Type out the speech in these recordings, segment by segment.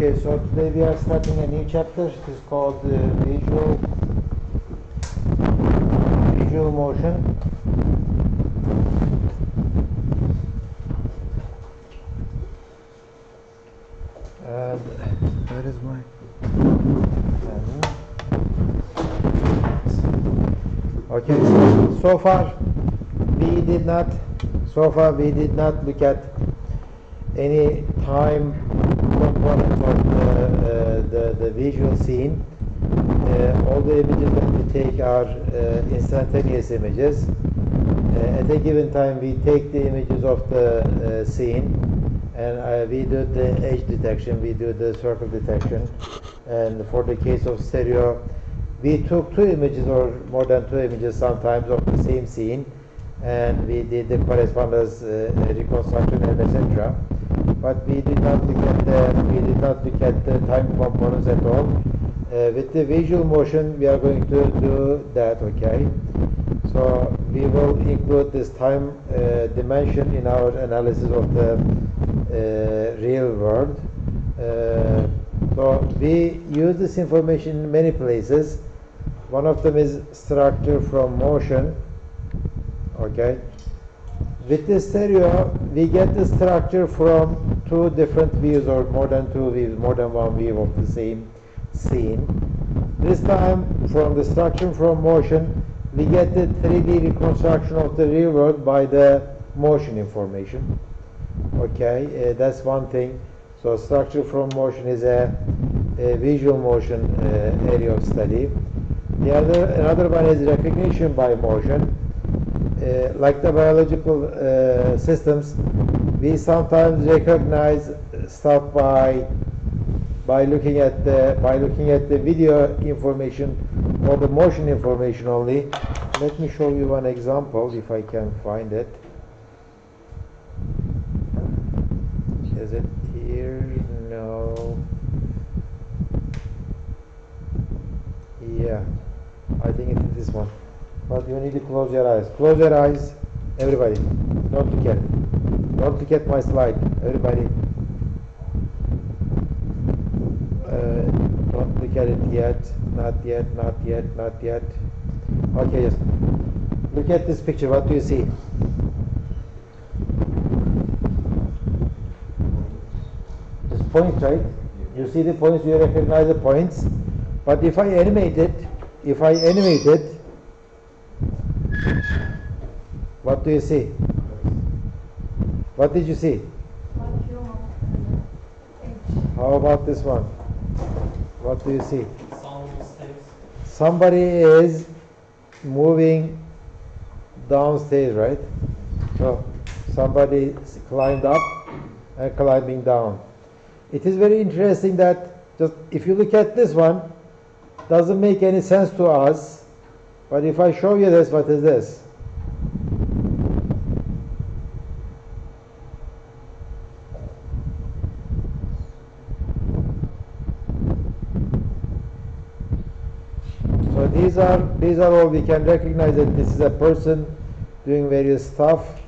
Okay, so today we are starting a new chapter. It is called visual motion. And where is my pen? Okay, so far we did not look at any time component of the visual scene. All the images that we take are instantaneous images. At a given time we take the images of the scene, and we do the edge detection, we do the circle detection, and for the case of stereo we took two images or more than two images sometimes of the same scene, and we did the correspondence reconstruction and etc. But we did not look at the time components at all. With the visual motion we are going to do that. Okay, so we will include this time dimension in our analysis of the real world. So we use this information in many places. One of them is structure from motion. Okay, with the stereo we get the structure from two different views, or more than two views, more than one view of the same scene. This time, from the structure from motion, we get the 3D reconstruction of the real world by the motion information. Okay, that's one thing. So structure from motion is a visual motion area of study. Another one is recognition by motion. Like the biological systems, we sometimes recognize stuff by looking at the video information or the motion information only. Let me show you one example if I can find it. Is it here? No. Yeah, I think it is this one. But you need to close your eyes. Close your eyes, everybody. Don't look at it. Don't look at my slide, everybody. Don't look at it yet. Not yet, not yet, not yet. Okay, just look at this picture. What do you see? Just points, right? You see the points, you recognize the points. But if I animate it, what do you see? What did you see? How about this one? What do you see? Somebody is moving downstairs, right? So somebody climbed up and climbing down. It is very interesting that just if you look at this one, doesn't make any sense to us. But if I show you this, what is this? So these are all we can recognize that this is a person doing various stuff.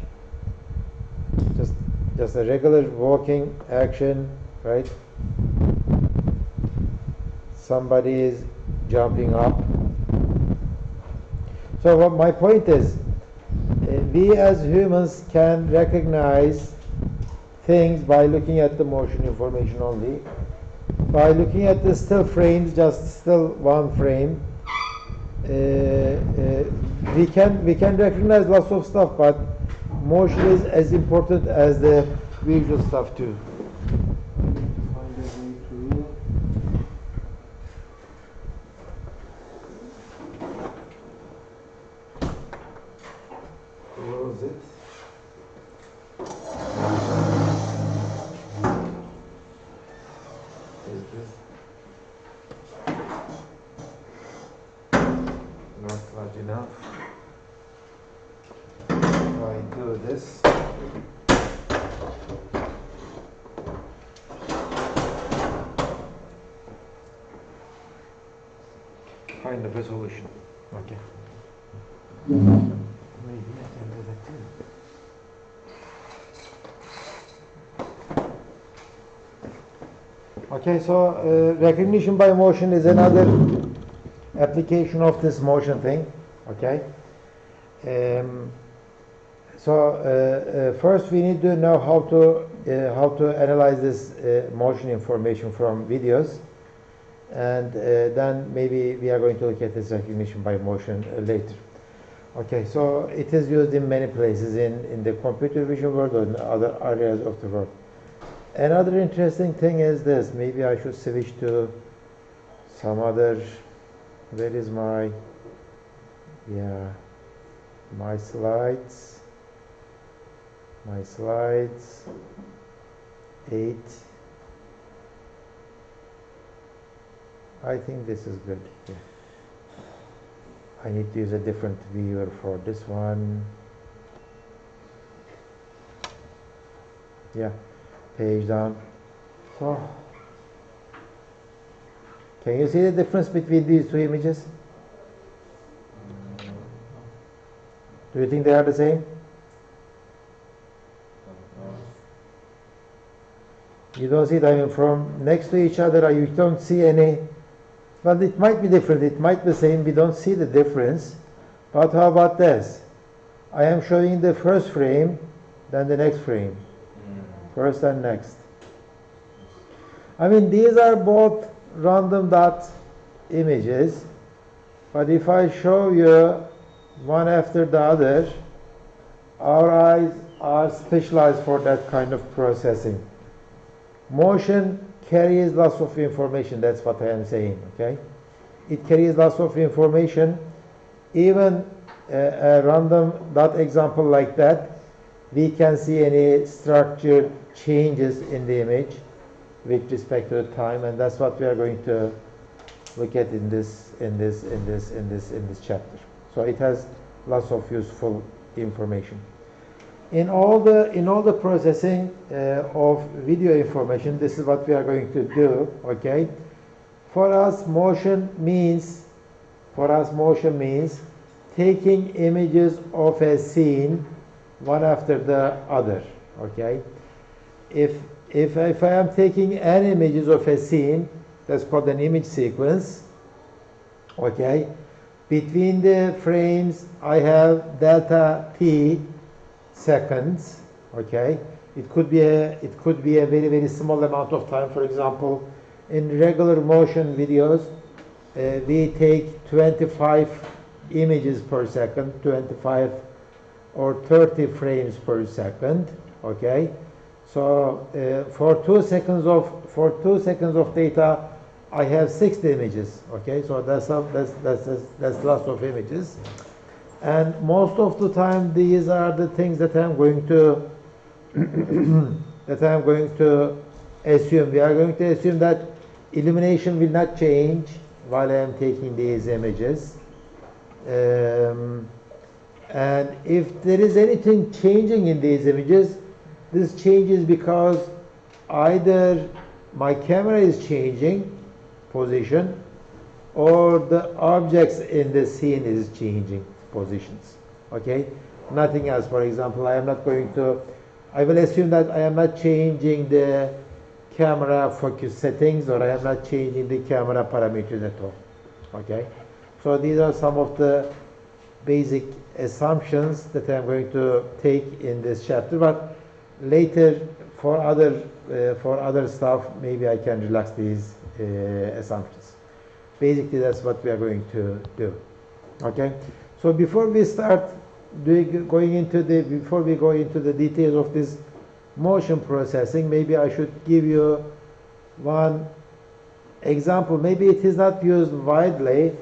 Just a regular walking action, right? Somebody is jumping up. So what my point is, we as humans can recognize things by looking at the motion information only. By looking at the still frames, just still one frame, we can recognize lots of stuff, but motion is as important as the visual stuff too. Close it. Not large enough. I do this. Find the resolution. Okay. Maybe I can do that too. Okay, so recognition by motion is another application of this motion thing. Okay. First we need to know how to analyze this motion information from videos, and then maybe we are going to look at this recognition by motion later. Okay, so it is used in many places in the computer vision world or in other areas of the world. Another interesting thing is this. Maybe I should switch to some other. Where is my my slides? My slides 8. I think this is good. Yeah. I need to use a different viewer for this one. Yeah, page down. So, can you see the difference between these two images? Do you think they are the same? You don't see it. I mean, from next to each other, you don't see any. Well, it might be different. It might be the same. We don't see the difference. But how about this? I am showing the first frame, then the next frame. First and next. I mean, these are both random dot images. But if I show you one after the other, our eyes are specialized for that kind of processing. Motion carries lots of information. That's what I am saying. Okay, it carries lots of information. Even a random dot example like that, we can see any structured changes in the image with respect to the time, and that's what we are going to look at in this chapter. So it has lots of useful information. In all the processing of video information, this is what we are going to do. Okay, for us motion means taking images of a scene one after the other. Okay, if I am taking n images of a scene, that's called an image sequence. Okay, between the frames I have delta t seconds. Okay, it could be a very, very small amount of time. For example, in regular motion videos, we take 25 images per second, 25 or 30 frames per second. Okay, so for 2 seconds of data, I have 60 images. Okay, so that's lots of images. And most of the time, these are the things that I'm going to assume. We are going to assume that illumination will not change while I am taking these images. And if there is anything changing in these images, this changes because either my camera is changing position or the objects in the scene is changing positions. Okay, nothing else. For example, I will assume that I am not changing the camera focus settings, or I am not changing the camera parameters at all. Okay, so these are some of the basic assumptions that I am going to take in this chapter, but later for other stuff maybe I can relax these assumptions. Basically that's what we are going to do. Okay, so before we go into the details of this motion processing, maybe I should give you one example. Maybe it is not used widely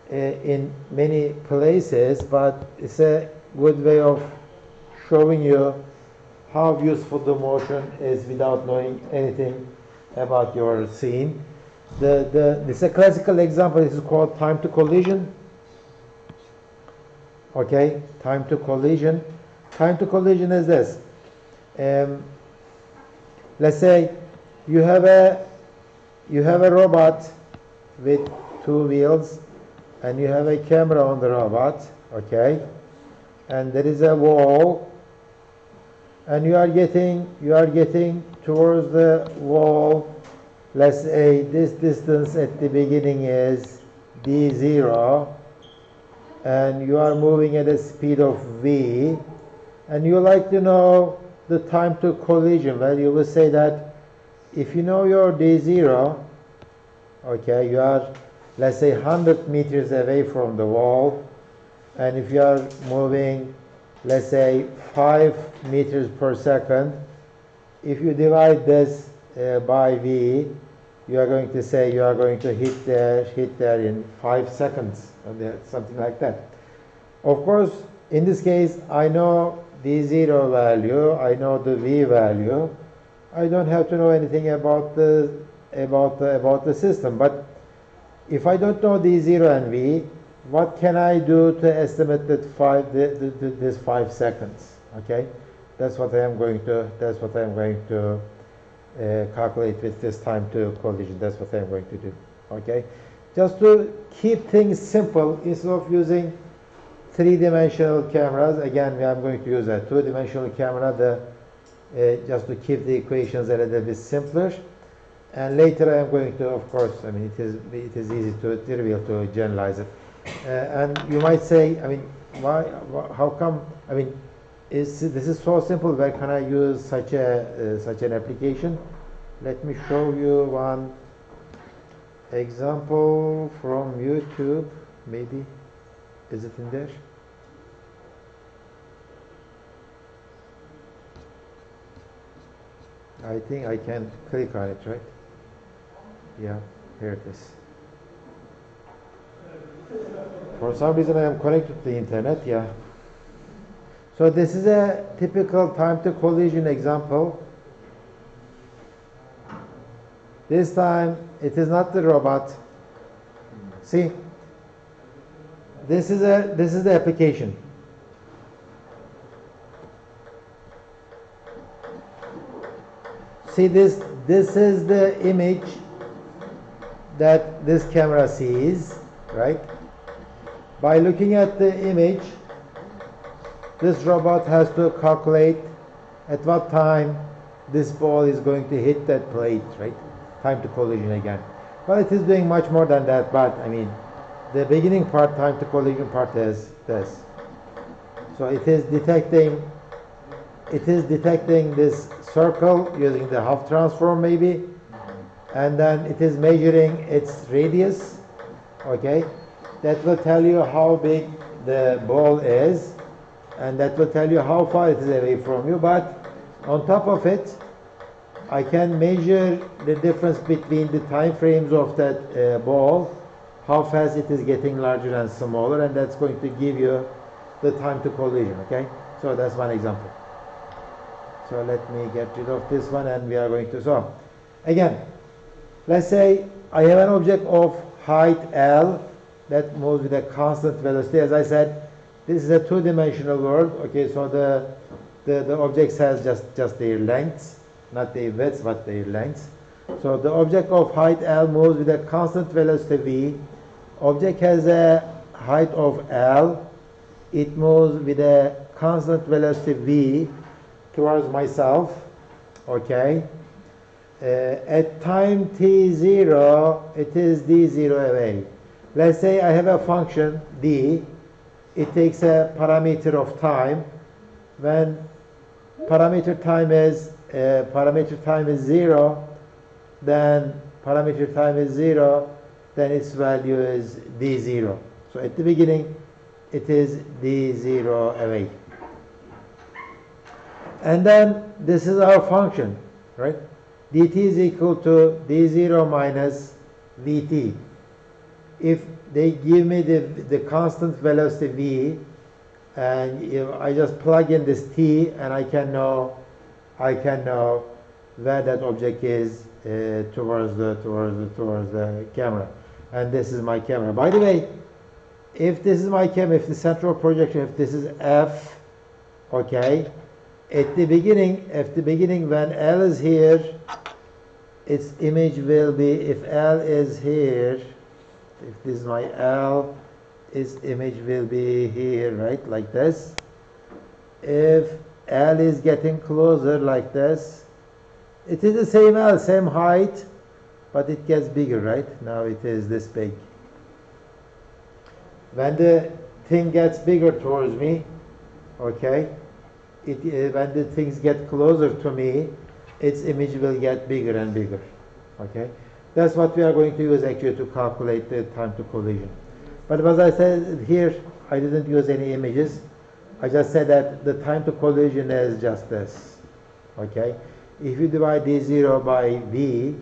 in many places, but it's a good way of showing you how useful the motion is without knowing anything about your scene. This is a classical example. This is called time to collision. Okay, time to collision. Time to collision is this. Let's say you have a robot with 2 wheels, and you have a camera on the robot. Okay, and there is a wall, and you are getting towards the wall let's say this distance at the beginning is d0, and you are moving at a speed of v, and you like to know the time to collision. Well, you will say that if you know your d0, okay, you are, let's say, 100 meters away from the wall, and if you are moving, let's say, 5 meters per second, if you divide this by v, you are going to say you are going to hit there in 5 seconds, something like that. Of course, in this case, I know d0 value, I know the v value. I don't have to know anything about the system. But if I don't know d0 and v, what can I do to estimate that this 5 seconds? Okay, that's what I am going to calculate with this time to collision. That's what I am going to do. Okay, just to keep things simple, instead of using three-dimensional cameras, again, I'm going to use a two-dimensional camera just to keep the equations a little bit simpler. And later I am going to, of course, I mean, it is easy to trivial to generalize it. And you might say, I mean, how come, I mean, this is so simple, where can I use such an application? Let me show you one example from YouTube, maybe. Is it in there? I think I can click on it, right? Yeah, here it is. For some reason I am connected to the internet, yeah. So this is a typical time to collision example. This time it is not the robot. See, this is the application. See, this is the image that this camera sees, right? By looking at the image, this robot has to calculate at what time this ball is going to hit that plate, right? Time to collision again. Well, it is doing much more than that, but I mean, the beginning part, time to collision part, is this. So it is detecting this circle using the half transform maybe, and then it is measuring its radius, okay? That will tell you how big the ball is, and that will tell you how far it is away from you. But on top of it, I can measure the difference between the time frames of that ball, how fast it is getting larger and smaller, and that's going to give you the time to collision, okay? So that's one example. So let me get rid of this one, and we are going to, so again, let's say I have an object of height L that moves with a constant velocity. As I said, this is a two-dimensional world, okay? So the objects has just their lengths, not their widths, but their lengths. So the object of height L moves with a constant velocity v. Object has a height of L. It moves with a constant velocity v towards myself, okay? At time t0, it is d0 away. Let's say I have a function d. It takes a parameter of time. When parameter time is 0, then its value is d0. So at the beginning, it is d0 away. And then this is our function, right? dt is equal to d0 minus vt. If they give me the constant velocity v, and I just plug in this t, and I can know where that object is towards the camera. And this is my camera. By the way, if this is my camera, if the central projection, if this is f, okay, at the beginning when L is here, its image will be, if L is here, if this is my L, its image will be here, right, like this. If L is getting closer like this, it is the same L, same height, but it gets bigger, right? Now it is this big. When the thing gets bigger towards me, okay, when the things get closer to me, its image will get bigger and bigger, okay? That's what we are going to use actually to calculate the time to collision. But as I said here, I didn't use any images. I just said that the time to collision is just this, okay? If you divide d0 by v,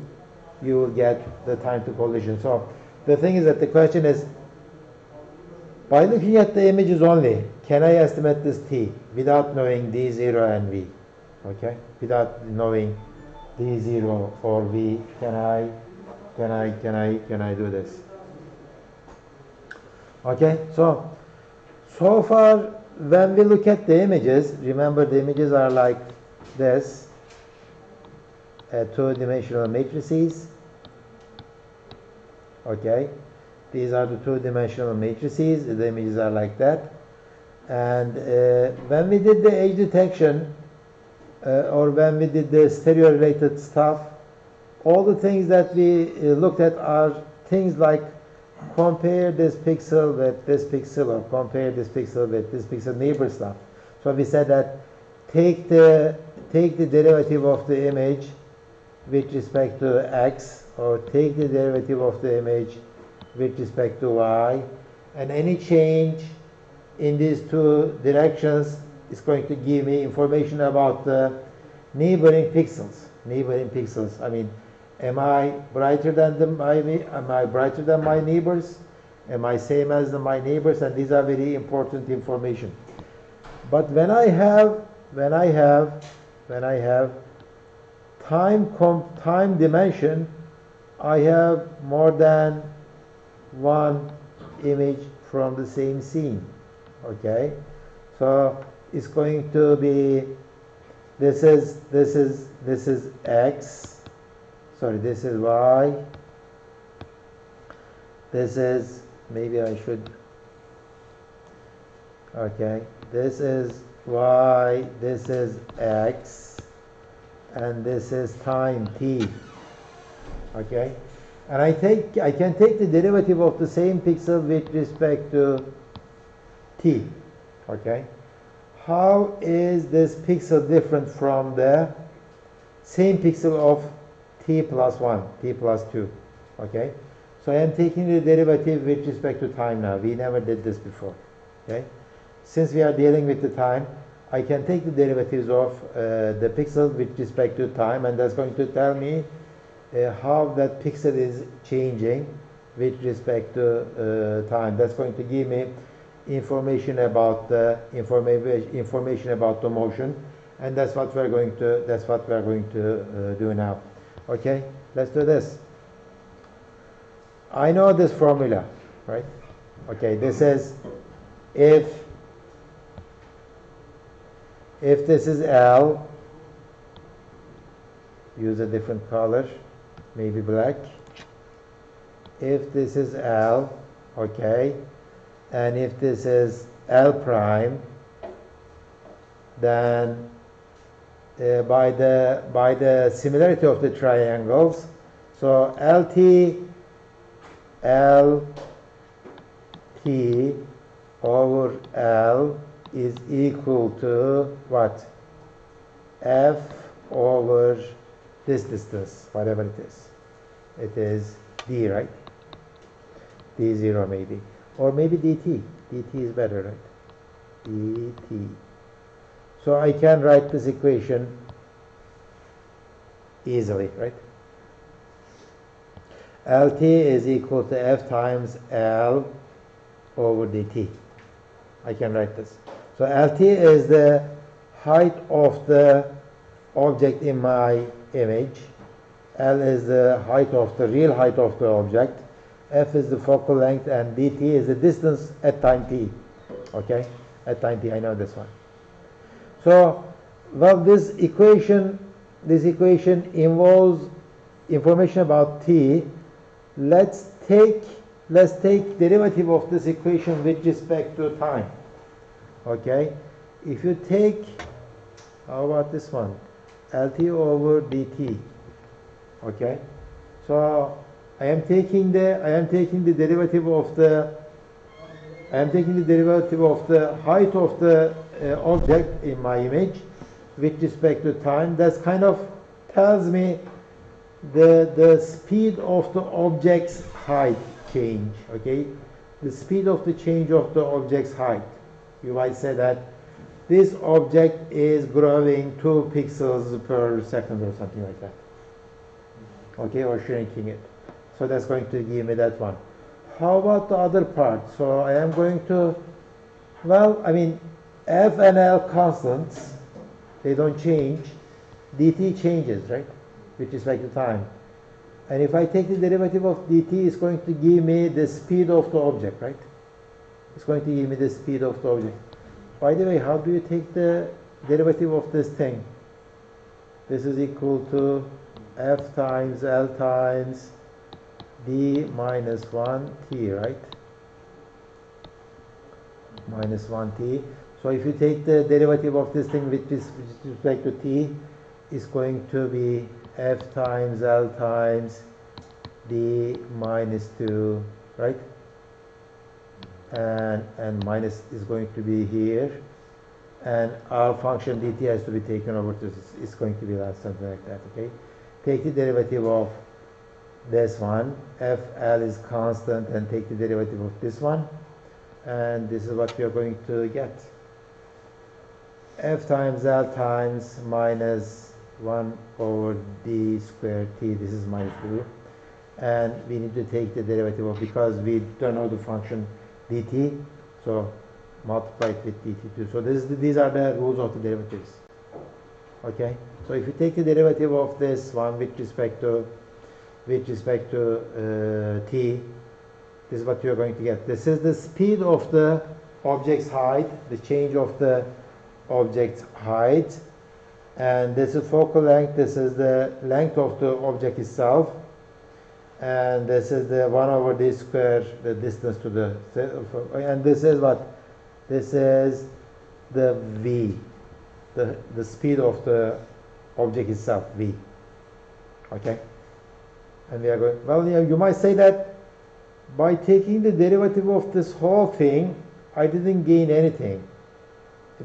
you will get the time to collision. So the thing is that the question is, by looking at the images only, can I estimate this t without knowing d0 and v? Okay, without knowing d0 or v, can I do this? Okay, so far when we look at the images, remember the images are like this, two-dimensional matrices. Okay. These are the two-dimensional matrices. The images are like that. And when we did the edge detection, or when we did the stereo-related stuff, all the things that we looked at are things like compare this pixel with this pixel, or compare this pixel with this pixel, neighbor stuff. So we said that take the derivative of the image with respect to x, or take the derivative of the image with respect to y, and any change in these two directions is going to give me information about the neighboring pixels. I mean, am I brighter than my neighbors? Am I same as my neighbors? And these are very important information. But when I have time dimension, I have more than one image from the same scene. Okay, so it's going to be this is x, sorry, this is y, this is, maybe I should, okay, this is y, this is x, and this is time t. Okay, and I can take the derivative of the same pixel with respect to t. Okay, how is this pixel different from the same pixel of t plus 1, t plus 2? Okay, so I am taking the derivative with respect to time now. We never did this before. Okay, since we are dealing with the time, I can take the derivatives of the pixel with respect to time, and that's going to tell me how that pixel is changing with respect to time. That's going to give me information about the information about the motion, and that's what we're going to do now. Okay, let's do this. I know this formula, right? Okay, this is if this is L, use a different color, maybe black. If this is L, okay, and if this is L prime, then by the similarity of the triangles, so LT over L is equal to what? F over this distance, whatever it is. It is D, right? D0 maybe. Or maybe dt. dt is better, right? dt. So I can write this equation easily, right? Lt is equal to F times L over dt. I can write this. So Lt is the height of the object in my image. L is the height of the real height of the object. F is the focal length, and dt is the distance at time t. Okay, at time t, I know this one. So, well, this equation involves information about t. Let's take derivative of this equation with respect to time. Okay, if you take, how about this one, Lt over dt. Okay, So I am taking the derivative of the height of the object in my image with respect to time. That's kind of tells me the speed of the object's height change. Okay, the speed of the change of the object's height. You might say that this object is growing 2 pixels per second or something like that. Okay, or shrinking it. So that's going to give me that one. How about the other part? So I am going to, well, I mean, F and L constants, they don't change. dt changes, right, with respect to time. And if I take the derivative of dt, it's going to give me the speed of the object, right? It's going to give me the speed of the object. By the way, how do you take the derivative of this thing? This is equal to f times L times d minus 1t, right? Minus 1t. So if you take the derivative of this thing with respect to t, it's going to be f times L times d minus 2, right? And minus is going to be here. And our function dt has to be taken over to, it's going to be like something like that, okay? Take the derivative of this one, fl is constant, and take the derivative of this one, and this is what we are going to get. F times L times minus 1 over d squared t, this is minus 2, and we need to take the derivative of, because we don't know the function dt, so multiply it with dt2. So these are the rules of the derivatives. Okay, so if you take the derivative of this one with respect to t, this is what you are going to get. This is the speed of the object's height, the change of the object's height, and this is focal length. This is the length of the object itself, and this is the 1 over d squared, the distance to the, and this is what? This is the v, the speed of the object itself, v. Okay, and we are going, well, you might say that by taking the derivative of this whole thing, I didn't gain anything,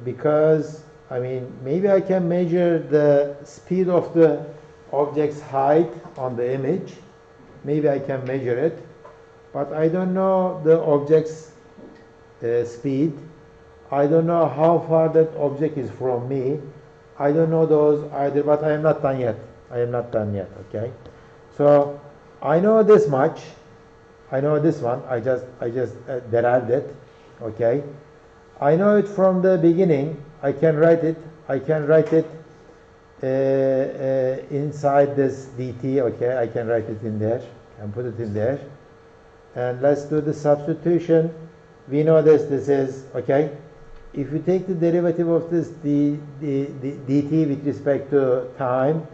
because I mean, maybe I can measure the speed of the object's height on the image. Maybe I can measure it, but I don't know the object's speed. I don't know how far that object is from me. I don't know those either, but I am not done yet. I am not done yet, okay? So I know this much. I know this one. I just derived it, okay? I know it from the beginning. I can write it. I can write it inside this dt, okay? I can write it in there and put it in there. And let's do the substitution. We know this is, okay? If you take the derivative of this dt with respect to time,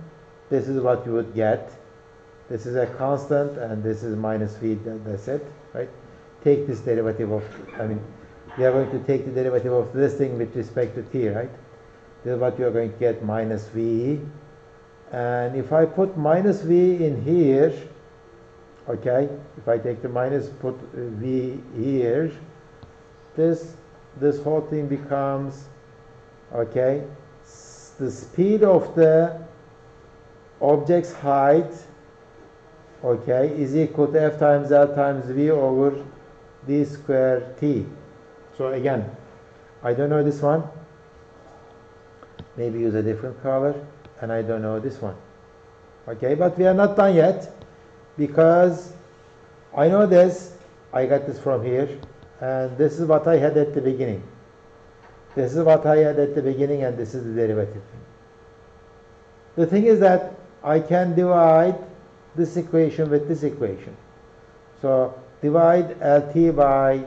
this is what you would get. This is a constant, and this is minus v, that's it, right? Take this derivative of, I mean, we are going to take the derivative of this thing with respect to t, right? This is what you are going to get, minus v. And if I put minus v in here, okay, if I take the minus, put v here, this whole thing becomes, okay, the speed of the object's height, okay, is equal to f times L times v over d squared t. So again, I don't know this one. Maybe use a different color, and I don't know this one. Okay, but we are not done yet, because I know this. I got this from here, and this is what I had at the beginning. This is what I had at the beginning, and this is the derivative. The thing is that I can divide this equation with this equation. So divide LT by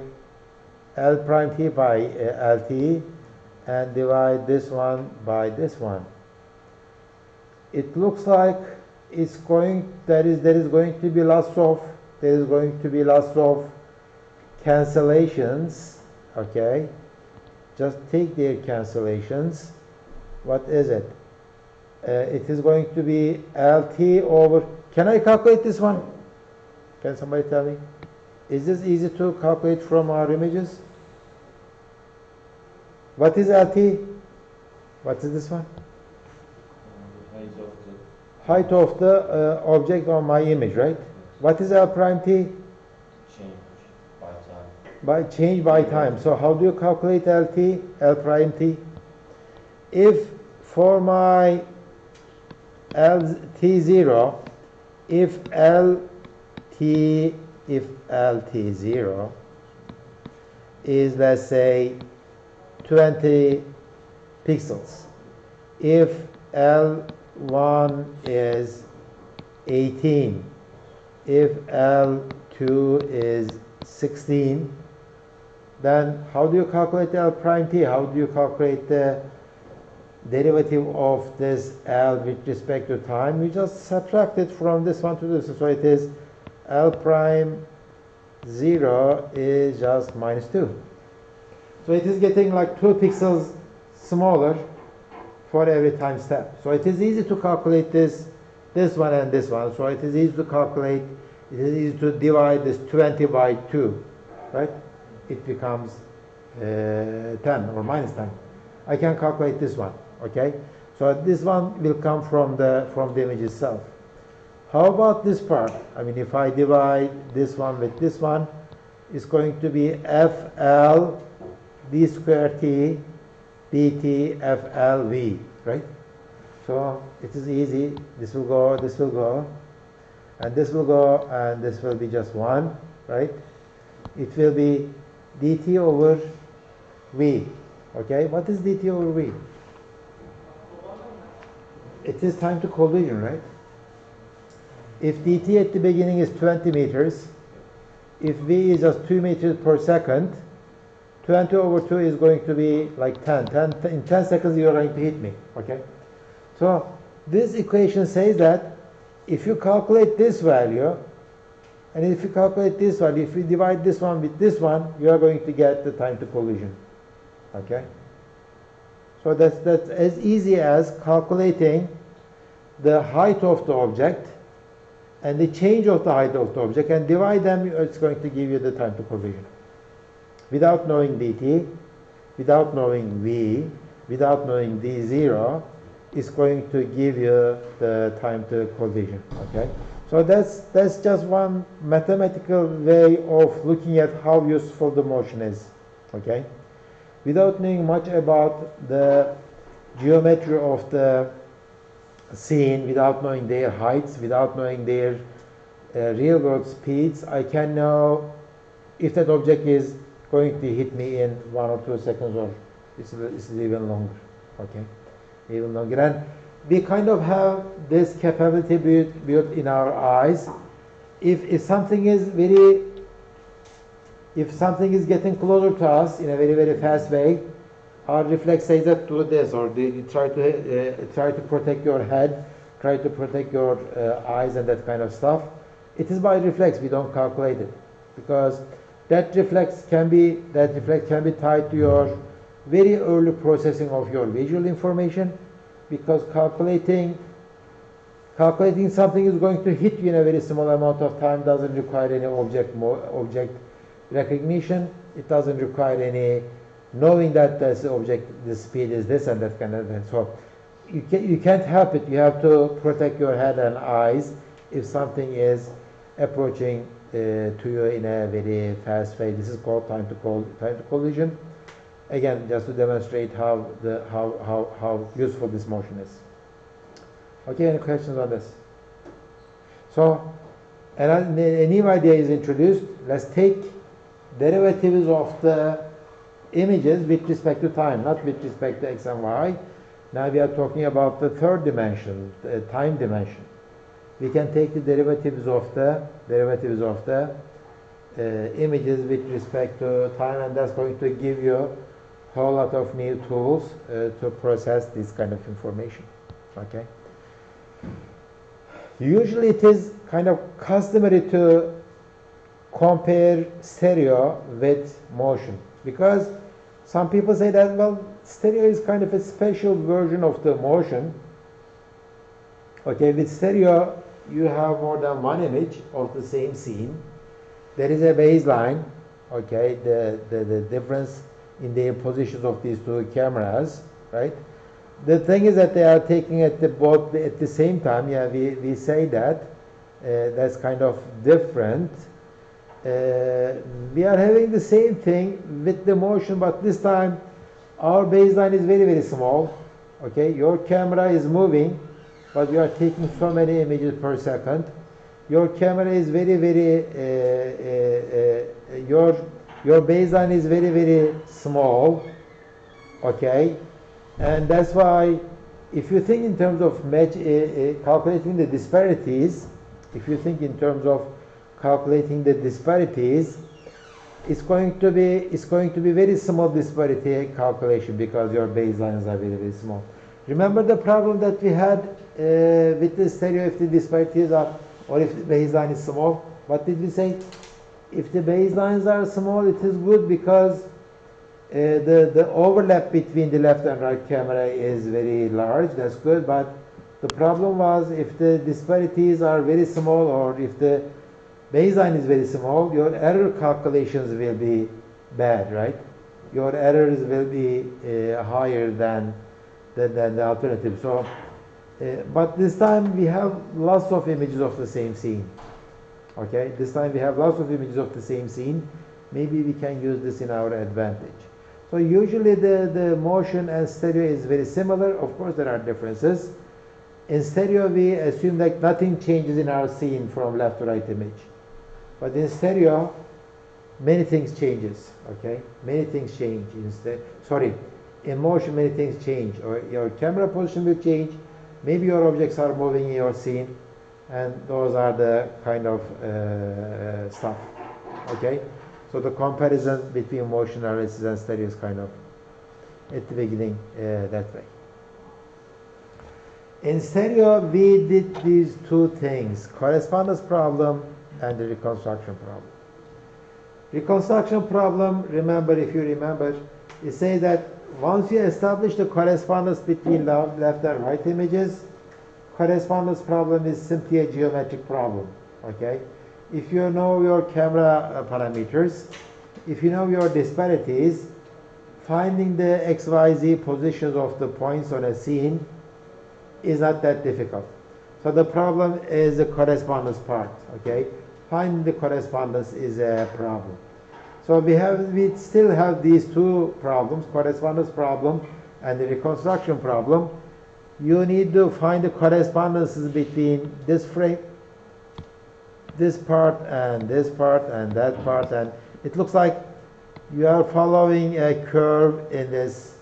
L prime t by LT, and divide this one by this one. It looks like it's going, there is going to be lots of cancellations, okay? Just take their cancellations. What is it? It is going to be LT over, can I calculate this one? Can somebody tell me? Is this easy to calculate from our images? What is LT? What is this one? Height of the object on my image, right? What is L prime T? Change by time. By change by time. So how do you calculate LT, L prime T? If for my LT0, if LT0 is, let's say, 20 pixels, if L1 is 18, if L2 is 16, then how do you calculate L prime T? How do you calculate the derivative of this L with respect to time? We just subtract it from this one to this. So it is L prime 0 is just minus 2. So it is getting like 2 pixels smaller for every time step. So it is easy to calculate this one and this one. So it is easy to calculate, it is easy to divide this 20 by 2, right? It becomes 10 or minus 10. I can calculate this one, okay? So this one will come from the image itself. How about this part? I mean, if I divide this one with this one, it's going to be FL d square t dt FL v, right? So it is easy. This will go, and this will go, and this will be just 1, right? It will be dt over v. Okay, what is dt over v? It is time to collision, right? If dt at the beginning is 20 meters, if v is just 2 meters per second, 20 over 2 is going to be like 10. In 10 seconds you are going to hit me, okay? So this equation says that if you calculate this value, and if you calculate this value, if you divide this one with this one, you are going to get the time to collision. Okay? So that's as easy as calculating the height of the object and the change of the height of the object and divide them. It's going to give you the time to collision. Without knowing dt, without knowing v, without knowing d0, it's going to give you the time to collision. Okay? So that's just one mathematical way of looking at how useful the motion is. Okay? Without knowing much about the geometry of the scene, without knowing their heights, without knowing their real world speeds, I can know if that object is going to hit me in 1 or 2 seconds, or it's even longer. Okay? Even longer. And we kind of have this capability built in our eyes. If something is getting closer to us in a very, very fast way, our reflex says that do this, or you try to protect your head, try to protect your eyes and that kind of stuff. It is by reflex. We don't calculate it, because that reflex can be tied to your very early processing of your visual information, because calculating something is going to hit you in a very small amount of time doesn't require any object recognition. It doesn't require any knowing that this object, the speed is this and that kind of thing. So you can't help it. You have to protect your head and eyes if something is approaching to you in a very fast way. This is called time to collision. Again, just to demonstrate how useful this motion is. Okay, any questions on this? So, a new idea is introduced. Let's take derivatives of the images with respect to time, not with respect to x and y. Now we are talking about the third dimension, the time dimension. We can take the derivatives of the images with respect to time, and that's going to give you a whole lot of new tools to process this kind of information. Okay. Usually it is kind of customary to compare stereo with motion, because some people say that, well, stereo is kind of a special version of the motion. Okay, with stereo you have more than one image of the same scene. There is a baseline, okay, the difference in the positions of these two cameras, right? The thing is that they are taking at both at the same time. Yeah, we say that that's kind of different. We are having the same thing with the motion, but this time our baseline is very, very small. Okay, your camera is moving, but you are taking so many images per second. Your camera is very, very, your baseline is very, very small. Okay, and that's why if you think in terms of calculating the disparities, if you think in terms of calculating the disparities, it's going to be very small disparity calculation because your baselines are very, very small. Remember the problem that we had with the stereo if the disparities are, or if the baseline is small? What did we say? If the baselines are small, it is good because the overlap between the left and right camera is very large. That's good, but the problem was if the disparities are very small or if the baseline is very small, your error calculations will be bad, right? Your errors will be higher than the alternative. So, but this time we have lots of images of the same scene. Okay, this time we have lots of images of the same scene. Maybe we can use this in our advantage. So usually the motion and stereo is very similar. Of course, there are differences. In stereo, we assume that nothing changes in our scene from left to right image. But in stereo, many things changes, okay? Many things change. In motion, many things change. Or your camera position will change. Maybe your objects are moving in your scene. And those are the kind of stuff, okay? So the comparison between motion analysis and stereo is kind of at the beginning that way. In stereo, we did these two things, correspondence problem and the reconstruction problem. Reconstruction problem, remember, if you remember, it says that once you establish the correspondence between left and right images, correspondence problem is simply a geometric problem, okay? If you know your camera parameters, if you know your disparities, finding the XYZ positions of the points on a scene is not that difficult. So the problem is the correspondence part, okay? Finding the correspondence is a problem. So we still have these two problems, correspondence problem and the reconstruction problem. You need to find the correspondences between this frame, this part and that part, and it looks like you are following a curve in this.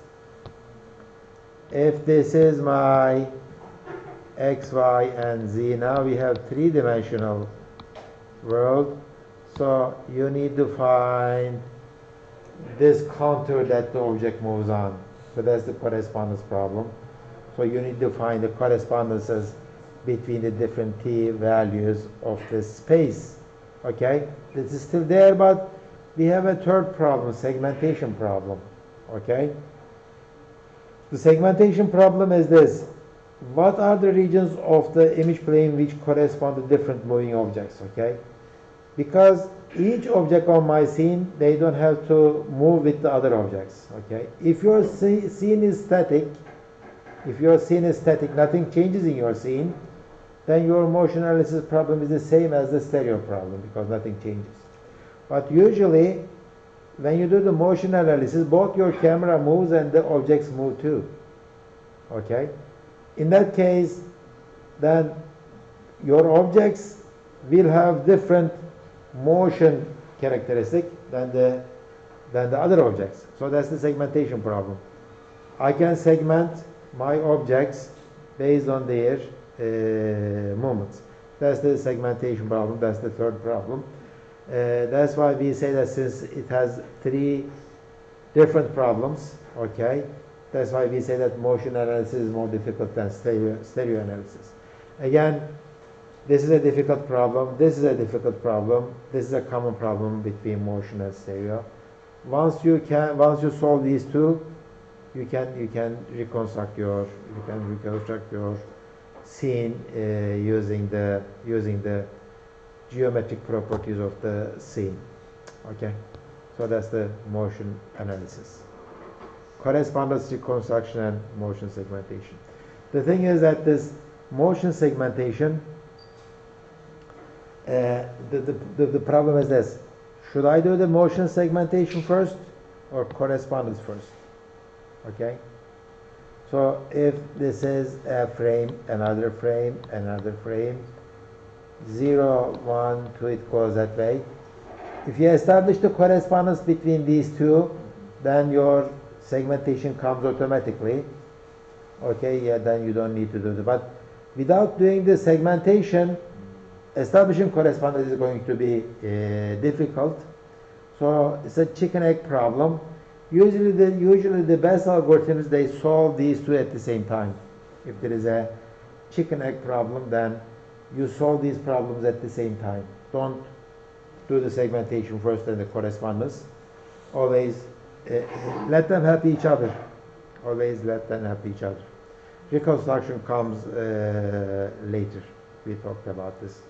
If this is my X, Y, and Z, now we have three-dimensional world, so you need to find this contour that the object moves on. So that's the correspondence problem. So you need to find the correspondences between the different t values of this space. Okay, this is still there, but we have a third problem, segmentation problem. Okay, the segmentation problem is this: what are the regions of the image plane which correspond to different moving objects? Okay, because each object on my scene, they don't have to move with the other objects. Okay, if your scene is static, nothing changes in your scene, then your motion analysis problem is the same as the stereo problem because nothing changes. But usually, when you do the motion analysis, both your camera moves and the objects move too. Okay? In that case, then your objects will have different motion characteristic than the other objects. So that's the segmentation problem. I can segment my objects based on their movements. That's the segmentation problem. That's the third problem. That's why we say that since it has three different problems, okay, that's why we say that motion analysis is more difficult than stereo analysis. Again, this is a difficult problem, this is a difficult problem, this is a common problem between motion and stereo. Once you solve these two, you can reconstruct your scene using the geometric properties of the scene. Okay, so that's the motion analysis. Correspondence reconstruction and motion segmentation. The thing is that this motion segmentation, the problem is this: should I do the motion segmentation first or correspondence first? Okay. So if this is a frame, another frame, another frame, 0, 1, 2, it goes that way. If you establish the correspondence between these two, then your segmentation comes automatically. Okay, yeah, then you don't need to do it. But without doing the segmentation, establishing correspondence is going to be difficult. So it's a chicken egg problem. Usually the best algorithms, they solve these two at the same time. If there is a chicken egg problem, then you solve these problems at the same time. Don't do the segmentation first and the correspondence. Always let them help each other. Always let them help each other. Reconstruction comes later. We talked about this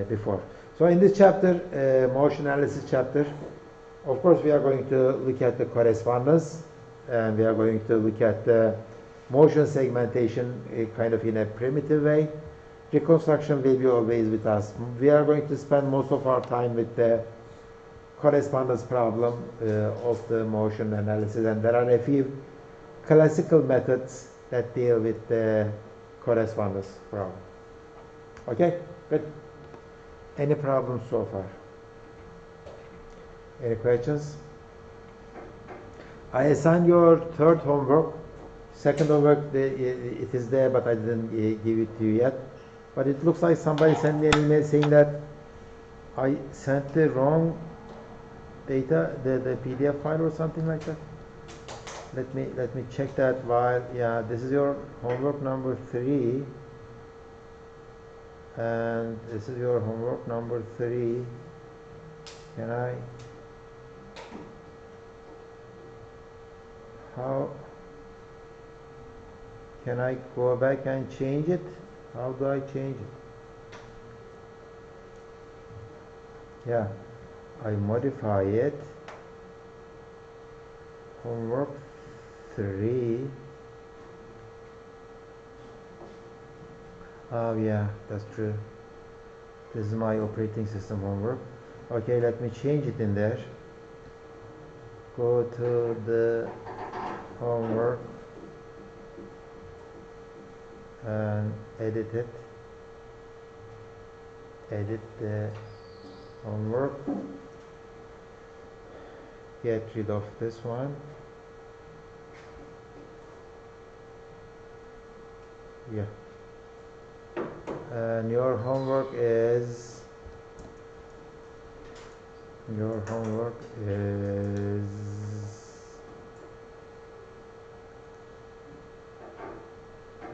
before. So in this chapter, motion analysis chapter, of course we are going to look at the correspondence, and we are going to look at the motion segmentation kind of in a primitive way. Reconstruction will be always with us. We are going to spend most of our time with the correspondence problem of the motion analysis, and there are a few classical methods that deal with the correspondence problem. Okay, good. Any problems so far? Any questions? I assigned your third homework. Second homework, it is there, but I didn't give it to you yet. But it looks like somebody sent me an email saying that I sent the wrong data, the PDF file or something like that. Let me check that while, yeah, this is your homework number 3. And this is your homework number 3. How can I go back and change it? How do I change it? Yeah, I modify it. Homework 3. Oh yeah, that's true. This is my operating system homework. Okay, let me change it in there. Go to the homework and edit it. Edit the homework. Get rid of this one. Yeah. And your homework is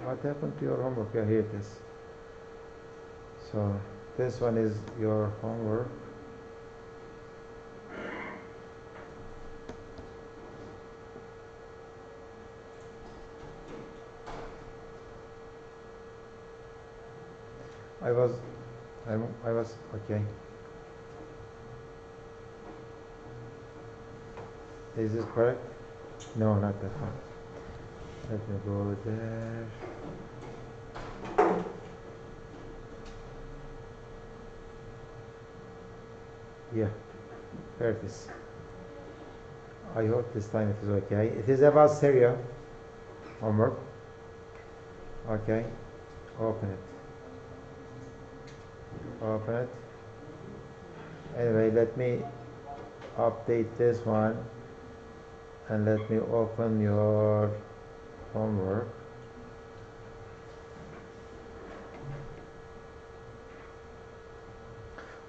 what happened to your homework? Yeah, here it is. So this one is your homework. I was okay. Is this correct? No, not that one. Let me go there. Yeah, there it is. I hope this time it is okay. It is about stereo homework. Okay, open it. Open it. Anyway, let me update this one and let me open your homework.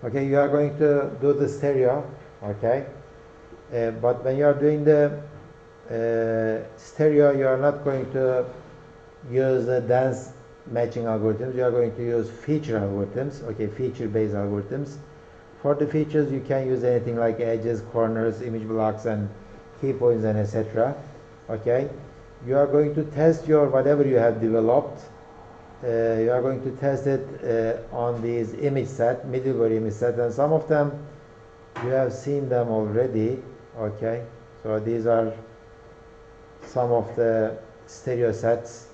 Okay, you are going to do the stereo, okay? But when you are doing the stereo, you are not going to use the dense matching algorithms. You are going to use feature algorithms, okay, feature-based algorithms. For the features, you can use anything like edges, corners, image blocks, and key points, and etc. Okay, you are going to test your whatever you have developed you are going to test it on these image set, Middlebury image set, and some of them you have seen them already. Okay, so these are some of the stereo sets.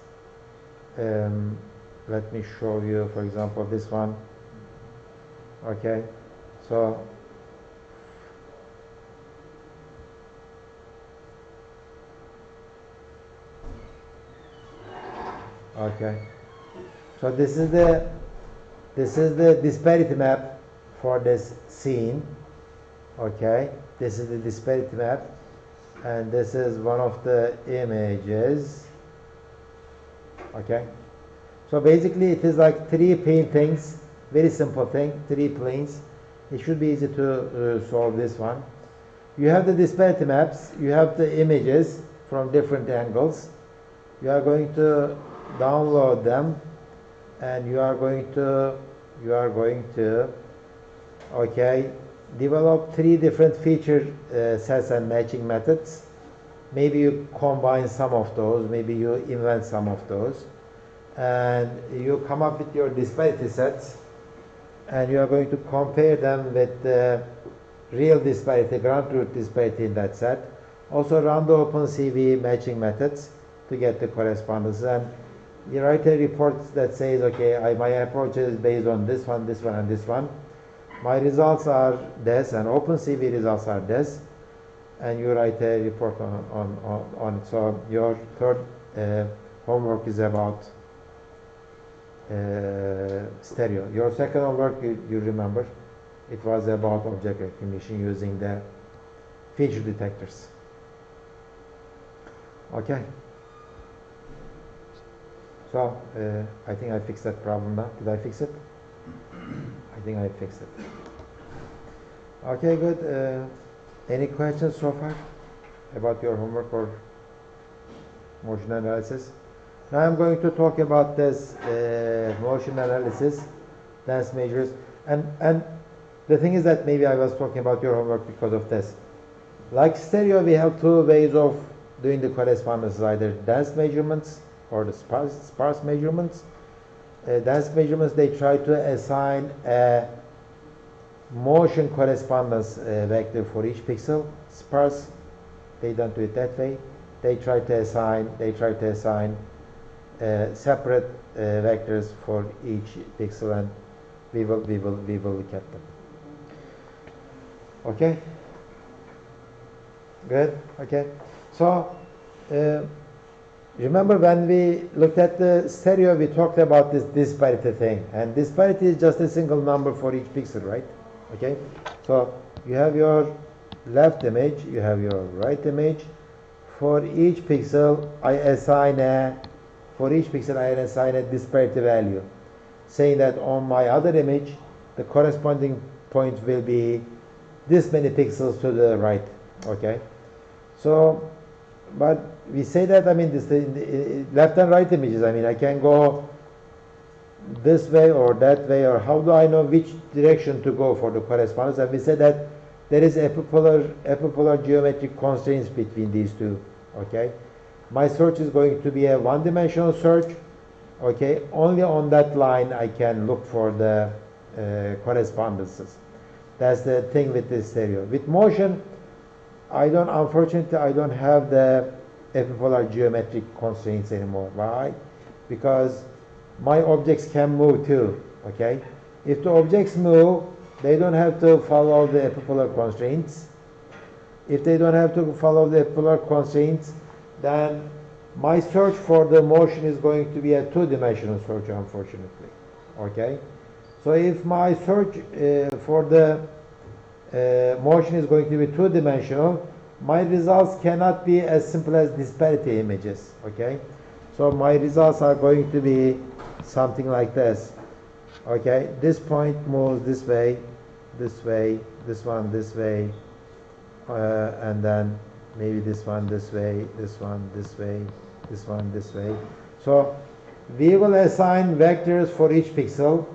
Let me show you, for example, this one. Okay, so okay, so this is the disparity map for this scene. Okay, this is the disparity map, and this is one of the images. Okay, so basically it is like three paintings, very simple thing, three planes. It should be easy to solve this one. You have the disparity maps, you have the images from different angles. You are going to download them, and you are going to okay, develop three different feature sets and matching methods. Maybe you combine some of those, maybe you invent some of those, and you come up with your disparity sets, and you are going to compare them with the real disparity, ground truth disparity in that set. Also run the OpenCV matching methods to get the correspondence, and you write a report that says, okay, my approach is based on this one, this one, and this one. My results are this, and OpenCV results are this, and you write a report on it. So your third homework is about stereo. Your second homework, you remember, it was about object recognition using the feature detectors. Okay. So I think I fixed that problem now. Did I fix it? I think I fixed it. Okay, good. Any questions so far about your homework or motion analysis? Now I'm going to talk about this motion analysis, dance measures, and the thing is that maybe I was talking about your homework because of this. Like stereo, we have two ways of doing the correspondences, either dance measurements or the sparse measurements. Dance measurements, they try to assign a motion correspondence vector for each pixel. Sparse, they don't do it that way. They try to assign separate vectors for each pixel, and we will look at them. Okay. Good. Okay. So remember when we looked at the stereo, we talked about this disparity thing, and disparity is just a single number for each pixel, right? Okay. So you have your left image, you have your right image. For each pixel, I assign a disparity value, saying that on my other image, the corresponding point will be this many pixels to the right. Okay. So, but we say that, I mean, this left and right images, I mean, I can go this way or that way, or how do I know which direction to go for the correspondence? And we say that there is epipolar geometric constraints between these two. Okay, my search is going to be a one-dimensional search. Okay, only on that line I can look for the correspondences. That's the thing with this stereo. With motion, unfortunately, I don't have the epipolar geometric constraints anymore. Why? Because my objects can move too. Okay, if the objects move, they don't have to follow the epipolar constraints. If they don't have to follow the epipolar constraints, then my search for the motion is going to be a two-dimensional search, unfortunately. Okay, so if my search for the motion is going to be two-dimensional, my results cannot be as simple as disparity images. Okay, so my results are going to be something like this. Okay, this point moves this way, this one this way, and then maybe this one this way, this one this way, this one this way. So we will assign vectors for each pixel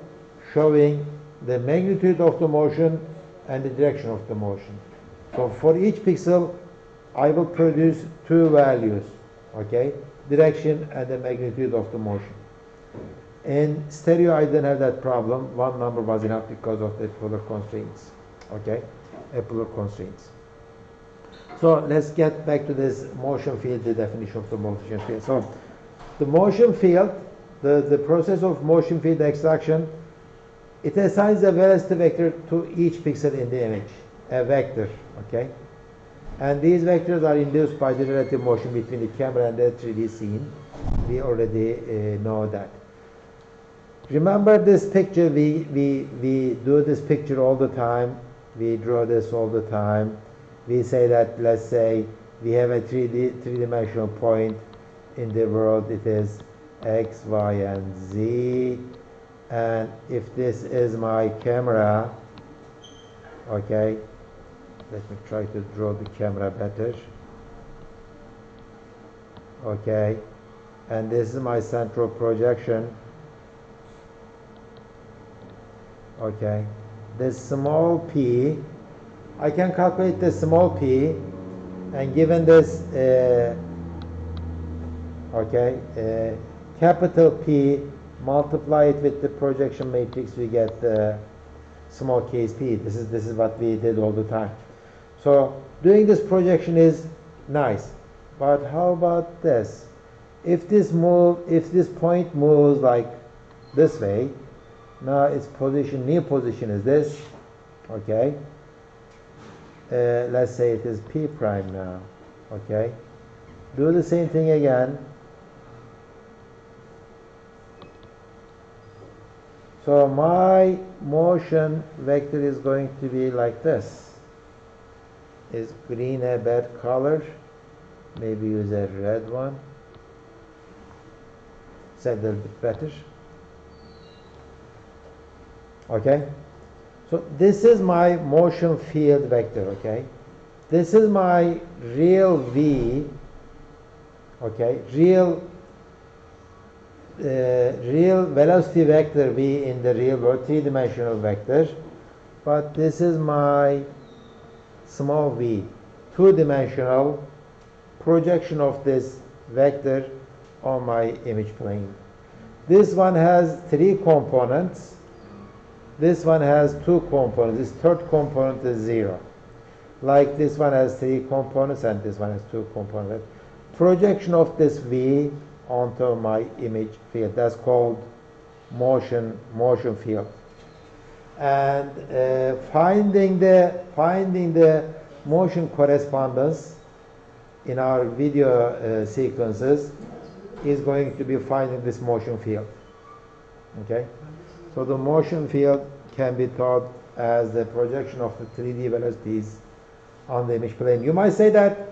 showing the magnitude of the motion and the direction of the motion. So for each pixel, I will produce two values, okay, direction and the magnitude of the motion. In stereo, I didn't have that problem. One number was enough because of the epipolar constraints. Okay, epipolar constraints. So let's get back to this motion field, the definition of the motion field. So the motion field, the process of motion field extraction, it assigns a velocity vector to each pixel in the image, a vector, okay? And these vectors are induced by the relative motion between the camera and the 3D scene. We already know that. Remember this picture, we do this picture all the time. We draw this all the time. We say that, let's say, we have a three-dimensional point in the world. It is X, Y, and Z. And if this is my camera, okay, let me try to draw the camera better. Okay, and this is my central projection. Okay, this small p, I can calculate the small p, and given this, capital P, multiply it with the projection matrix, we get the small case p. This is what we did all the time. So doing this projection is nice, but how about this? If this point moves like this way, now its position, new position is this, okay? Let's say it is p prime now, okay? Do the same thing again. So my motion vector is going to be like this. Is green a bad color? Maybe use a red one. Is that a little bit better? Okay? So this is my motion field vector, okay? This is my real V, okay? Real velocity vector V in the real world, three-dimensional vector. But this is my small v, two-dimensional projection of this vector on my image plane. This one has three components. This one has two components. This third component is 0. Like this one has three components and this one has two components. Projection of this v onto my image field. That's called motion field. And finding the motion correspondence in our video sequences is going to be finding this motion field. Okay, so the motion field can be thought as the projection of the 3D velocities on the image plane. You might say that,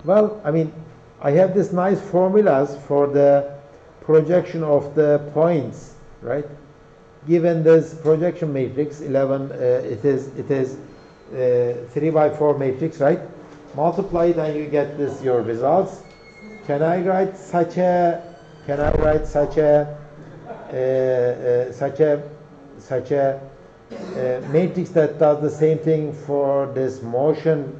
well, I mean, I have this nice formulas for the projection of the points, right? Given this projection matrix 11, it is 3 by 4 matrix, right? Multiply it and you get this your results. Can I write such a matrix that does the same thing for this motion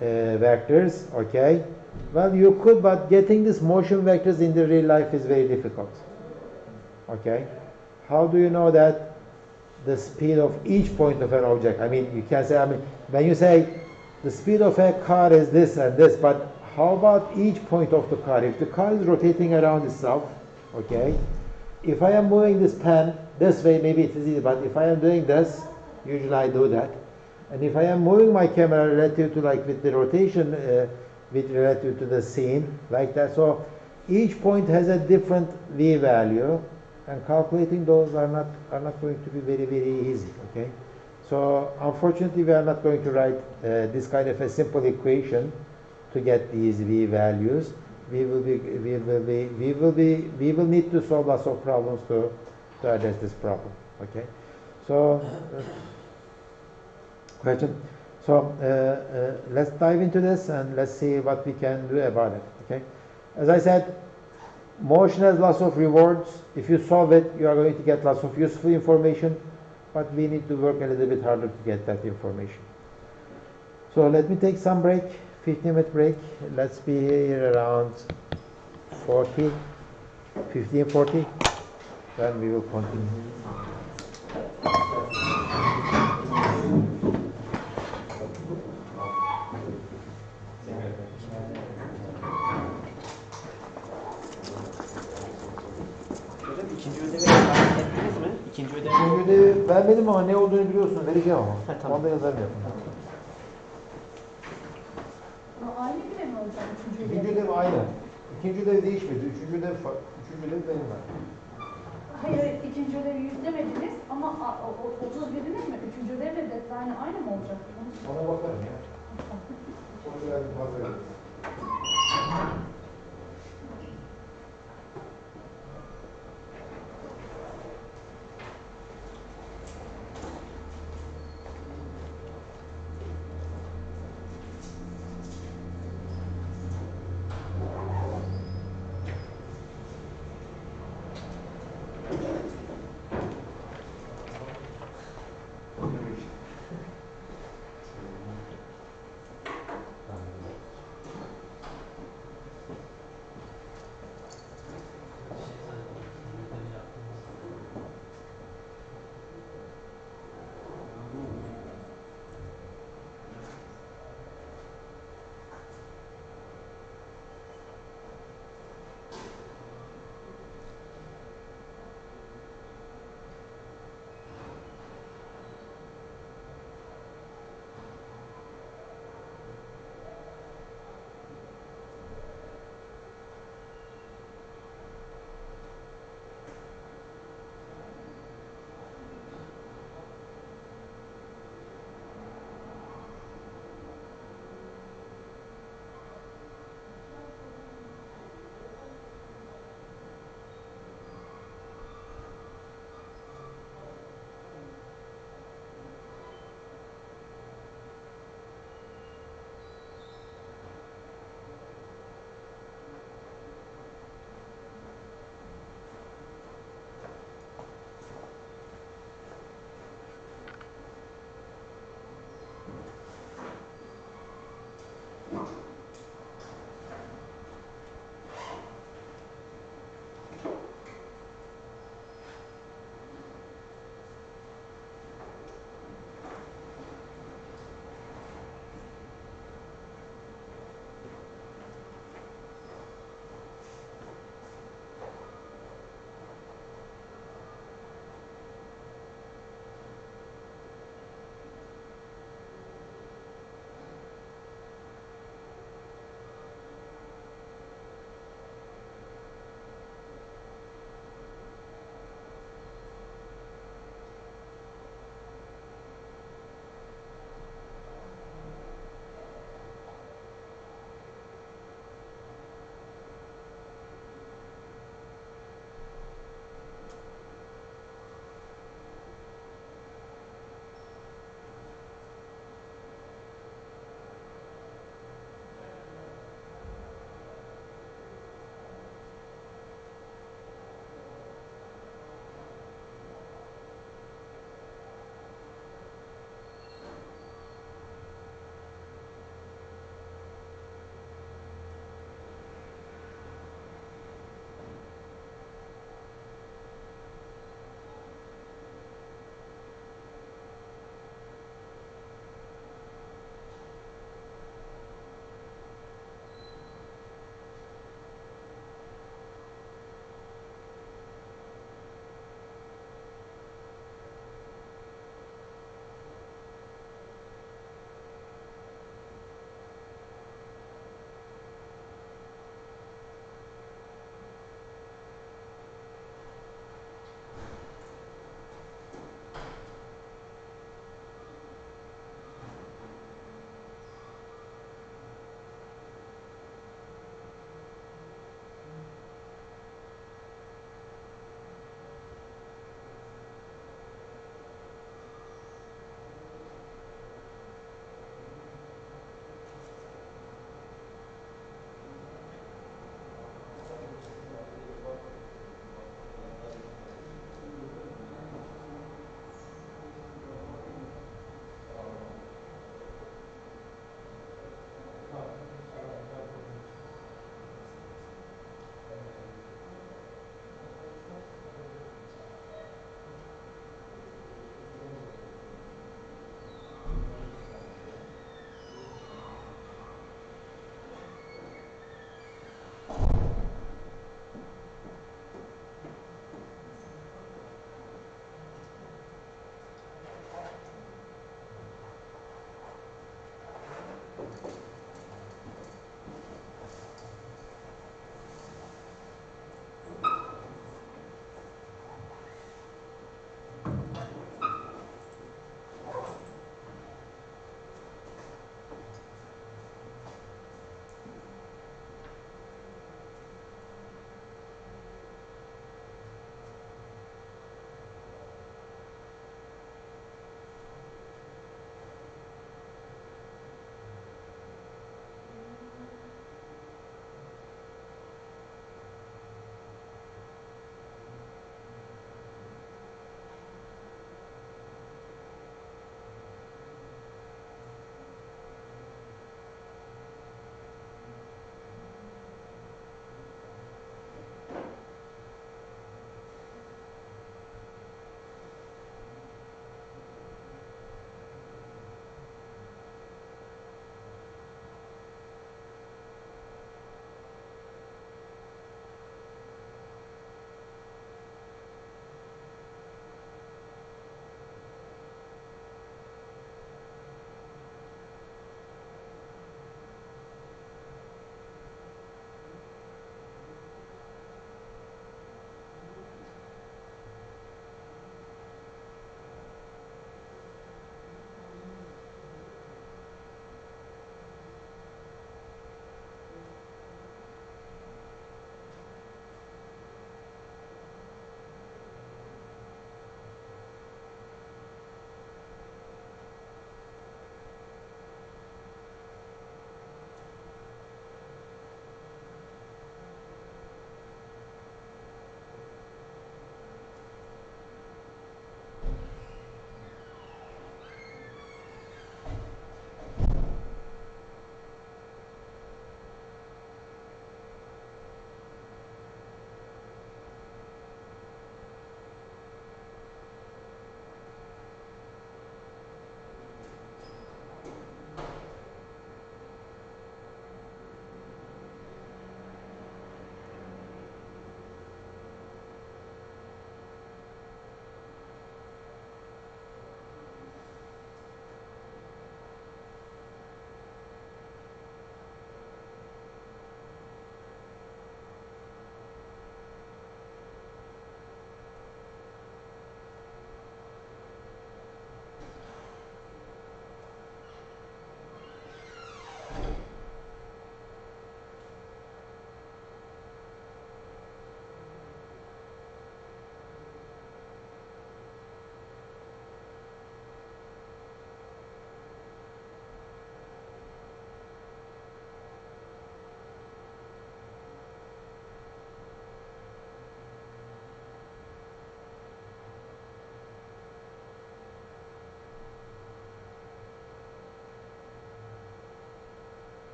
vectors? Okay. Well, you could, but getting this motion vectors in the real life is very difficult. Okay. How do you know that the speed of each point of an object? I mean, you can say, I mean, when you say the speed of a car is this and this, but how about each point of the car? If the car is rotating around itself, okay, if I am moving this pen this way, maybe it is easy, but if I am doing this, usually I do that. And if I am moving my camera relative to, like, with the rotation, with relative to the scene, like that. So each point has a different V value, and calculating those are not going to be very, very easy, okay? So unfortunately, we are not going to write this kind of a simple equation to get these V values. We will need to solve lots of problems to address this problem, okay? So question. So let's dive into this and let's see what we can do about it, okay? As I said, motion has lots of rewards. If you solve it, you are going to get lots of useful information, but we need to work a little bit harder to get that information. So let me take some break, 15-minute break. Let's be here around 15:40. Then we will continue. Hocam ikinci ödevi takip ettiniz mi? İkinci ödevi. İkinci ödevi vermedim ama ne olduğunu biliyorsun. Vereceğim ama. Ha, tamam. Onda yazarım ya. Ama aynı güne mi olacak üçüncü İkinci ödev? ödev aynı. İkinci ödev değişmedi. Üçüncü ödev benim var. Hayır, ikinci ödevi yüklemediniz ama 31'iniz mi? Üçüncü ödevle deadline aynı mı olacak? Ona bakarım ya. Onu biraz fazla yazarım.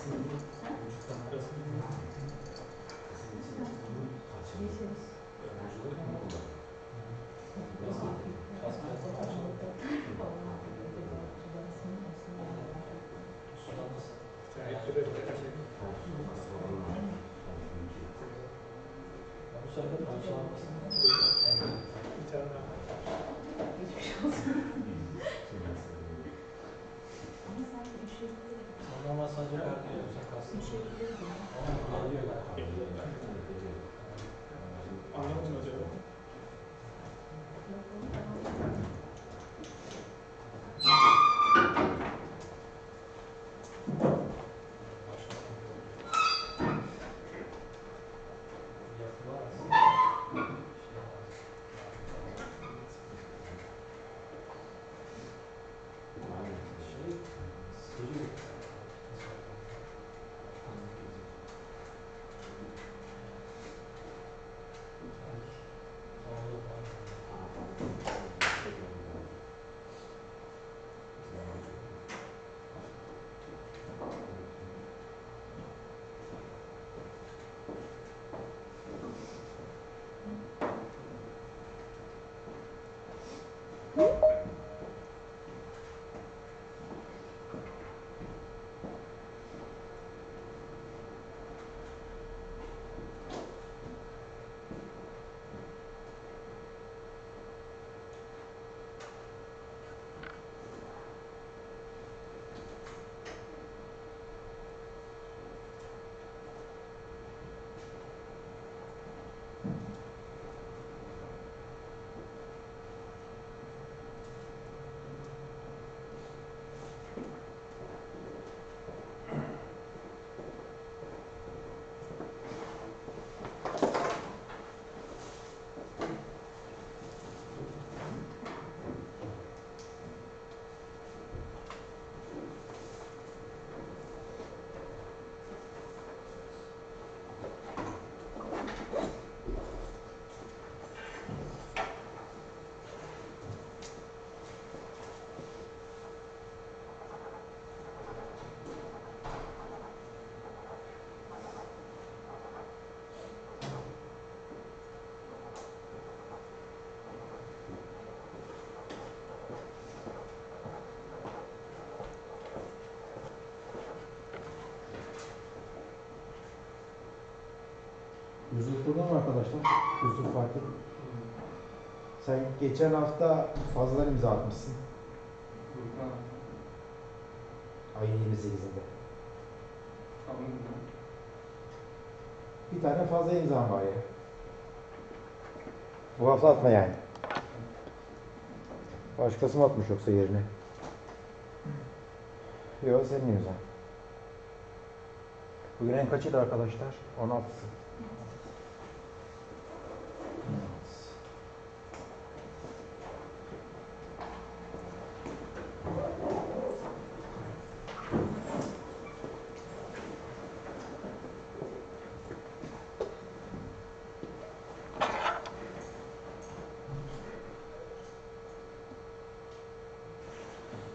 Bu sefer parçalanmasın. Geçmiş olsun. Ama sanki üşüyebilirim. Normal sadece kardiyo yapacak aslında. Üşüyebilirim. Ama kullanıyor galiba. Anlamadım acaba. Yok onu tamam. Yapılar aslında. Şey, sürüyor. Yusuf burada mı arkadaşlar? Yusuf Fatih. Sen geçen hafta fazla imza atmışsın. Ayın 28'inde. Bir tane fazla imzam var ya. Bu hafta atma yani. Başkası mı atmış yoksa yerine? Yok, senin imzan. Bugün en kaçıydı arkadaşlar? 16'sı.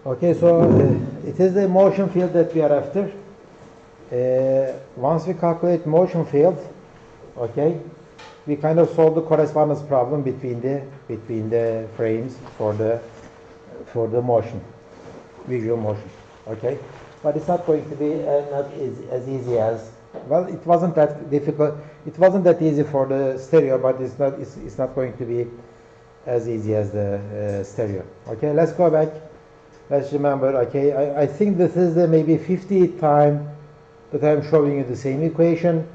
Okay, so it is the motion field that we are after. Once we calculate motion field, okay, we kind of solve the correspondence problem between the frames for the motion, visual motion. Okay, but it's not going to be not as easy as, well, it wasn't that difficult. It wasn't that easy for the stereo, but it's not going to be as easy as the stereo. Okay, let's go back. Let's remember, okay, I think this is the maybe 50th time that I'm showing you the same equation.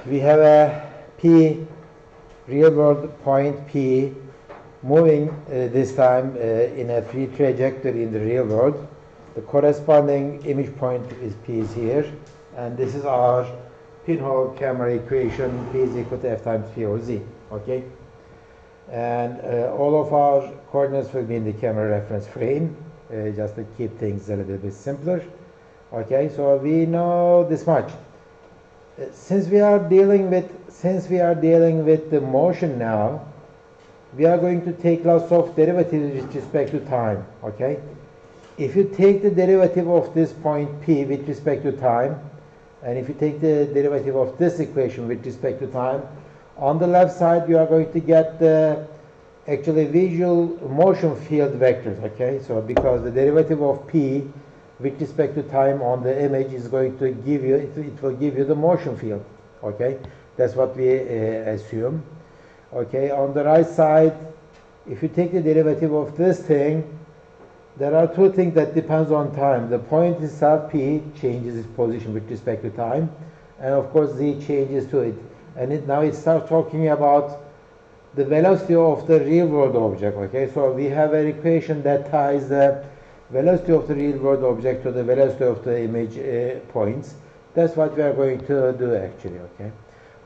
We have a P, real world point P, moving this time in a free trajectory in the real world. The corresponding image point P is here, and this is our pinhole camera equation. P is equal to F times P over Z, okay? And all of our coordinates will be in the camera reference frame, just to keep things a little bit simpler. Okay, so we know this much. Since we are dealing with the motion now, we are going to take lots of derivatives with respect to time. Okay, if you take the derivative of this point P with respect to time, and if you take the derivative of this equation with respect to time, on the left side you are going to get the actually visual motion field vectors, okay? So because the derivative of P with respect to time on the image is going to give you, it will give you the motion field, okay? That's what we assume. Okay, on the right side, if you take the derivative of this thing, there are two things that depends on time. The point itself, P, changes its position with respect to time, and of course Z changes to it. And now it starts talking about the velocity of the real world object, okay? So we have an equation that ties the velocity of the real world object to the velocity of the image points. That's what we are going to do actually, okay?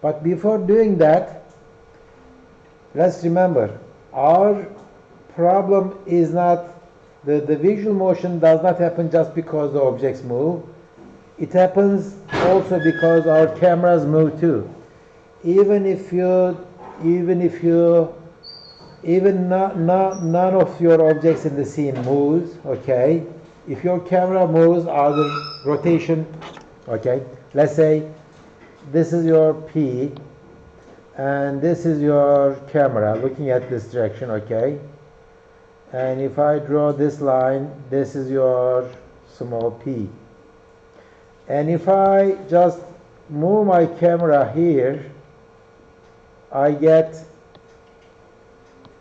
But before doing that, let's remember, our problem is not, the visual motion does not happen just because the objects move. It happens also because our cameras move too. Even none of your objects in the scene moves, okay? If your camera moves, either rotation, okay? Let's say this is your P, and this is your camera looking at this direction, okay? And if I draw this line, this is your small p. And if I just move my camera here, I get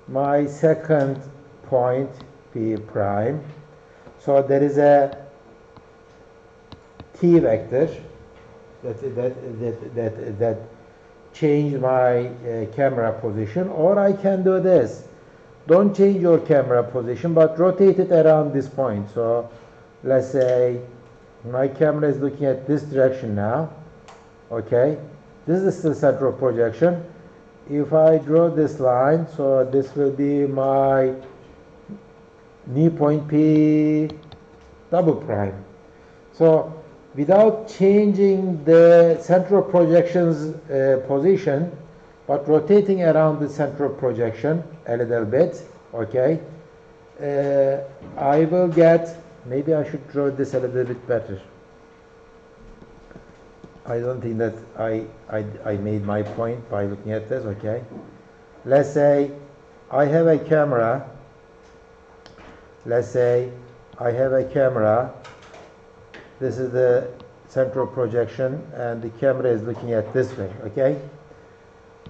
my second point, P prime. So there is a t vector that change my camera position, or I can do this. Don't change your camera position, but rotate it around this point. So let's say my camera is looking at this direction now, okay? This is the center of projection. If I draw this line, so this will be my knee point P double prime. So without changing the center of projection's position, but rotating around the center of projection a little bit, okay, I will get, maybe I should draw this a little bit better. I don't think that I made my point by looking at this, okay. Let's say I have a camera. Let's say I have a camera. This is the central projection, and the camera is looking at this way, okay.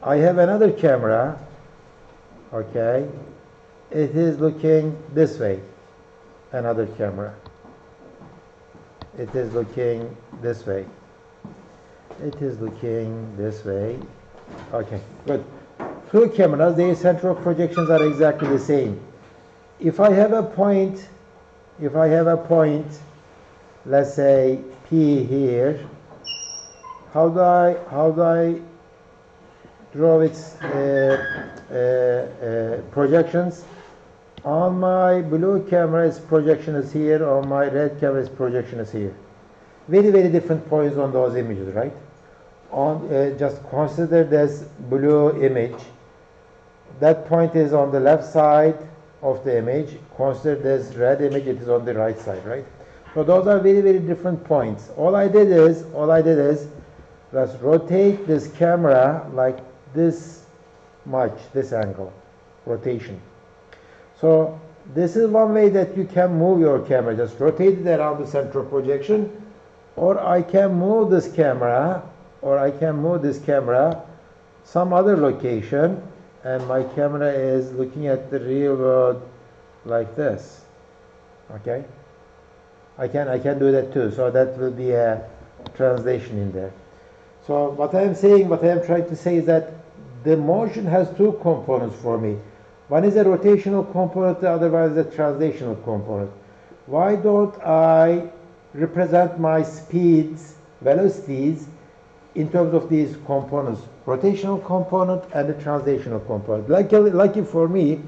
I have another camera, okay. It is looking this way, another camera. It is looking this way. It is looking this way. Okay, good. Two cameras, their central projections are exactly the same. If I have a point, let's say P here, how do I draw its projections? On my blue camera, its projection is here. On my red camera, its projection is here. Very, very different points on those images, right? Just consider this blue image. That point is on the left side of the image. Consider this red image, it is on the right side, right? So those are very, very different points. All I did is let's rotate this camera like this much, this angle, rotation. So this is one way that you can move your camera, just rotate it around the central projection, or I can move this camera, some other location, and my camera is looking at the real world like this, okay? I can do that too, so that will be a translation in there. So what I am trying to say is that the motion has two components for me. One is a rotational component, the other one is a translational component. Why don't I represent my speeds, velocities, in terms of these components, rotational component and the translational component? Lucky for me,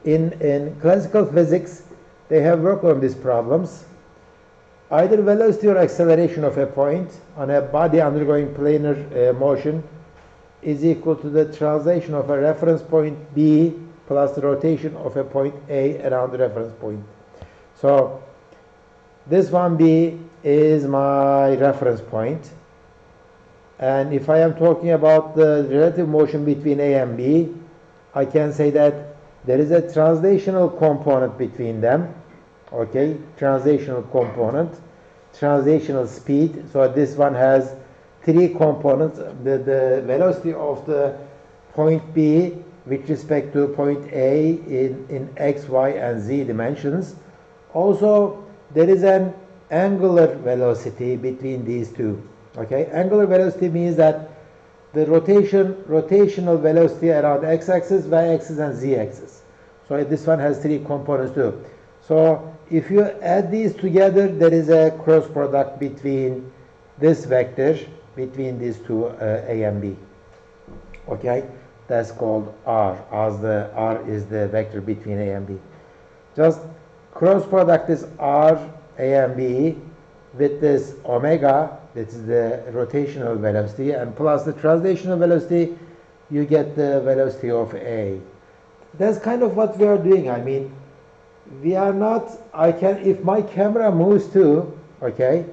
in classical physics, they have worked on these problems. Either velocity or acceleration of a point on a body undergoing planar motion is equal to the translation of a reference point B plus the rotation of a point A around the reference point. So This one B is my reference point. And if I am talking about the relative motion between A and B, I can say that there is a translational component between them. Okay, translational component, translational speed. So this one has three components. The velocity of the point B with respect to point A in x, y, and z dimensions. Also, there is an angular velocity between these two. Okay, angular velocity means that the rotational velocity around x-axis, y-axis, and z-axis. So this one has three components too. So if you add these together, there is a cross product between this vector, between these two A and B. Okay, that's called R, as the R is the vector between A and B. Just cross product is R, A and B with this omega, that is the rotational velocity, and plus the translational velocity, you get the velocity of A. That's kind of what we are doing. I mean, we are not, if my camera moves too, okay,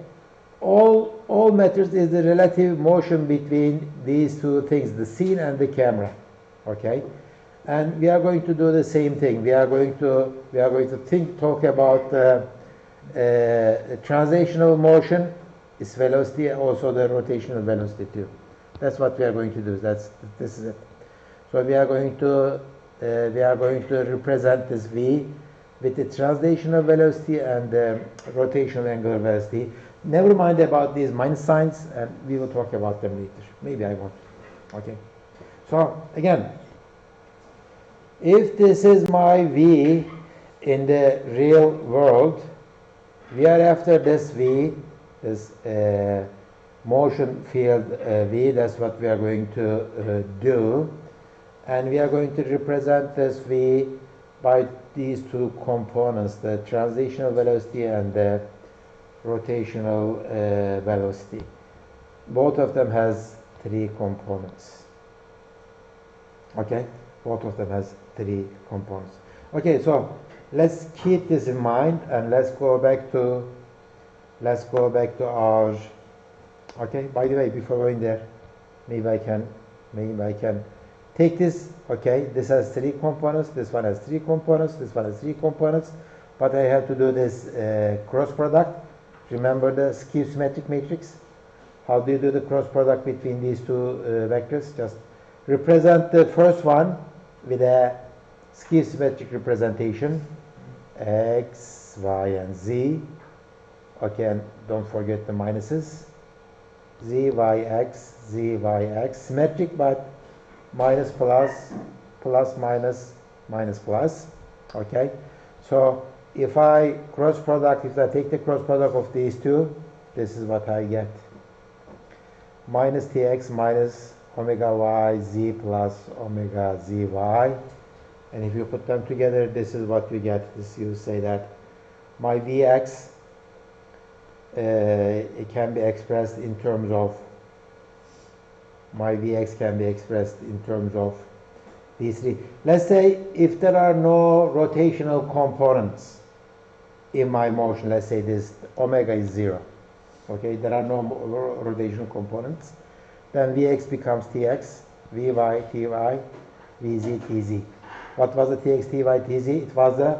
all matters is the relative motion between these two things, the scene and the camera, okay? And we are going to do the same thing. We are going to talk about translational motion, its velocity, also the rotational velocity too. That's what we are going to do. This is it. So we are going to represent this V with the translational velocity and the rotational angular velocity. Never mind about these minus signs, and we will talk about them later. Maybe I won't. Okay. So again, if this is my V in the real world, we are after this V, this motion field V. That's what we are going to do, and we are going to represent this V by these two components, the translational velocity and the rotational velocity. Both of them has three components. Okay, both of them has three components. Okay, so let's keep this in mind, and let's go back to our. Okay, by the way, before going there, maybe I can take this. Okay, this has three components, this one has three components, this one has three components, but I have to do this cross product. Remember the skew symmetric matrix? How do you do the cross product between these two vectors? Just represent the first one with a skew symmetric representation, x, y, and z. Okay, and don't forget the minuses. Z, y, x, z, y, x. Symmetric, but minus, plus, plus, minus, minus, plus. Okay, so if I take the cross product of these two, this is what I get. Minus tx minus omega y z plus omega zy. And if you put them together, this is what you get. You say that my Vx it can be expressed in terms of these three. Let's say if there are no rotational components in my motion, let's say this omega is 0. Okay, there are no rotational components. Then Vx becomes Tx, Vy, Ty, Vz, Tz. What was the Tx, Ty, Tz? It was the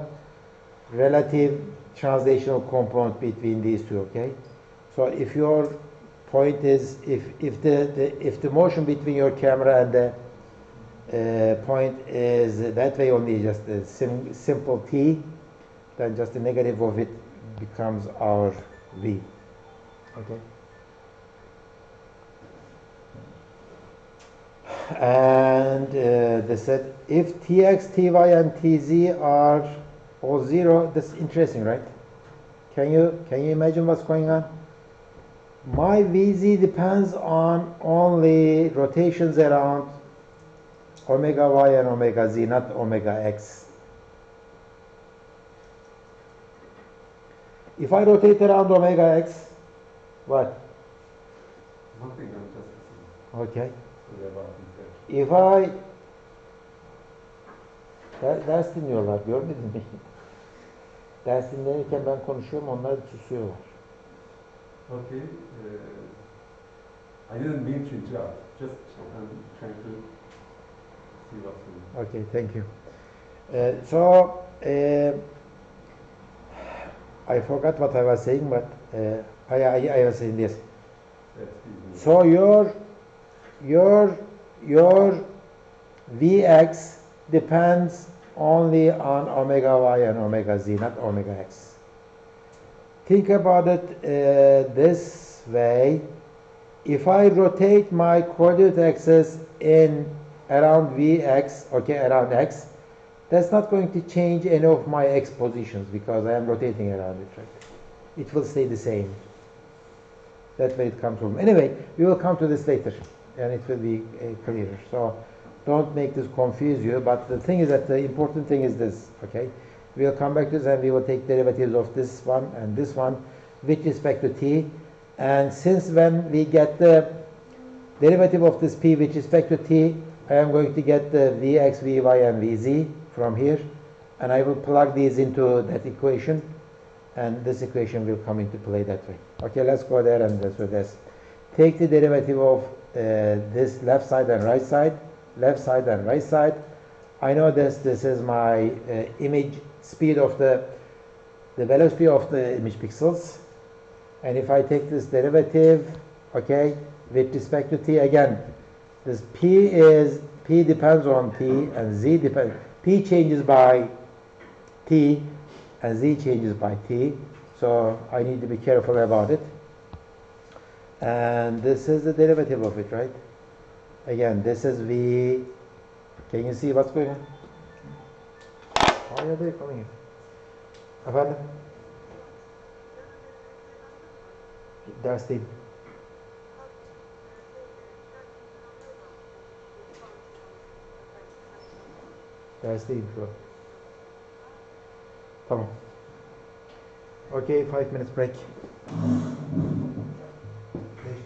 relative translational component between these two. Okay, so if your point is if the motion between your camera and the point is that way only, just a simple t, then just the negative of it becomes our v. Okay. And they said if tx, ty, and tz are all 0, that's interesting, right? Can you imagine what's going on? My vz depends on only rotations around omega y and omega z, not omega x. If I rotate around omega x, what? Nothing, I'm just Okay. If I, that's the new light, görmedin mi? Ders dinlenirken ben konuşuyorum, onlar susuyorlar. Okay. I didn't mean to interrupt. Just I'm trying to see what's going on. Okay, thank you. So, I forgot what I was saying, but I was saying this. So your Vx depends only on omega y and omega z, not omega x. Think about it this way. If I rotate my coordinate axis in around Vx, okay, around x, that's not going to change any of my x positions because I am rotating around it, right? It will stay the same. That way it comes from. Anyway, we will come to this later and it will be clearer. So don't make this confuse you, but the thing is that the important thing is this, okay? We will come back to this and we will take derivatives of this one and this one with respect to t. And since when we get the derivative of this p with respect to t, I am going to get the Vx, Vy, and Vz from here. And I will plug these into that equation. And this equation will come into play that way. Okay, let's go there and let's do this. Take the derivative of this left side and right side. Left side and right side. I know this is my image speed of the velocity of the image pixels. And if I take this derivative, okay, with respect to t again, this p depends on t and z depends. P changes by t and z changes by t, so I need to be careful about it. And this is the derivative of it, right? Again, this is v. Can you see what's going on? Why are they coming here? Efendim? Ders değil. Ders değil şu an. Tamam. Okay, 5 minutes break. 5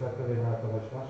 dakika verin arkadaşlar.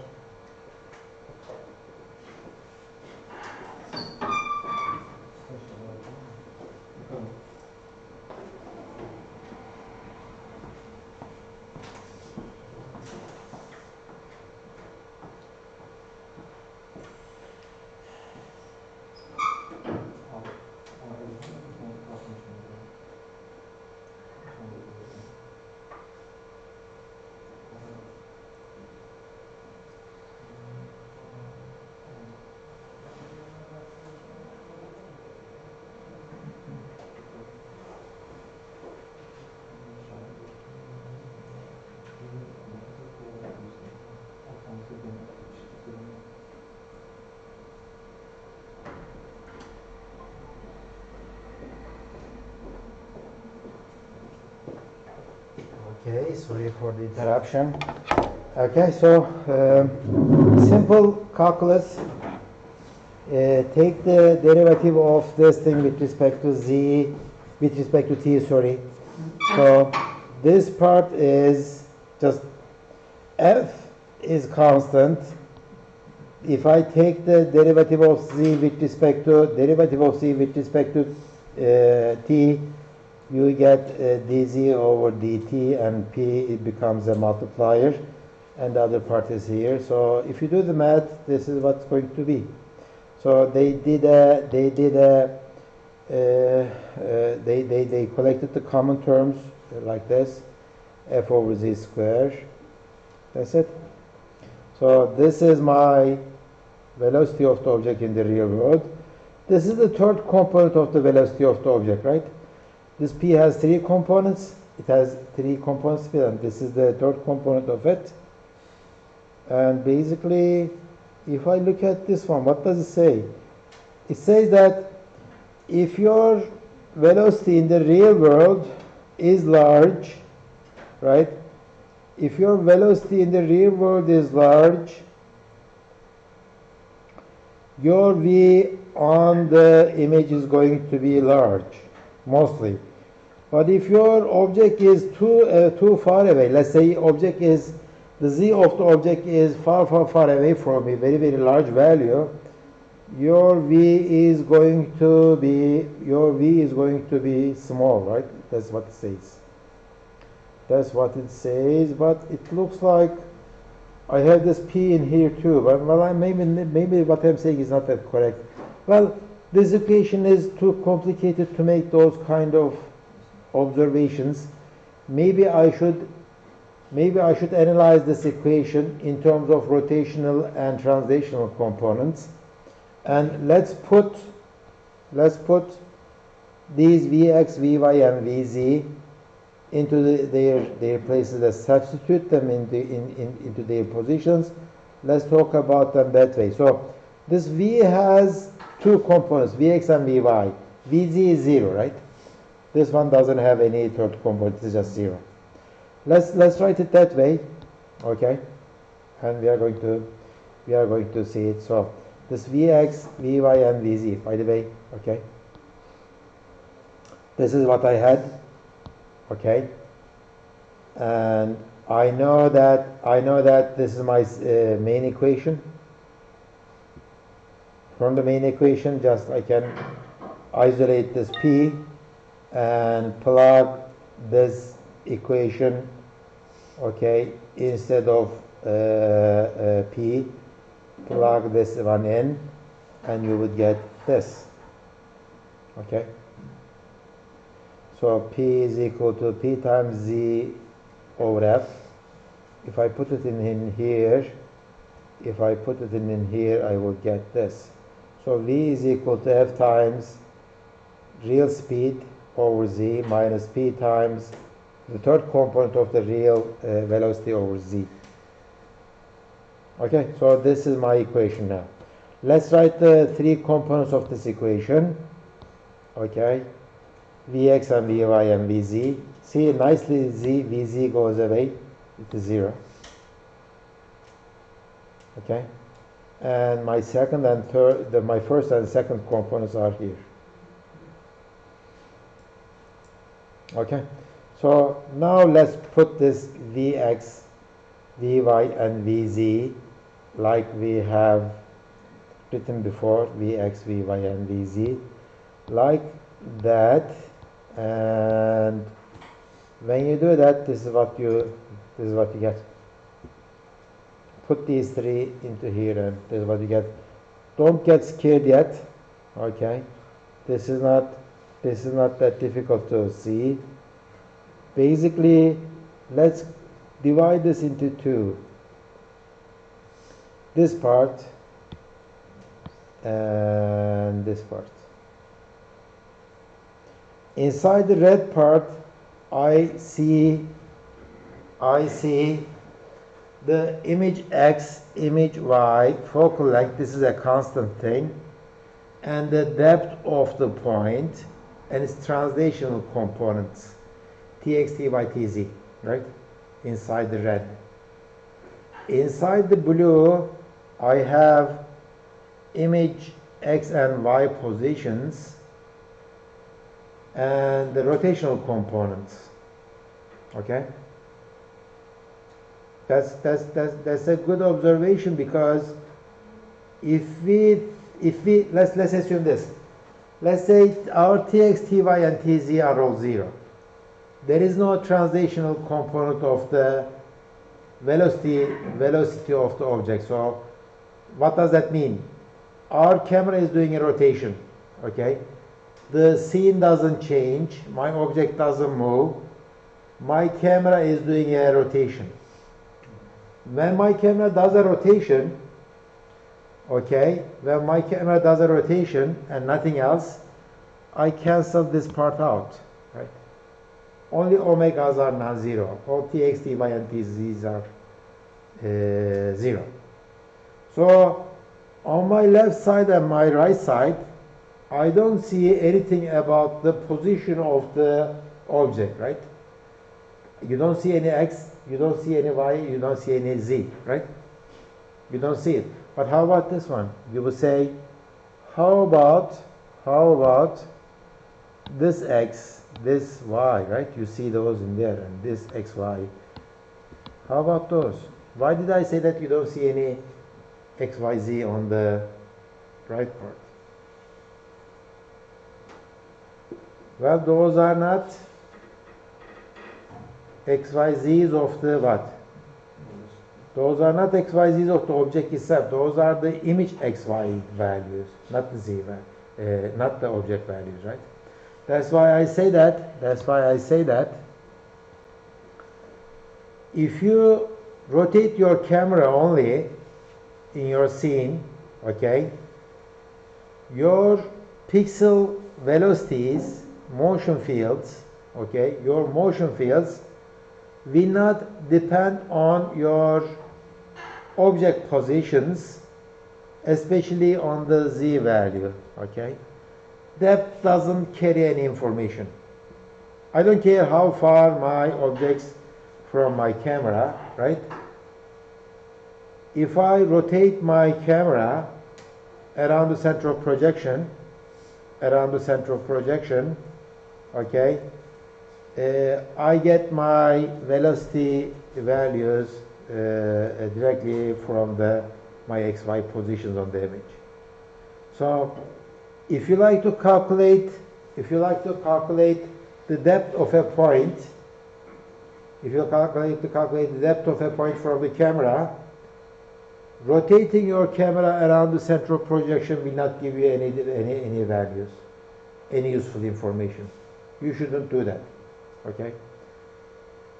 Okay, sorry for the interruption. Okay, so simple calculus. Take the derivative of this thing with respect to z, with respect to t, sorry. So this part is just f is constant. If I take the derivative of z with respect to t, you get dz over dt, and p it becomes a multiplier, and the other part is here. So if you do the math, this is what's going to be. So they collected the common terms like this, f over z squared. That's it. So this is my velocity of the object in the real world. This is the third component of the velocity of the object, right? This p has 3 components. It has 3 components, and this is the third component of it. And basically, if I look at this one, what does it say? It says that if your velocity in the real world is large, right? If your velocity in the real world is large, your v on the image is going to be large, mostly. But if your object is too far away, let's say object is, the z of the object is far away from me, very large value, your v is going to be small, right? That's what it says. That's what it says, but it looks like I have this P in here too, but well, maybe what I'm saying is not that correct. Well, this equation is too complicated to make those kind of observations. Maybe I should analyze this equation in terms of rotational and translational components. And let's put these Vx, Vy, and Vz into their places. Let's substitute them into their positions. Let's talk about them that way. So this V has two components, Vx and Vy. Vz is 0, right? This one doesn't have any third component, it's just 0. Let's write it that way, okay? And we are going to see it. So this Vx, Vy, and Vz, by the way, okay? This is what I had, okay? And I know that this is my main equation. From the main equation, just I can isolate this P and plug this equation, okay, instead of P, plug this one in, and you would get this, okay? So P is equal to P times Z over F. If I put it in here, I will get this. So V is equal to F times real speed over Z minus P times the third component of the real velocity over Z. Okay, so this is my equation now. Let's write the three components of this equation. Okay, Vx and Vy and Vz. See, nicely Vz goes away, it is 0. Okay, and my second and third, my first and second components are here. Okay, so now let's put this Vx, Vy, and Vz like we have written before, Vx, Vy, and Vz, like that. And when you do that, this is what you get. Put these three into here, and this is what you get. Don't get scared yet. Okay, this is not that difficult to see. Basically, let's divide this into two. This part and this part. Inside the red part, I see the image X, image Y, focal length, this is a constant thing, and the depth of the point, and its translational components, Tx, Ty, Tz, right? Inside the red. Inside the blue, I have image X and Y positions and the rotational components. Okay? That's a good observation, because if we let's assume this. Let's say our Tx, Ty, and Tz are all 0. There is no translational component of the velocity of the object. So what does that mean? Our camera is doing a rotation, okay? The scene doesn't change, my object doesn't move, my camera is doing a rotation. When my camera does a rotation, okay, when my camera does a rotation and nothing else, I cancel this part out, right? Only omegas are non-zero. All Tx, Ty, and Tz's are 0. So on my left side and my right side, I don't see anything about the position of the object, right? You don't see any X, you don't see any Y, you don't see any Z, right? You don't see it. But how about this one? You will say, how about this X, this Y, right? You see those in there, and this X, Y. How about those? Why did I say that you don't see any X, Y, Z on the right part? Well, those are not XYZs of the what? Those are not XYZs of the object itself. Those are the image XY values, not the Z value, not the object values, right? That's why I say that. That's why I say that. If you rotate your camera only in your scene, okay, your pixel velocities, motion fields, okay, your motion fields will not depend on your object positions, especially on the Z value, okay. Depth doesn't carry any information. I don't care how far my objects from my camera, right? If I rotate my camera around the center of projection, okay, I get my velocity values directly from my XY positions on the image. So if you like to calculate the depth of a point, if you calculate the depth of a point from the camera, rotating your camera around the center of projection will not give you any values, any useful information. You shouldn't do that, okay?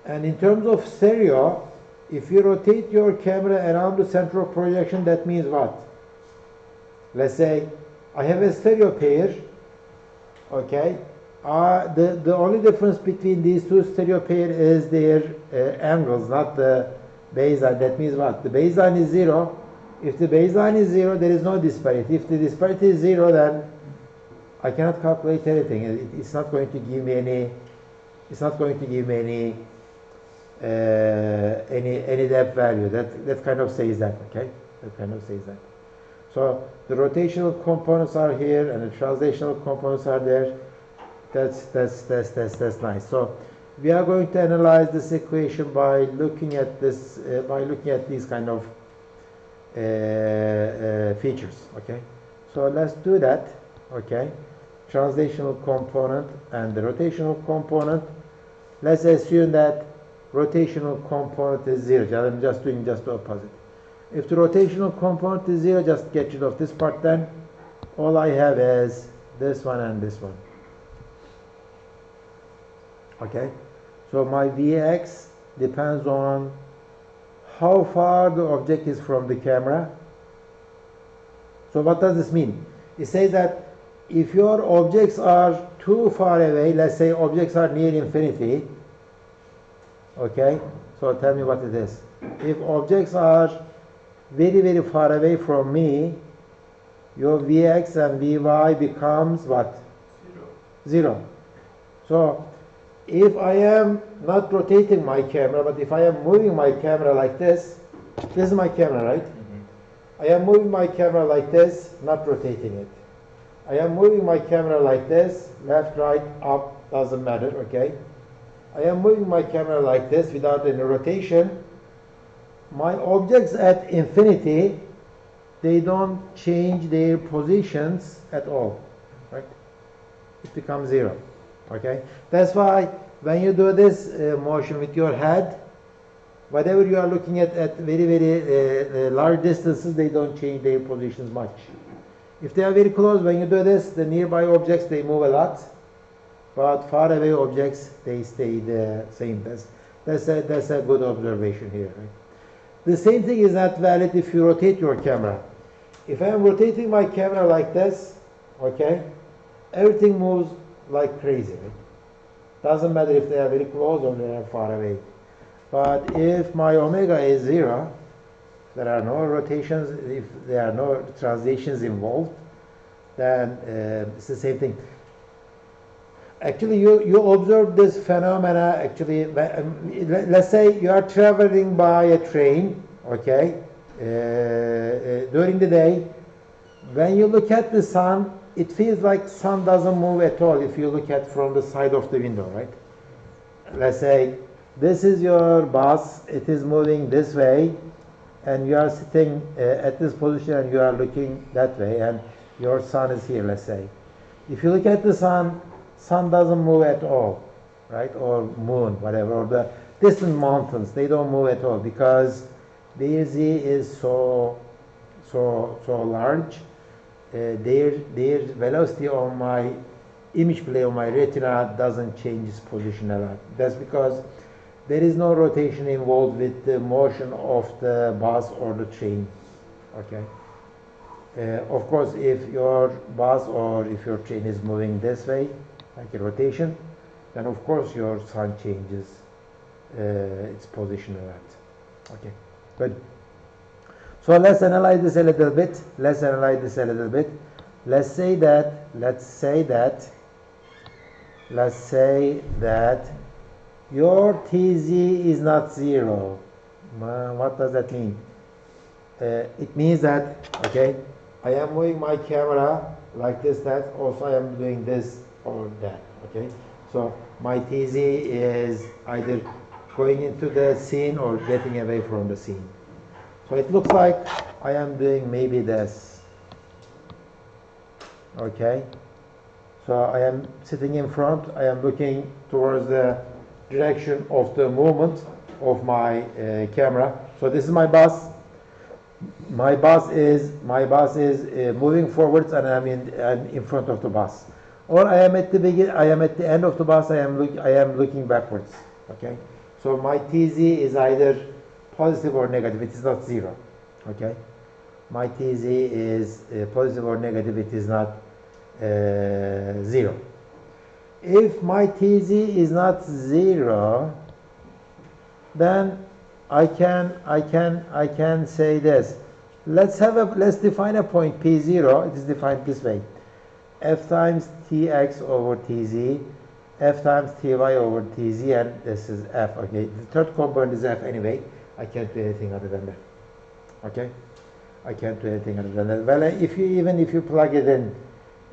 And in terms of stereo, if you rotate your camera around the center of projection, that means what? Let's say I have a stereo pair, okay? The only difference between these two stereo pair is their angles, not the baseline. That means what? The baseline is 0. If the baseline is 0, there is no disparity. If the disparity is 0, then I cannot calculate anything. It's not going to give me any. It's not going to give me any depth value. That kind of says that. Okay, that kind of says that. So the rotational components are here, and the translational components are there. That's nice. So we are going to analyze this equation by looking at this these kind of features. Okay, so let's do that. Okay, translational component and the rotational component. Let's assume that rotational component is 0. I'm just doing just the opposite. If the rotational component is 0, just get rid of this part. Then all I have is this one and this one. Okay, so my Vx depends on how far the object is from the camera. So what does this mean? It says that if your objects are too far away, let's say objects are near infinity, okay, so tell me what it is. If objects are very, very far away from me, your Vx and Vy becomes what? 0. So if I am not rotating my camera, but if I am moving my camera like this is my camera, right? I am moving my camera like this, not rotating it. I am moving my camera like this, left, right, up, doesn't matter, okay? I am moving my camera like this without any rotation. My objects at infinity, they don't change their positions at all, right? It becomes 0. Okay, that's why when you do this motion with your head, whatever you are looking at very, very large distances, they don't change their positions much. If they are very close, when you do this, the nearby objects, they move a lot, but far away objects, they stay the same. That's a good observation here. Right? The same thing is not valid if you rotate your camera. If I am rotating my camera like this, okay, everything moves like crazy, right? Doesn't matter if they are very close or they are far away. But if my omega is 0, there are no rotations, if there are no translations involved, then it's the same thing. Actually, you observe this phenomena, actually, let's say you are traveling by a train, okay, during the day. When you look at the sun, it feels like sun doesn't move at all if you look at from the side of the window, right? Let's say this is your bus, it is moving this way, and you are sitting at this position and you are looking that way, and your sun is here, let's say. If you look at the sun, sun doesn't move at all, right? Or moon, whatever, or distant mountains, they don't move at all because their z is so large. Their velocity on my image plane on my retina doesn't change its position a lot. That's because there is no rotation involved with the motion of the bus or the train. Okay. Of course, if your bus or if your train is moving this way, like a rotation, then of course your sun changes its position a lot. Okay, good. So let's analyze this a little bit. Let's say that your TZ is not 0. What does that mean? It means that, okay, I am moving my camera like this, that, also I am doing this or that, okay? So my TZ is either going into the scene or getting away from the scene. So it looks like I am doing maybe this, okay? So I am sitting in front, I am looking towards the direction of the movement of my camera. So this is my bus. My bus is moving forwards, and I'm in front of the bus. Or I am at the end of the bus. I am looking backwards. Okay. So my TZ is either positive or negative. It is not 0. Okay. My TZ is positive or negative. It is not 0. If my TZ is not 0, then I can say this. Let's define a point P0. It is defined this way: f times Tx over Tz, f times Ty over Tz, and this is f. Okay, the third component is f anyway. I can't do anything other than that. Okay, I can't do anything other than that. Well, if you plug it in,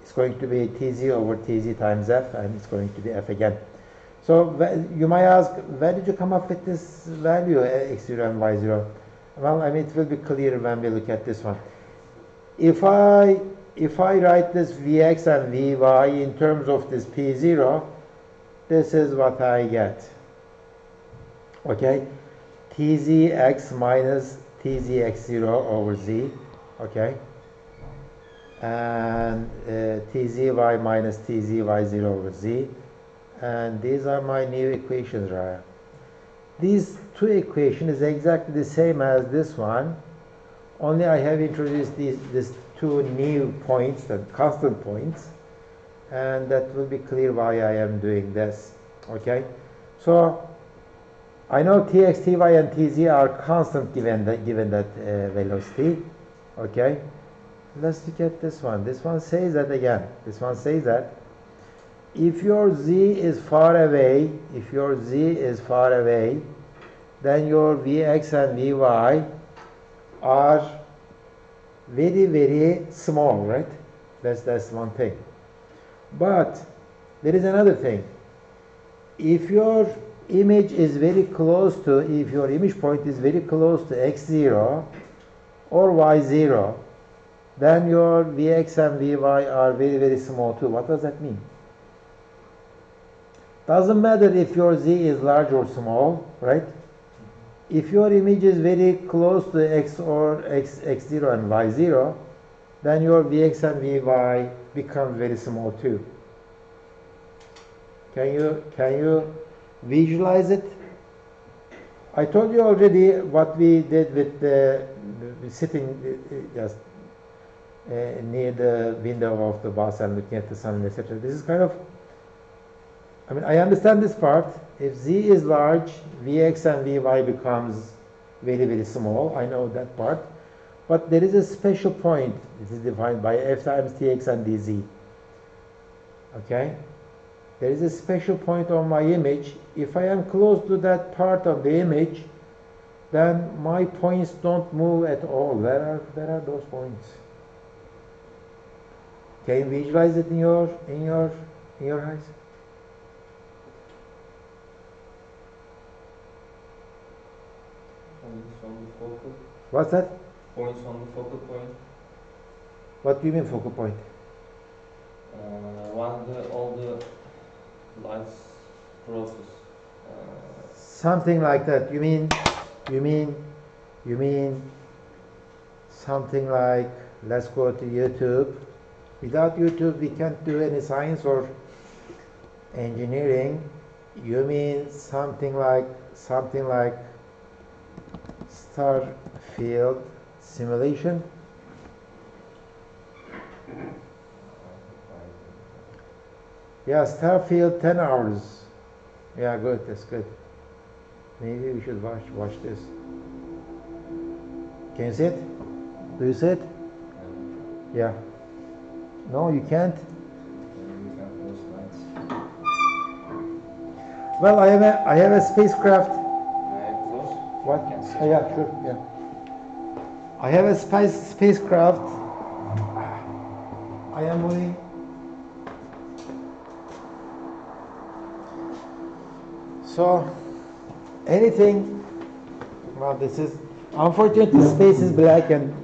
it's going to be Tz over Tz times f, and it's going to be f again. So you might ask, where did you come up with this value, x0 and y0? Well, I mean, it will be clear when we look at this one. If I write this vx and vy in terms of this p0, this is what I get. Okay, tzx minus tzx0 over z. Okay, and tzy minus tzy0 over z. And these are my new equations, right? These two equations is exactly the same as this one, only I have introduced these two new points, the constant points, and that will be clear why I am doing this. Okay, so I know tx, ty, and tz are constant given that velocity. Okay, let's look at this one. This one says that again. This one says that if your z is far away, then your vx and vy are very, very small, right? That's one thing. But there is another thing. If your image is very close to, if your image point is very close to x0 or y0, then your vx and vy are very, very small too. What does that mean? Doesn't matter if your z is large or small, right? If your image is very close to x0 and y0, then your vx and vy becomes very small too. Can you visualize it? I told you already what we did with the sitting just near the window of the bus and looking at the sun, etc. This is kind of, I mean, I understand this part. If z is large, vx and vy becomes very, very small. I know that part. But there is a special point. This is defined by f times tx and dz. Okay? There is a special point on my image. If I am close to that part of the image, then my points don't move at all. Where are those points? Can you visualize it in your eyes? Points on the focal. What's that? Points on the focal point. What do you mean focal point? When all the lights crosses. something like that. You mean something like, let's go to YouTube. Without YouTube, we can't do any science or engineering. You mean something like star field simulation? Yeah, star field 10 hours. Yeah, good, that's good. Maybe we should watch this. Can you see it? Do you see it? Yeah. No, you can't. Well, I have a spacecraft. What? Oh, yeah, sure. Yeah. I have a spacecraft. I am moving. So, anything. Well, this is unfortunately space is black and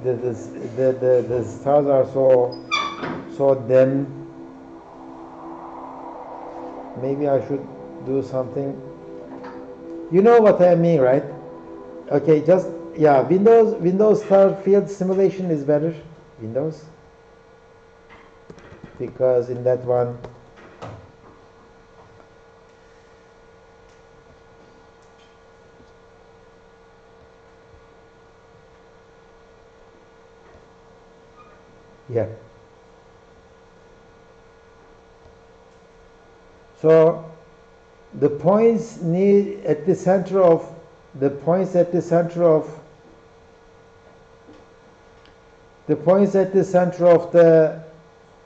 the stars are so dim. Maybe I should do something. You know what I mean, right? Okay, just yeah. Windows star field simulation is better. Windows, because in that one. Yeah. So the points need at the center of the points at the center of the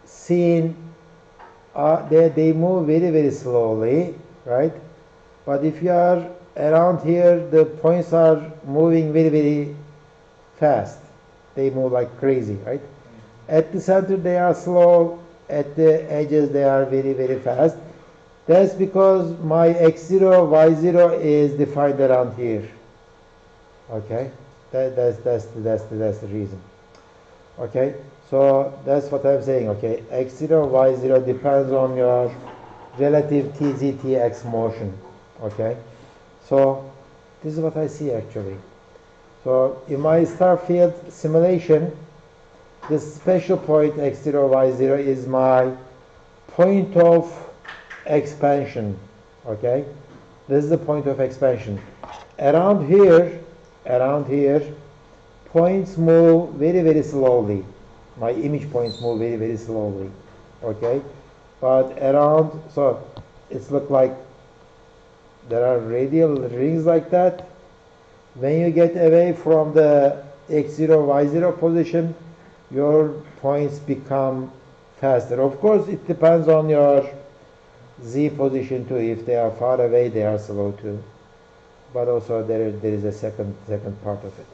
scene they move very, very slowly, right? But if you are around here, the points are moving very, very fast. They move like crazy, right? At the center they are slow, at the edges they are very, very fast. That's because my x0, y0 is defined around here. Okay, that's the reason. Okay, so that's what I'm saying. Okay, x0, y0 depends on your relative tz/tx motion. Okay, so this is what I see actually. So in my star field simulation, this special point x0, y0 is my point of expansion. Okay, this is the point of expansion. Around here, points move very, very slowly. My image points move very, very slowly. Okay, but around, so it's look like there are radial rings like that. When you get away from the x0, y0 position, your points become faster. Of course, it depends on your z position too. If they are far away, they are slow too. But also there is a second part of it.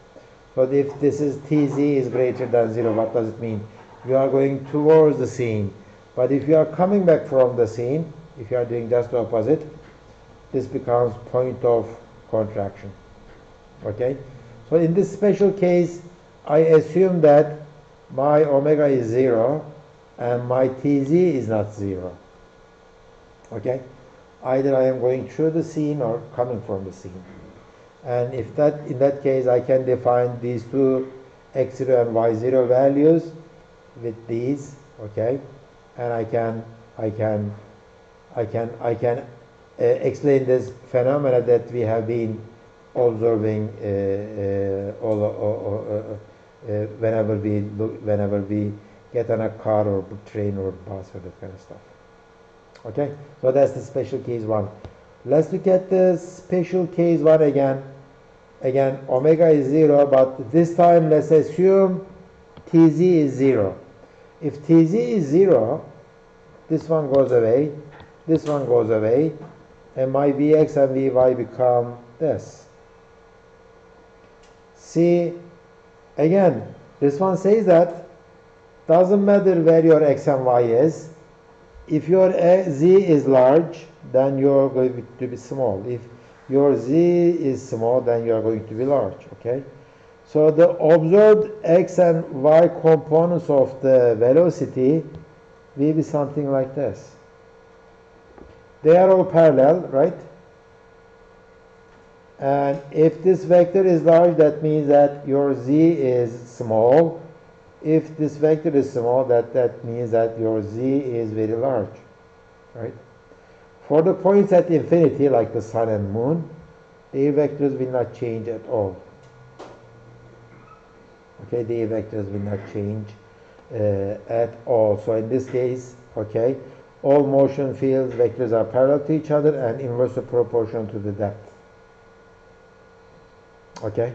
So if this is tz is greater than 0, what does it mean? You are going towards the scene. But if you are coming back from the scene, if you are doing just the opposite, this becomes point of contraction. Okay? So in this special case, I assume that my omega is 0 and my tz is not 0. Okay? Either I am going through the scene or coming from the scene. And if in that case I can define these two x0 and y0 values with these, okay? And I can explain this phenomena that we have been observing whenever we get on a car or train or bus or that kind of stuff. Okay, so that's the special case 1. Let's look at the special case 1 again. Again, omega is 0, but this time let's assume tz is 0. If tz is 0, this one goes away, this one goes away, and my vx and vy become this. See, again, this one says that doesn't matter where your x and y is. If your z is large, then you're going to be small. If your z is small, then you are going to be large. Okay? So the observed x and y components of the velocity will be something like this. They are all parallel, right? And if this vector is large, that means that your z is small. If this vector is small, that means that your z is very large, right? For the points at infinity, like the sun and moon, the vectors will not change at all. Okay, the vectors will not change at all. So in this case, okay, all motion fields vectors are parallel to each other and inversely proportional to the depth. Okay,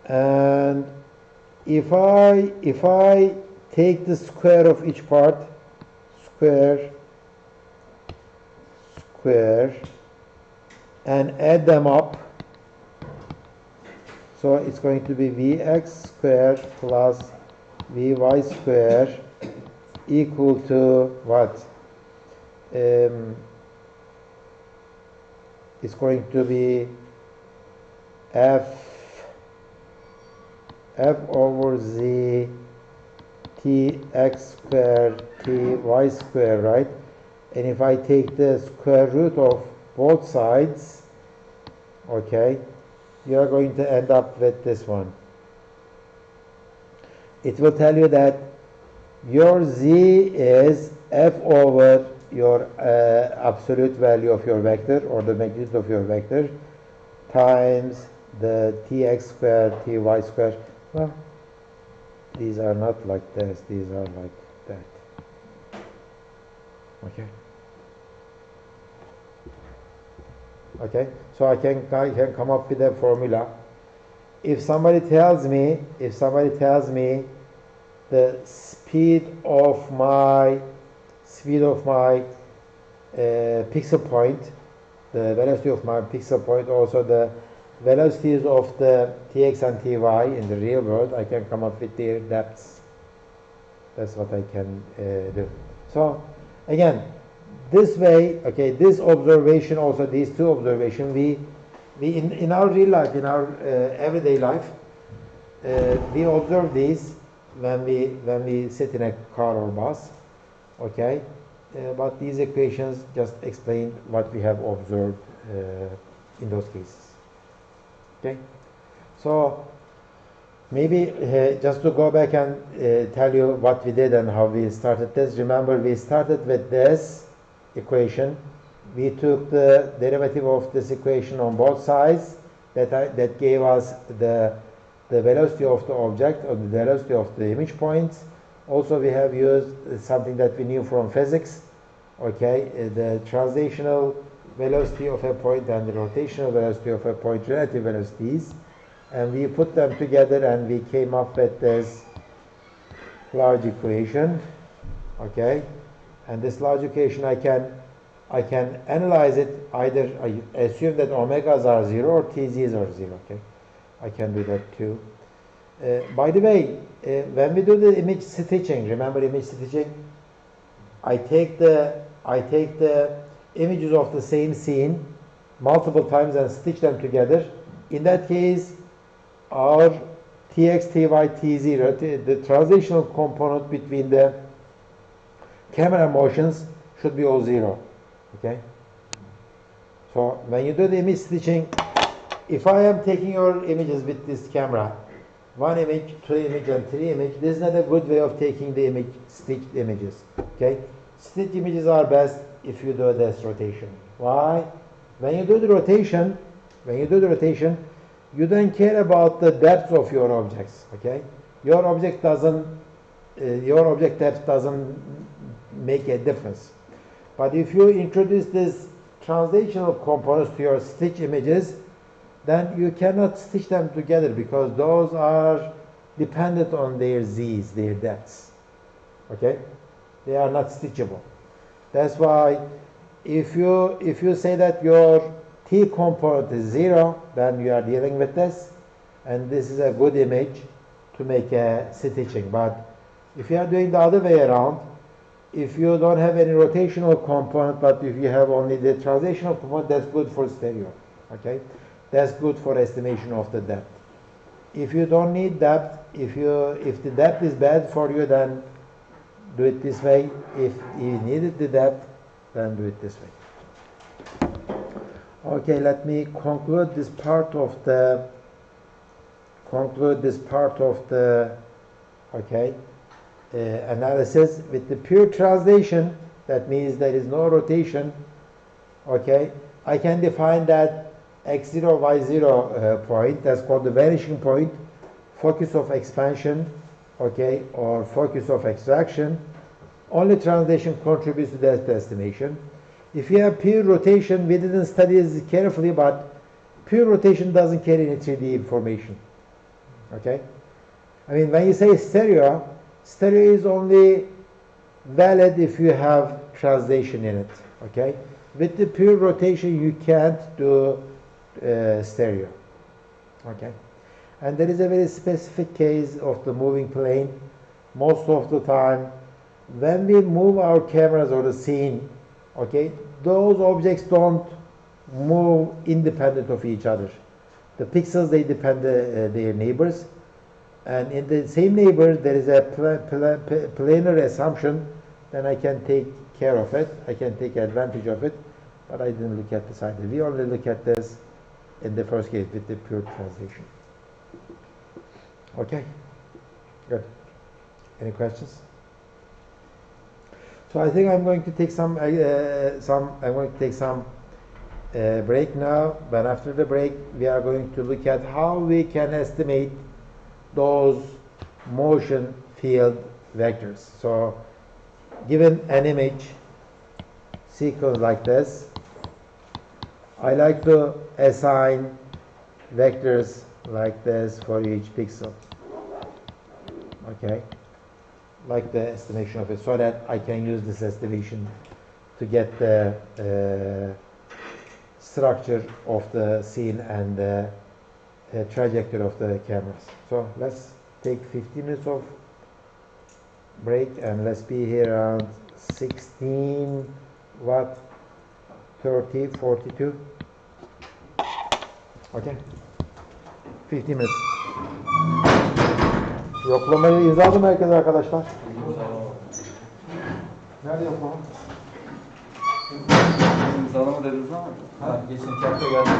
and if I take the square of each part, square, and add them up, so it's going to be Vx squared plus Vy squared equal to what? It's going to be f over z tx squared ty squared, right? And if I take the square root of both sides, okay, you are going to end up with this one. It will tell you that your z is f over your absolute value of your vector, or the magnitude of your vector, times the tx squared ty squared. Well, these are not like this, these are like that. Okay. Okay, so I can come up with a formula. If somebody tells me the speed of my pixel point, the velocity of my pixel point, also the velocities of the tx and ty in the real world, I can come up with their depths. That's what I can do. So again, this way, okay, this observation, also these two observations, we in our real life, in our everyday life, we observe these when we sit in a car or bus, okay. But these equations just explain what we have observed in those cases. Okay, so maybe just to go back and tell you what we did and how we started this. Remember, we started with this equation. We took the derivative of this equation on both sides. That gave us the velocity of the object, or the velocity of the image points. Also, we have used something that we knew from physics. Okay, the translational velocity of a point and the rotational velocity of a point, relative velocities, and we put them together and we came up with this large equation. Okay, and this large equation I can analyze it. Either I assume that omegas are 0 or tz's are 0. Okay, I can do that too. By the way, when we do the image stitching, remember image stitching? I take the images of the same scene multiple times and stitch them together. In that case, our tx, ty, tz, the translational component between the camera motions should be all 0. Okay? So when you do the image stitching, if I am taking your images with this camera, 1 image, 2 image, and 3 image, this is not a good way of taking the image, stitched images. Okay? Stitched images are best if you do this rotation. Why? When you do the rotation, you don't care about the depth of your objects. Okay? Your object depth doesn't make a difference. But if you introduce this translational components to your stitch images, then you cannot stitch them together because those are dependent on their z's, their depths. Okay? They are not stitchable. That's why if you say that your t component is 0, then you are dealing with this, and this is a good image to make a stitching. But if you are doing the other way around, if you don't have any rotational component, but if you have only the translational component, that's good for stereo. Okay, that's good for estimation of the depth. If you don't need depth, if the depth is bad for you, then do it this way. If you needed the depth, then do it this way. Okay, let me conclude this part of the okay analysis with the pure translation. That means there is no rotation. Okay, I can define that x0 y0 point. That's called the vanishing point, focus of expansion, okay, or focus of extraction. Only translation contributes to that estimation. If you have pure rotation, we didn't study this carefully, but pure rotation doesn't carry any 3D information. Okay? I mean, when you say stereo is only valid if you have translation in it. Okay? With the pure rotation, you can't do stereo. Okay? And there is a very specific case of the moving plane. Most of the time, when we move our cameras or the scene, okay, those objects don't move independent of each other. The pixels, they depend their neighbors, and in the same neighbor there is a planar assumption. Then I can take care of it, I can take advantage of it, but I didn't look at this either. We only look at this in the first case with the pure translation. Okay, good. Any questions? So I think I'm going to take some break now, but after the break we are going to look at how we can estimate those motion field vectors. So given an image sequence like this, I like to assign vectors like this for each pixel. Okay, like the estimation of it, so that I can use this estimation to get the structure of the scene and the trajectory of the cameras. So let's take 15 minutes of break, and let's be here around 16 what 30 42. Okay, 15 minutes. Yoklamayı imzaladı mı herkes arkadaşlar? Nerede yoklama? İmzalama dediniz ama ben geçen 2 hafta geldim.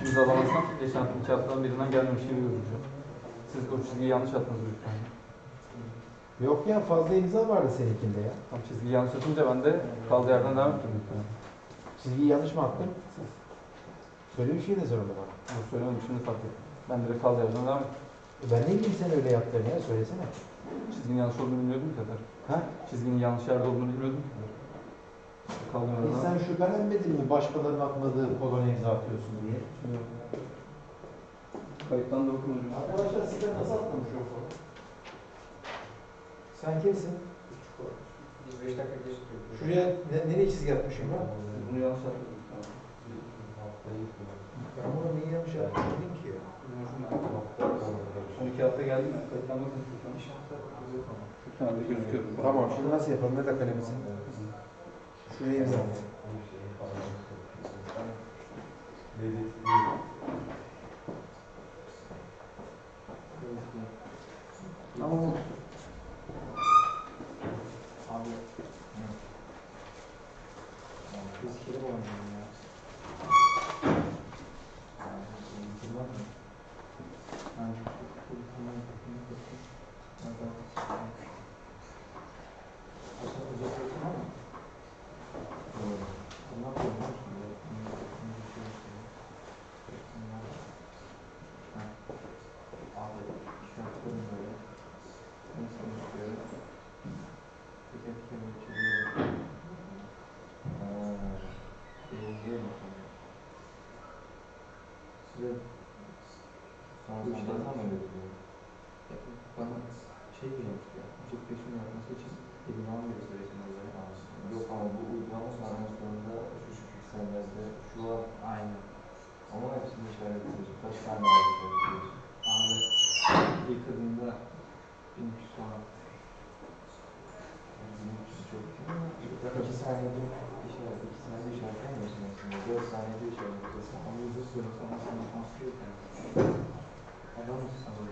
İmzalamasam geçen 2 haftanın birinden gelmemiş gibi görünüyor. Siz o çizgiyi yanlış attınız büyük ihtimalle. Yok ya, fazla imza vardı seninkinde ya. Tam çizgiyi yanlış atınca ben de kaldığı yerden devam ettim büyük ihtimalle. Çizgiyi yanlış mı attın? Söyle bir şey de sorun bana. Ama söylemedim, şimdi fark ettim. Ben direkt kaldığı yerden devam ettim. Ben ne bileyim sen öyle yaptığını ya, söylesene. Çizginin yanlış olduğunu bilmiyordum kadar. Ha? Çizginin yanlış yerde olduğunu bilmiyordum kadar. Kaldığım yerden. Sen şüphelenmedin mi başkalarının atmadığı kolona imza atıyorsun diye? Yok. Kayıttan da okun hocam. Arkadaşlar size nasıl atlamış o konu? Sen kimsin? 5 dakika geçti. Şuraya nereye çizgi atmışım ben? Bunu yanlış atladım. Ben bunu niye yanlış atmadım ki ya? Son 2 hafta geldim ya. Kayıttan da okun. Şu anda gözüküyor. Tamam, şimdi nasıl yapalım? Nerede kalemisin? Şuraya imza at. Tamam. Abi. Biz kere oynayalım ya. Bana şey geliyormuş ya, çok peşin yapması için uygulama göstereceksin böyle. Yok ama bu uygulama sonrasında şu piksellerde şu an Aynen. ama hepsini işaretliyorsun. Kaç tane alıyorsun? Abi ilk adımda 1200 sonra. Çok iyi. 2 saniyede işaret, 2 saniyede işaretlemiyorsun aslında. 4 saniyede işaretliyorsun. Ama uzun süre sonra sana kontrol yok. Adam mısın sanırım?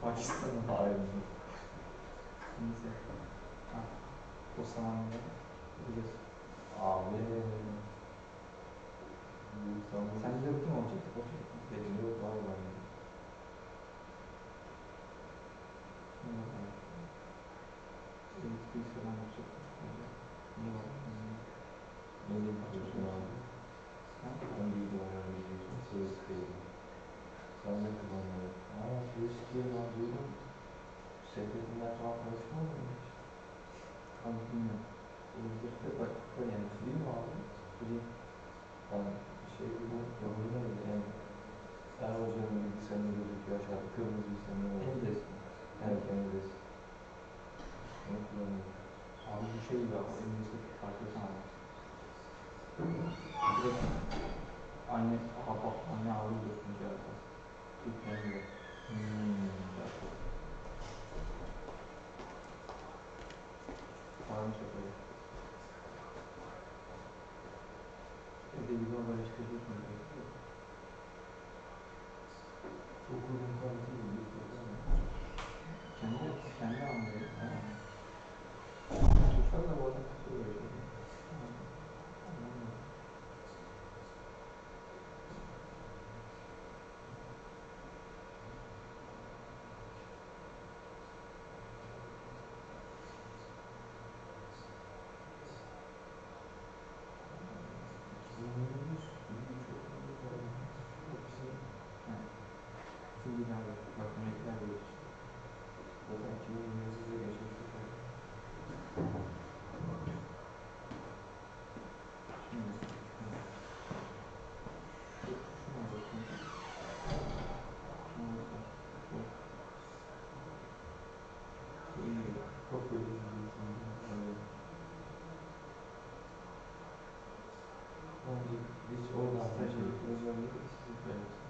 Pakistan'ın. Aynen. Neyse. Ha. O zamanında biliyorsun. Abi. Kırmızı sende var. Endes mi? Evet, Endes. Onu kullanıyorum. Abi bu şey gibi ama Endes'e farklıysan ama. Direkt anne ahbap, anne avlu diyorsun cihazda. Yükleniyor. Cihazda. Varmış yapayım. Evde gibi haberleştiriyorsun cihazda. Okulun kantini götürdüm. Kendi anlıyor. Suçlar da bazen kasıyor böyle şeyler. Anlamıyorum. Bizim bina yok. Bak emekliler böyle işte. Zaten 2028'de geçmiş bir şey. Şimdi şunu alırsın. Şunu alırsın. Bu. Bu iyi. Çok böyle diyeceksin. Evet. Bence hiç oradan Sen bir şey şey. özelliği sizi koyarsın.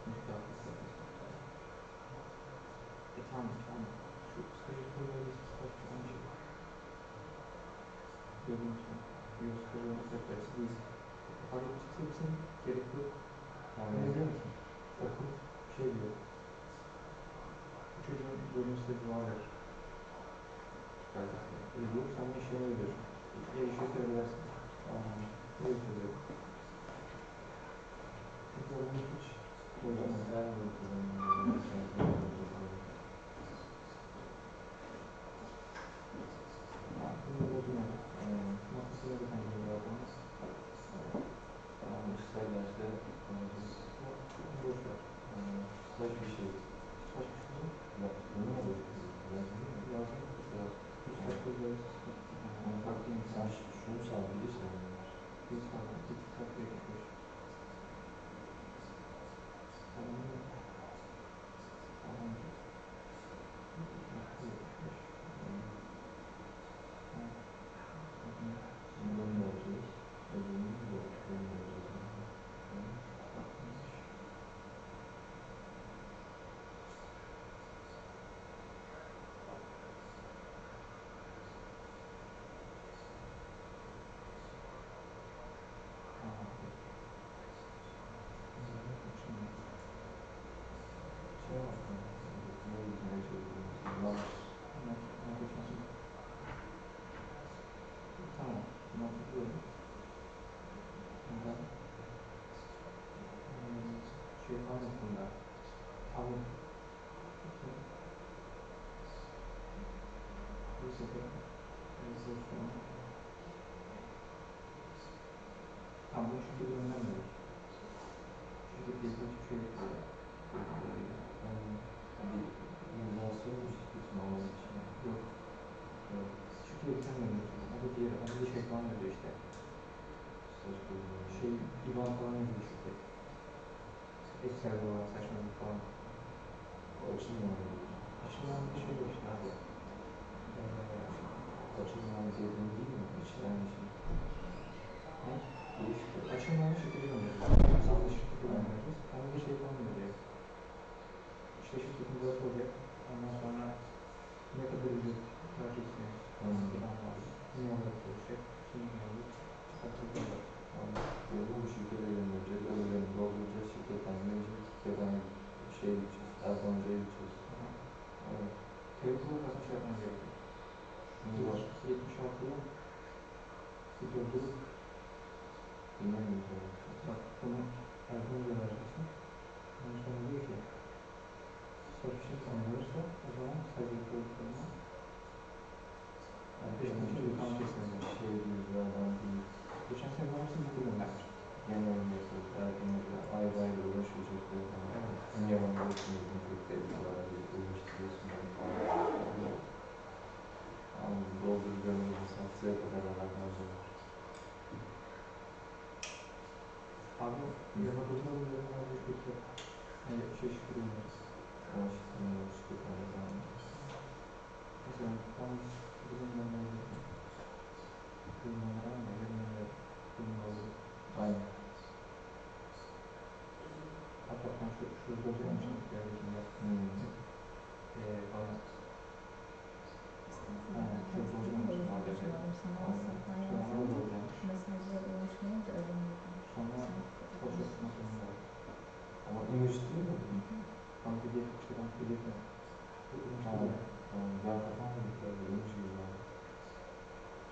Müstahaklı satıyorsun. Tamam. Şu stajı koyuyoruz. Staj aynı şey. Görüyor musun? Yok, staj olması yaparız. Değil. Fark edecekse hepsinin gerek yok. Tamam. Ne biliyor musun? Okul şey diyor. Bu çocuğun bölüm stajı vardır. Gazetede. Yok, sen bunu işlemi ödüyorsun. Gelişiyorsa ödersin. Tamam. Öyle söylüyor. Çünkü onu hiç uygulamadım. Ben de kullanıyorum. Sen kullanıyorsun. Aklımda bozma. Masasına da sen gönder adamı. Tamam, stajda kullanacağız. Boş ver. Staj bir şey. Staj bir şey değil. Bunu mu bekliyorsun? Lazım değil mi? Lazım. Bu staj koyuyoruz. Farklı Sen insan. şunu sağ bilirsen. Bir sağlam. İktisat 75. Sağlam mı? Sağlam. 75. Bunu ne yapacağız? Öbürünü de bunu yapacağız. Şey yaptım. Ne gitmeye çalışıyorum. Launch. Tamam. Bunu hatırlıyorum. Ben şey falan yaptım da. Tavuk. Lisede. Lise sonu. Tamam, bunu şirkete göndermiyoruz. Şirket gezdiği hiçbir şey yok böyle. Bir imzası yok mu şirketin almak için? Yok. Evet. Şirkete bir tane gönderiyorsun. O da diğer, onda da şey falan yazıyor işte. Staj koyuyorum. Şey, İvan falan yazıyor şirket. Excel var, saçma bir falan. Açılmıyor. Açılan bir şey yok işte abi. Açılmıyor dediğin değil mi? İçten bir şey. Ne? Bu işte. Açılmayan şirkete göndeririz. Sağda şirkete göndeririz. Onda da şey falan yazıyor. İşte şirketin burası olacak. Ondan sonra ne kadar ücret vereceksiniz falan var. Ne olarak çalışacak? Kim ne olur? Çıkartabiliyorlar. Bunu bu şirkete göndereceğiz. Öbürlerini dolduracağız. Şirketten gelecek. Ya da şey gideceğiz. Erdoğan Hoca'ya gideceğiz. Evet. Teorik olarak aslında şey yapman gerekiyor. Ne var? 76'yı bir doldurup Bilmiyorum. bak bunu Erdoğan Hoca'ya vereceksin. Ondan sonra diyor ki staj için tamamlanırsa o zaman staj yapıyoruz sonra. Peşin için bir kanun kesinlikle. Şey değil, adam değil. Geçen sene üniversite bitti göndermiş. Genel mesela Erdoğan Hoca ayrı ayrı uğraşacaklar. Evet. Niye bana uğraşmıyorsun? Tek tek uğraştırıyorsun beni falan. Ama dolduracağımız saksıya kadar adam harcamış. Abi yanına durmadığım yerine Şurada olacak için devletin yaptığı. Bana şurada olacakmış. Şurada olacakmış. Mesajı ulaşmayınca aramıyordum. Sonra Photoshop makinesine var. Ama image değil mi? Bana PDF işte ben PDF mi? Bu Ha, tamam. Ben kafamda bir image gibi var.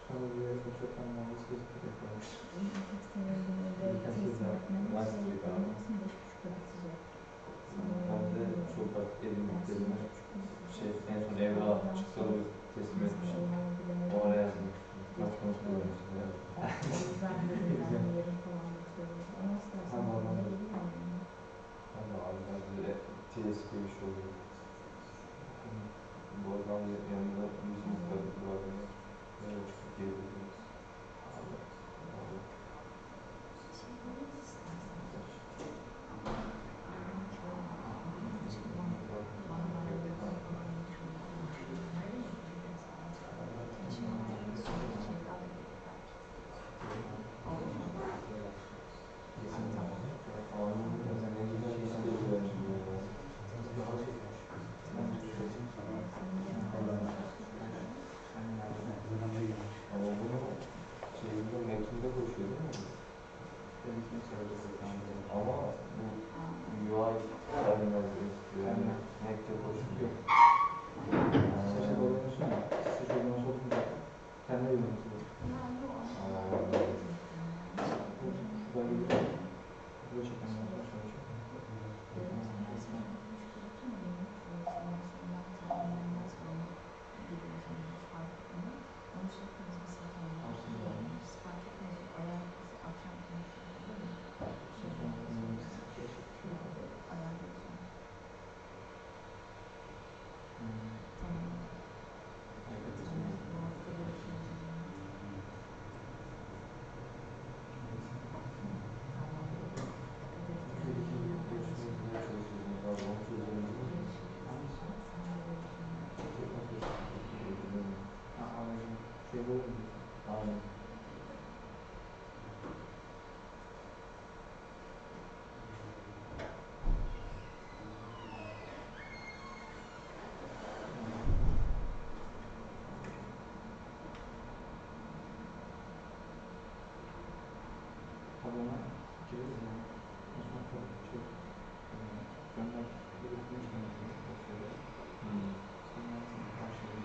sonra buraya Photoshop'tan mühendis gezip PDF koymuş. Ben de çok bak elimliklerimi en son evrağı çıksa da teslim etmişim. O ara yazdım. Nokta nokta yazmışım. Ben de abi bazı TSE bir şey oluyor. Bu adam yanında bizim kadın var ya. Böyle çıkıp geri dönüyoruz. Ama bunu şeyinde Mac'inde koşuyor değil mi? Ama bu UI terminalde yani Mac'te koşuyor. Sese bağlanıyorsun ya. Sese bağlanıyorsun olunca terminal yönetiyor. Şuradan gidiyor. Burada çekmem lazım. Tabloma girip Osman şey gönder belirtmiş demek dosyada. Sonra her şeyi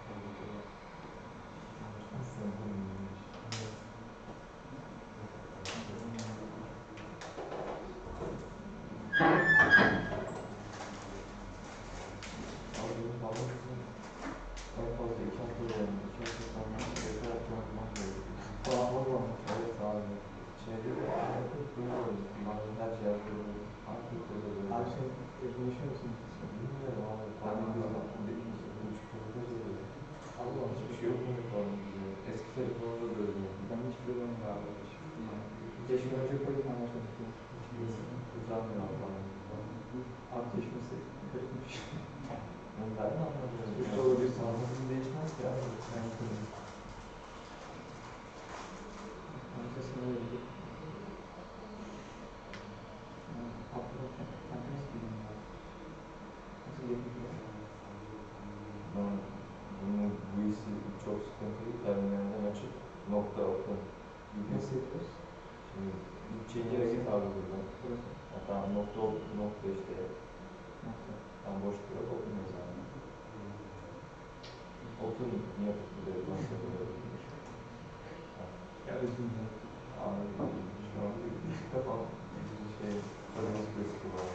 tablada En fazla 2 hafta dayanıyor. 2 hafta sonra yeter yapmak gerekiyor. Evet abi. Şeyde de duyuyorum. Bazen her şey yapıyorum. Ankırt'ta da böyle. Abi sen evde yaşıyor musun? Bilmiyorum abi. Tabii biz çocukta söylüyorum. Allah Hiçbir şey yok mu falan diyor. Eski telefonumda da öyle. ben hiç bilmiyorum abi. 5 gün önce koydum ondan sonra Uzanmıyor falan. abi geçmesi garipmiş. Ben de anlamıyorum. Üç dolar bir sağ. Anlamı değişmez ki abi. Öncesinde öyle. Aklımda kendi nasıl bilmiyorum ya. Nasıl yapıyor? Ben bu işi çok sıkıntılı. Terminalden açıp nokta open. Nasıl yapıyoruz? Şimdi bir çekere git abi buradan. Burası. Hatta nokta işte. Tam boş bırak open yazalım. Open yapıp bir de nokta bırakılır. Ya özür dilerim. Abi şu an bir kafam şey kadın süresi var.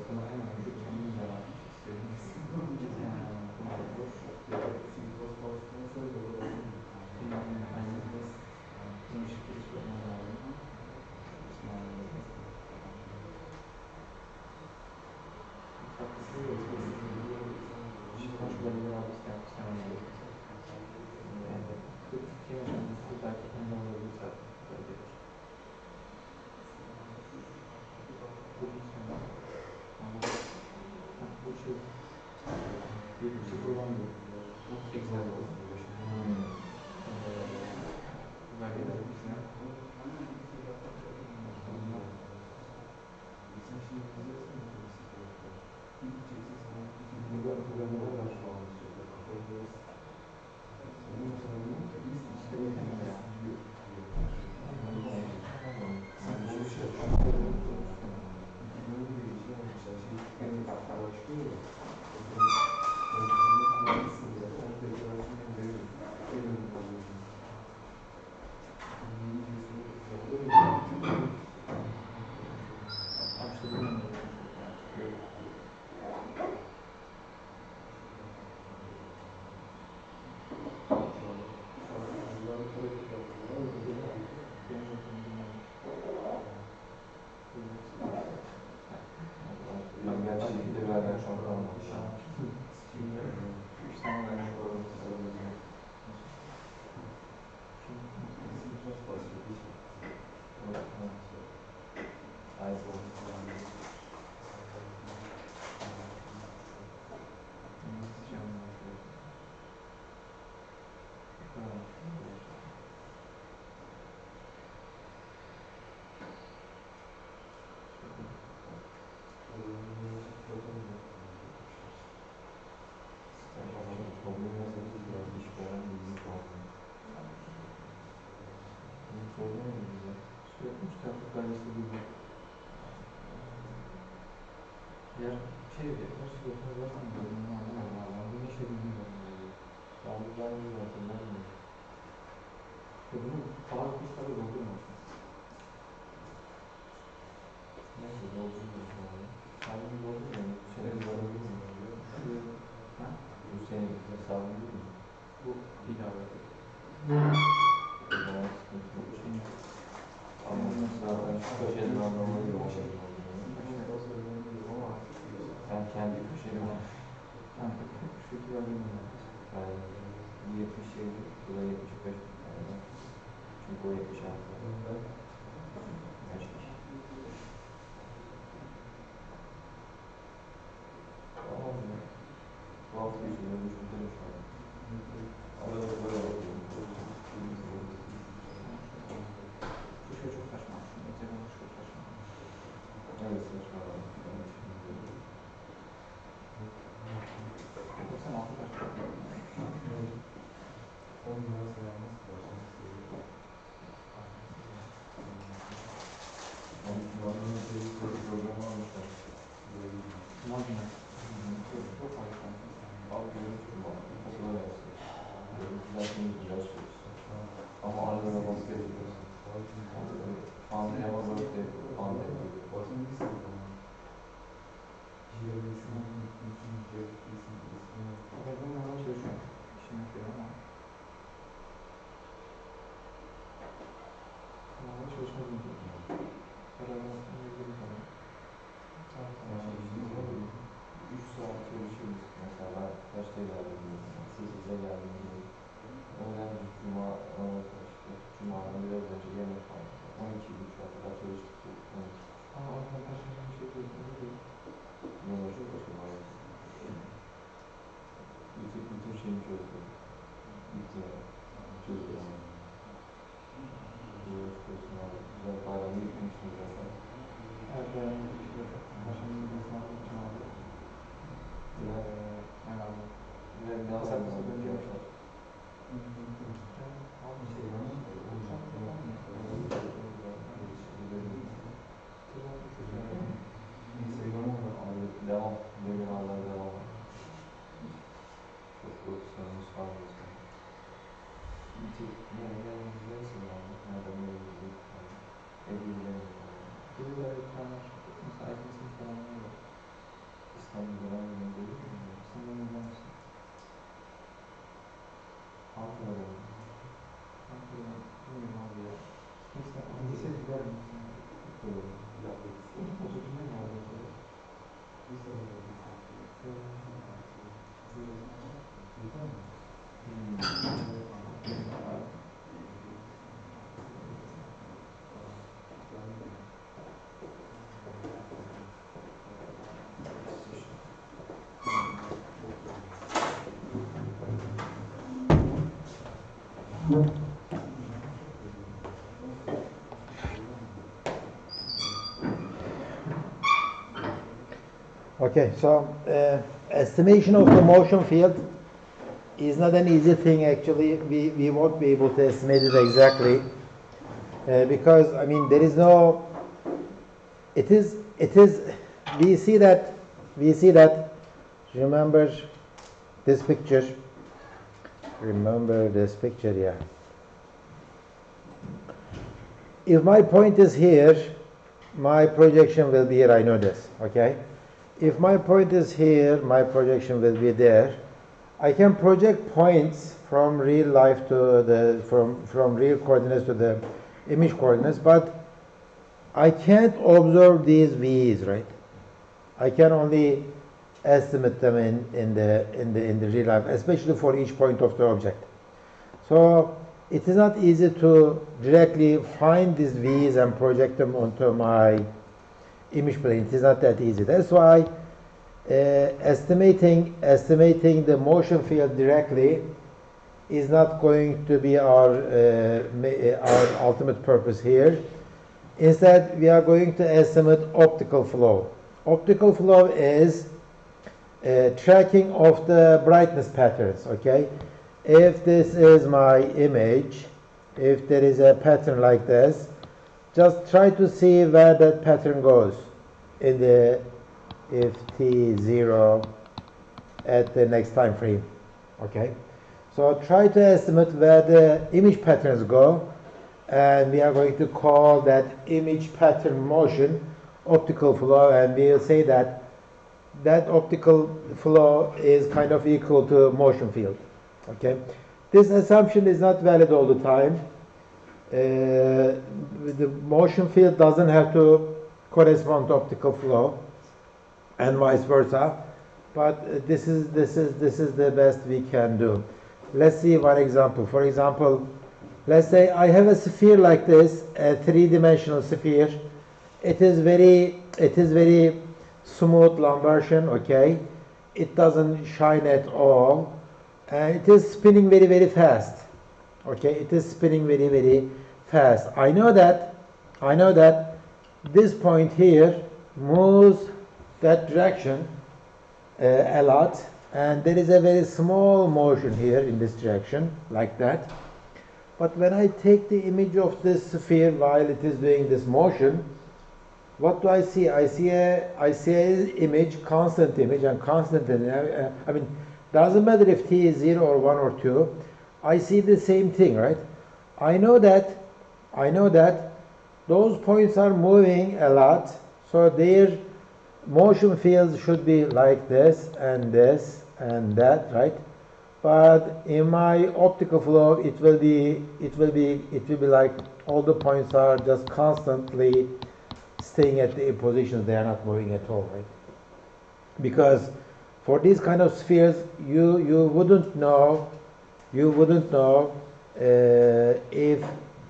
Buna hemen bir kendim yarar. Bunun şirketi sorma lazım. Şuradan şu belgeleri almak istemem gerekiyor. Kim yaşaması belki ondan olabilirse belgeler. Bugün sonra bu şey bir olan bu. Excel olsun. Bu belgeler bizden istediğim yere çıkıyor. Benim de bilmiyorum. Ben gerçi integralden çok kalmadı. 3 tane vermiş olalım. Hayır. Sürekli müstahaklık belgesi gibi. Diğer her sürekli zaten bunu anlamadım abi. Ben bunu işlediğimi görmedim. Abi ben de hatırlamıyorum. Bunu bazı kurslarda doldurmamışım. Neyse doldurmuyorsun abi. Sen bunu doldurmuyorsun. Bu sene bir doldurmuyorsun. Ha? Bu sene bir hesabı değil mi? Bu ilave. O zaman sıkıntı yok. Ama zaten şu köşenin anlamını yok. Sen kendi köşeni var. Tamam. Şu iki verdiğim var. Yani bu 77, bu da 75 yani. Çünkü o 76. Kaç kişi? Tamam ya. Bu hafta içinde düşündüm şu an. Arada böyle bakıyorum. Şu şey çok saçma. Instagram çok saçma. Evet saçma abi. Ben hiç bilmiyorum. Baksana altı kaç. Yani şunların bir programı almışlar. Marjinal. Çok fazla. Abi görmüştüm abi. Okula gelsin. Görüntüler şimdi güzel söylüyorsun. Ama arada da basket yapıyorsun. Anlayamaz orta yapıyor. Anlayamıyor. Ben bunlarla çalışıyorum. İşim yapıyor ama. Bunlarla çalışmadım diyor. Paradan önebilirim para. Yani işte 3 saat çalışıyoruz. Mesela ben kaçta geldim diyorum. 8'de geldim diyorum. Öğlen cuma işte cumadan biraz önce yemek var. 12.30'a kadar çalıştık. 12. Ama oradan perşembe bir şey diyorsun. Öyle değil. Yok çok başım ağrıdı. Bütün şeyimi çözdüm. Bitti yani. Çözdüm. Uğraşıyorsun abi. Güzel bayramda gitmişsin zaten. Evet bayramda gitmişler. Perşembe günü sınavda cumalı. Herhalde. Ne Pazartesi yapalım dönüyor. yapar. Abi şey var mı? Akşam yapalım mı? Kızlar çok kötü yani. Abi devam. Bugün hala devam. Çok profesyonel sarmıyorsun. Neyse yani. Nereden nereye gidecek? Hediyelerimiz var. Bize de öğretmenler, mesela erken sınıf olanlar var. İstanbul'dan aynı değil mi? İstanbul'un uygulaması. Ankara'da mı? Ankara'dan bilmiyorum abi ya. Neyse, lise gider mi? Otobüsünde mi vardı mesela? Okay, so estimation of the motion field is not an easy thing actually. We won't be able to estimate it exactly because I mean there is no. It is. We see that. Remember this picture. Remember this picture, yeah. If my point is here, my projection will be here, I know this, okay? If my point is here, my projection will be there. I can project points from real life to the, from real coordinates to the image coordinates, but I can't observe these V's, right? I can only estimate them in the real life, especially for each point of the object. So it is not easy to directly find these V's and project them onto my image plane. It is not that easy. That's why estimating the motion field directly is not going to be our ultimate purpose here. Instead, we are going to estimate optical flow. Optical flow is tracking of the brightness patterns, okay? If this is my image, if there is a pattern like this, just try to see where that pattern goes in the, if t0 at the next time frame, okay? So try to estimate where the image patterns go, and we are going to call that image pattern motion optical flow, and we will say that that optical flow is kind of equal to motion field, okay? This assumption is not valid all the time. The motion field doesn't have to correspond to optical flow, and vice versa, but this is the best we can do. Let's see one example. For example, let's say I have a sphere like this, a three-dimensional sphere. It is very smooth Lambertian, okay? It doesn't shine at all, and it is spinning very, very fast, okay? It is spinning very, very fast. I know that this point here moves that direction a lot, and there is a very small motion here in this direction, like that. But when I take the image of this sphere while it is doing this motion, what do I see? I see a image, constant image, and constant image. I mean, doesn't matter if t is 0 or 1 or 2. I see the same thing, right? I know that those points are moving a lot, so their motion fields should be like this and that, right? But in my optical flow, it will be like all the points are just constantly staying at the positions. They are not moving at all, right? Because for these kind of spheres, you wouldn't know if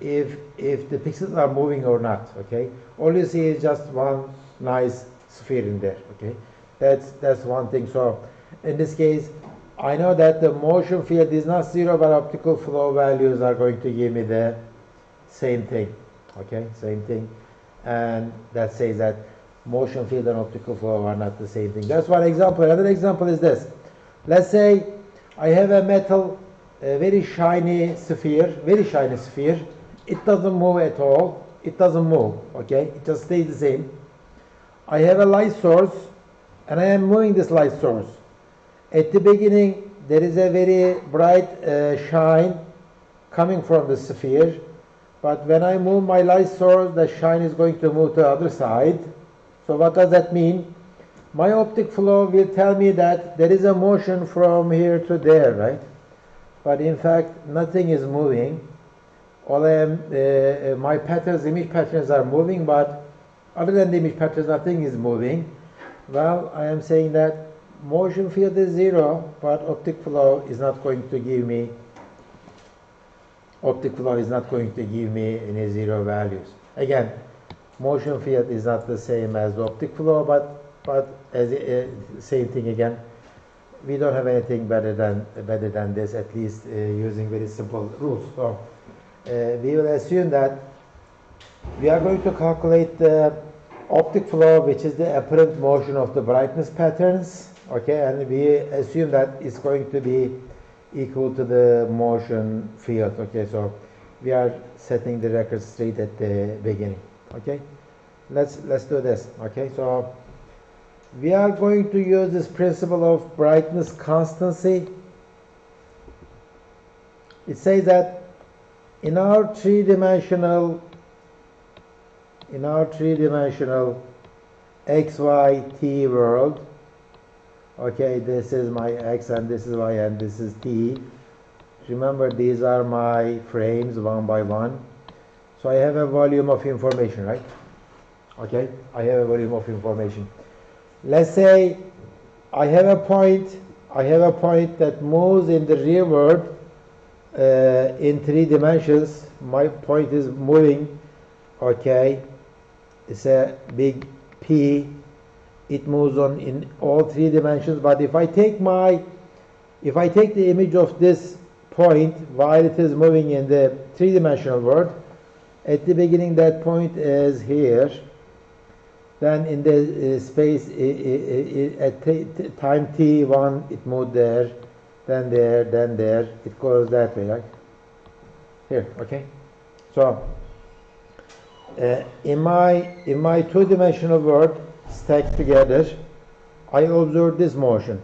the pixels are moving or not, okay? All you see is just one nice sphere in there, okay? That's one thing. So in this case, I know that the motion field is not 0, but optical flow values are going to give me the same thing, okay? Same thing. And that says that motion field and optical flow are not the same thing. That's one example. Another example is this. Let's say I have a metal, a very shiny sphere. It doesn't move at all. It doesn't move, okay? It just stays the same. I have a light source, and I am moving this light source. At the beginning, there is a very bright shine coming from the sphere, but when I move my light source, the shine is going to move to the other side. So what does that mean? My optic flow will tell me that there is a motion from here to there, right? But in fact, nothing is moving. All my patterns, image patterns are moving, but other than the image patterns, nothing is moving. Well, I am saying that motion field is 0, but optic flow is not going to give me any 0 values. Again, motion field is not the same as the optic flow, but as same thing again. We don't have anything better than this, at least using very simple rules. So we will assume that we are going to calculate the optic flow, which is the apparent motion of the brightness patterns, okay, and we assume that it's going to be equal to the motion field, okay. So we are setting the record straight at the beginning, okay. Let's do this, okay. So we are going to use this principle of brightness constancy. It says that in our three-dimensional in our three-dimensional x, y, t world, okay, this is my x and this is y and this is t. Remember, these are my frames one by one. So I have a volume of information, right? Okay, I have a volume of information. Let's say I have a point that moves in the real world in 3 dimensions. My point is moving, okay, it's a big P. It moves on in all 3 dimensions. But if I take the image of this point while it is moving in the 3-dimensional world, at the beginning that point is here, then in the space at time t1 it moved there, then there, it goes that way, right? Here, okay? So in my 2-dimensional world stacked together, I observe this motion,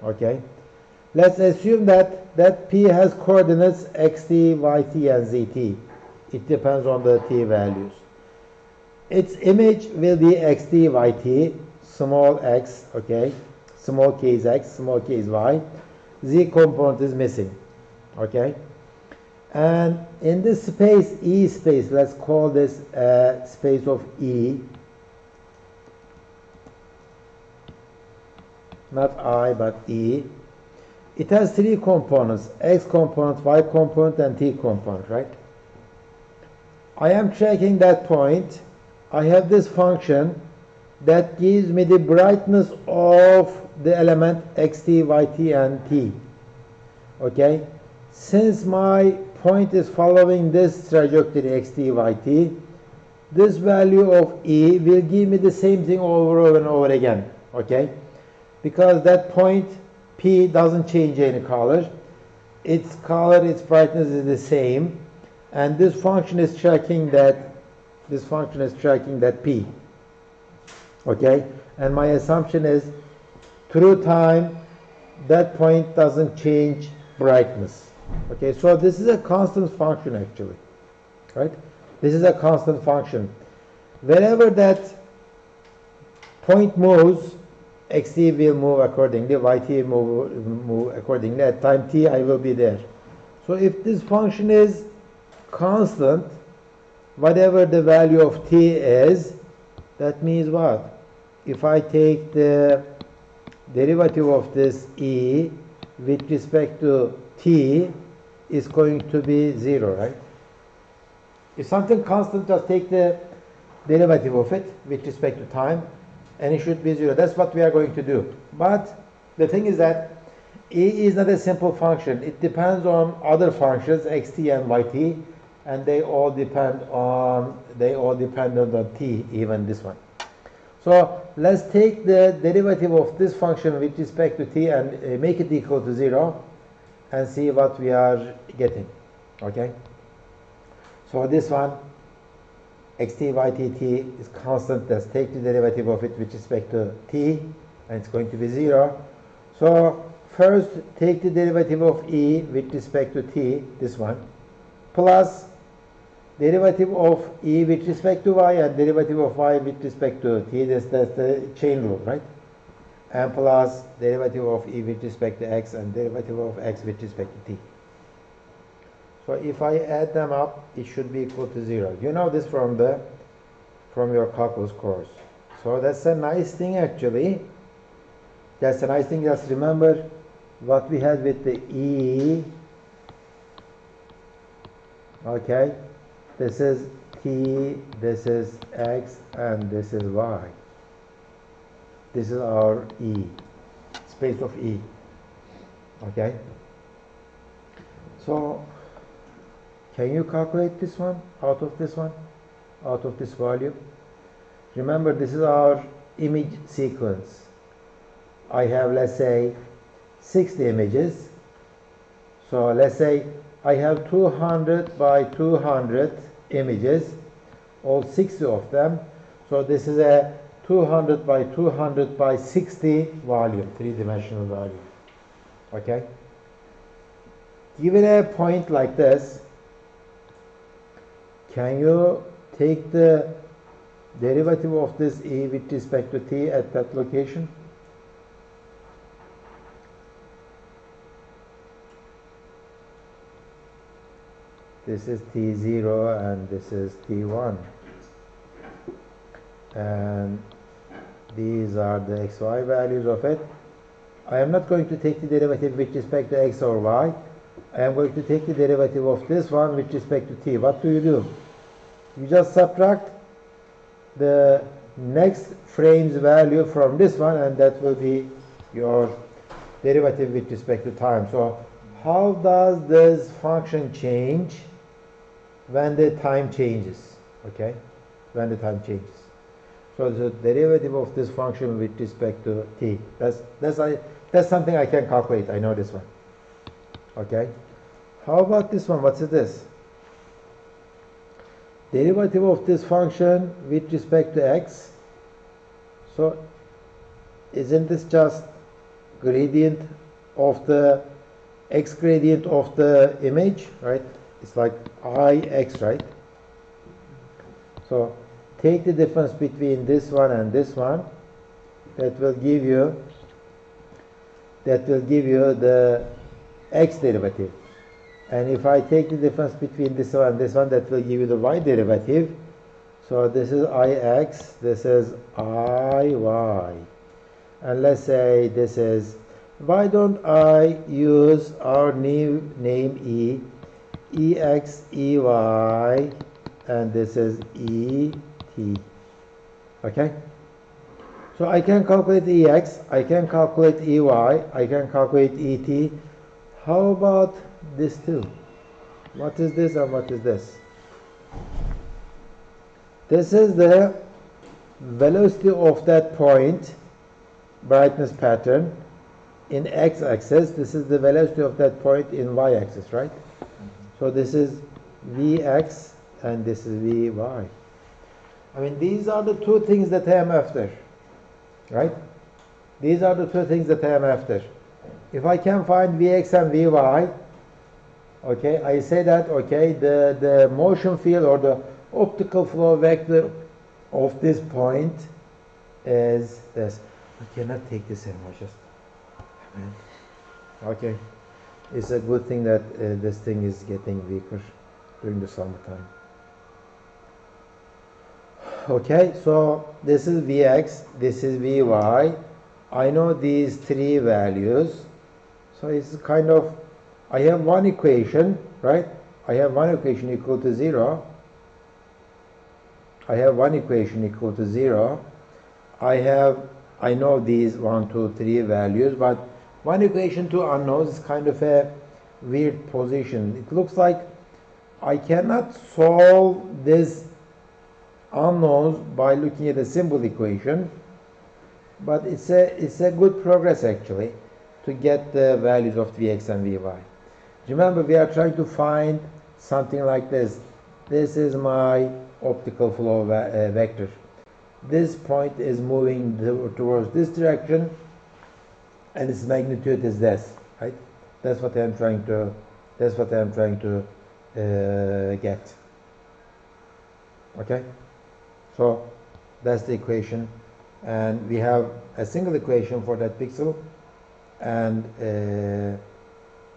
okay? Let's assume that P has coordinates xt, yt, and zt. It depends on the t values. Its image will be xt, yt, small x, okay? Small k is x, small k is y. Z component is missing, okay? And in this space, E space, let's call this space of E. Not I, but E. It has 3 components, x component, y component, and t component, right? I am tracking that point. I have this function that gives me the brightness of the element xt, yt, and t. Okay? Since my point is following this trajectory xt, yt, this value of E will give me the same thing over and over again. Okay? Because that point P doesn't change any color. Its color, its brightness is the same. And this function is tracking that P. Okay? And my assumption is through time that point doesn't change brightness. Okay, so this is a constant function actually. Right? This is a constant function. Wherever that point moves, xt will move accordingly, yt move accordingly. At time t, I will be there. So if this function is constant, whatever the value of t is, that means what? If I take the derivative of this E with respect to t, is going to be 0, right? If something constant, just take the derivative of it with respect to time, and it should be 0. That's what we are going to do. But the thing is that E is not a simple function. It depends on other functions, xt and yt, and they all depend on the t, even this one. So let's take the derivative of this function with respect to t and make it equal to 0 and see what we are getting. Okay? So this one, xt, yt, t is constant. Let's take the derivative of it with respect to t, and it's going to be 0. So first take the derivative of E with respect to t, this one, plus derivative of E with respect to y and derivative of y with respect to t. That's the chain rule, right? And plus derivative of E with respect to x and derivative of x with respect to t. So if I add them up, it should be equal to 0. You know this from your calculus course. So that's a nice thing actually. That's a nice thing. Just remember what we had with the E. Okay? This is t, this is x, and this is y. This is our E, space of E. Okay? So can you calculate this one, out of this volume? Remember, this is our image sequence. I have, let's say, 60 images. So let's say I have 200 by 200 images, all 60 of them. So this is a 200 by 200 by 60 volume, 3-dimensional volume. Okay? Given a point like this, can you take the derivative of this e with respect to t at that location? This is t0 and this is t1. And these are the xy values of it. I am not going to take the derivative with respect to x or y. I am going to take the derivative of this one with respect to t. What do? You just subtract the next frame's value from this one, and that will be your derivative with respect to time. So how does this function change when the time changes? Okay, when the time changes. So the derivative of this function with respect to t. That's something I can calculate. I know this one. Okay. How about this one? What's this? Derivative of this function with respect to x. So isn't this just gradient of the x gradient of the image, right? It's like ix, right? So take the difference between this one and this one. That will give you the x derivative. And if I take the difference between this one and this one, that will give you the y derivative. So this is ix, this is iy. And let's say this is, why don't I use our new name e, ex, ey, and this is et. Okay? So I can calculate ex, I can calculate ey, I can calculate et. How about this too? What is this and what is this? This is the velocity of that point, brightness pattern, in x-axis. This is the velocity of that point in y-axis, right? So this is vx and this is vy. I mean, these are the two things that I am after, right? These are the two things that I am after. If I can find vx and vy, okay, I say that, okay, the motion field or the optical flow vector of this point is this. I cannot take this anymore, just, okay. It's a good thing that this thing is getting weaker during the summertime. Okay, so this is vx, this is vy. I know these three values. So it's kind of, I have one equation, right? I have one equation equal to 0. I have one equation equal to 0. I know these 1, 2, 3 values, but one equation, two unknowns is kind of a weird position. It looks like I cannot solve this unknowns by looking at a simple equation, but it's a good progress actually to get the values of vx and vy. Remember, we are trying to find something like this. This is my optical flow vector. This point is moving towards this direction, and its magnitude is this, right? That's what I am trying to get. Okay, so that's the equation, and we have a single equation for that pixel and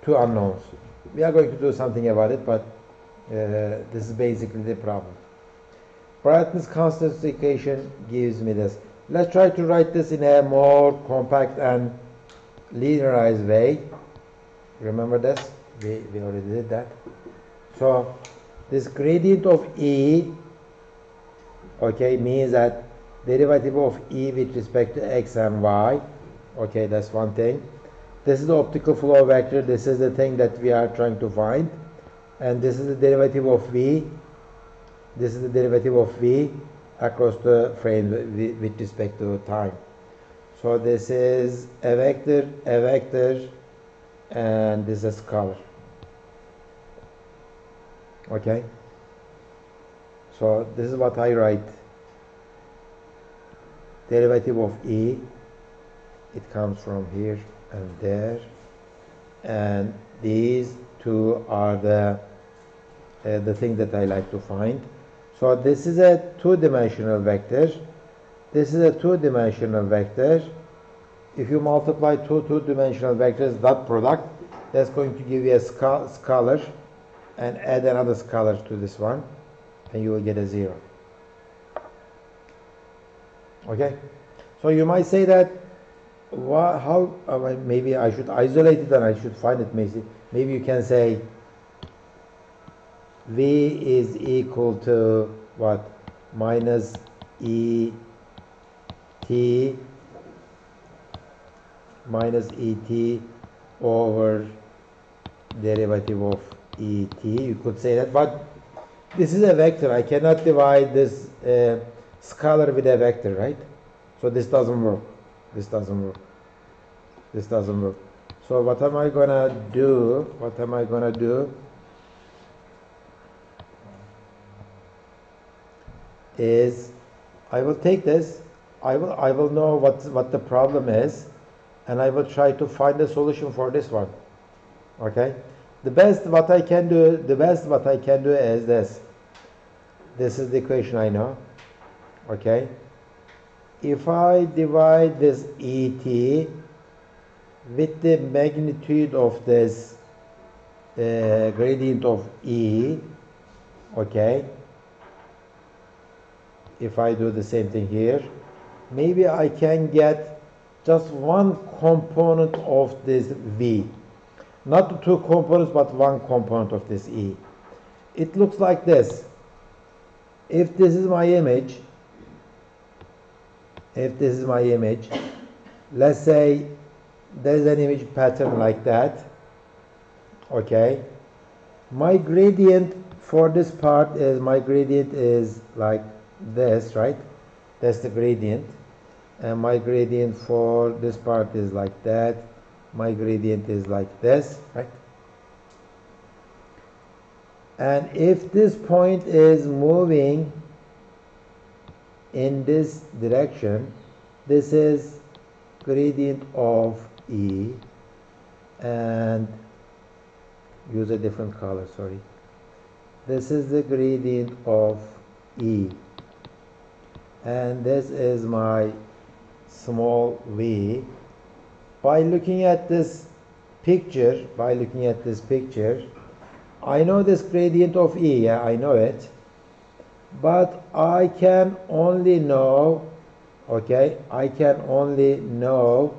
two unknowns. We are going to do something about it, but this is basically the problem. Brightness constant equation gives me this. Let's try to write this in a more compact and linearized way. Remember this? We already did that. So this gradient of E, okay, means that derivative of E with respect to X and Y. Okay, that's one thing. This is the optical flow vector. This is the thing that we are trying to find. And this is the derivative of V. This is the derivative of V across the frame with respect to time. So this is a vector, and this is a scalar. Okay? So this is what I write. Derivative of E, it comes from here and there. And these two are the thing that I like to find. So this is a two-dimensional vector. This is a two-dimensional vector. If you multiply two two-dimensional vectors, dot product, that's going to give you a scalar, and add another scalar to this one, and you will get a 0. Okay? So you might say that, how, maybe I should isolate it and I should find it. Maybe you can say V is equal to what? Minus ET minus ET over derivative of ET. You could say that, but this is a vector. I cannot divide this scalar with a vector, right? So this doesn't work. This doesn't work. This doesn't work. So what am I gonna do? What am I gonna do? Is I will take this. I will know what the problem is, and I will try to find a solution for this one. Okay? The best what I can do is this. This is the equation I know. Okay? If I divide this ET with the magnitude of this gradient of E, okay? If I do the same thing here, maybe I can get just one component of this V. Not two components, but one component of this E. It looks like this. If this is my image, let's say there's an image pattern like that, okay? My gradient for this part is, my gradient is like this, right? That's the gradient. And my gradient for this part is like that. My gradient is like this, right? And if this point is moving in this direction, this is gradient of E, and use a different color, sorry. This is the gradient of E, and this is my small v. By looking at this picture, I know this gradient of E, yeah, I know it, but I can only know, okay, I can only know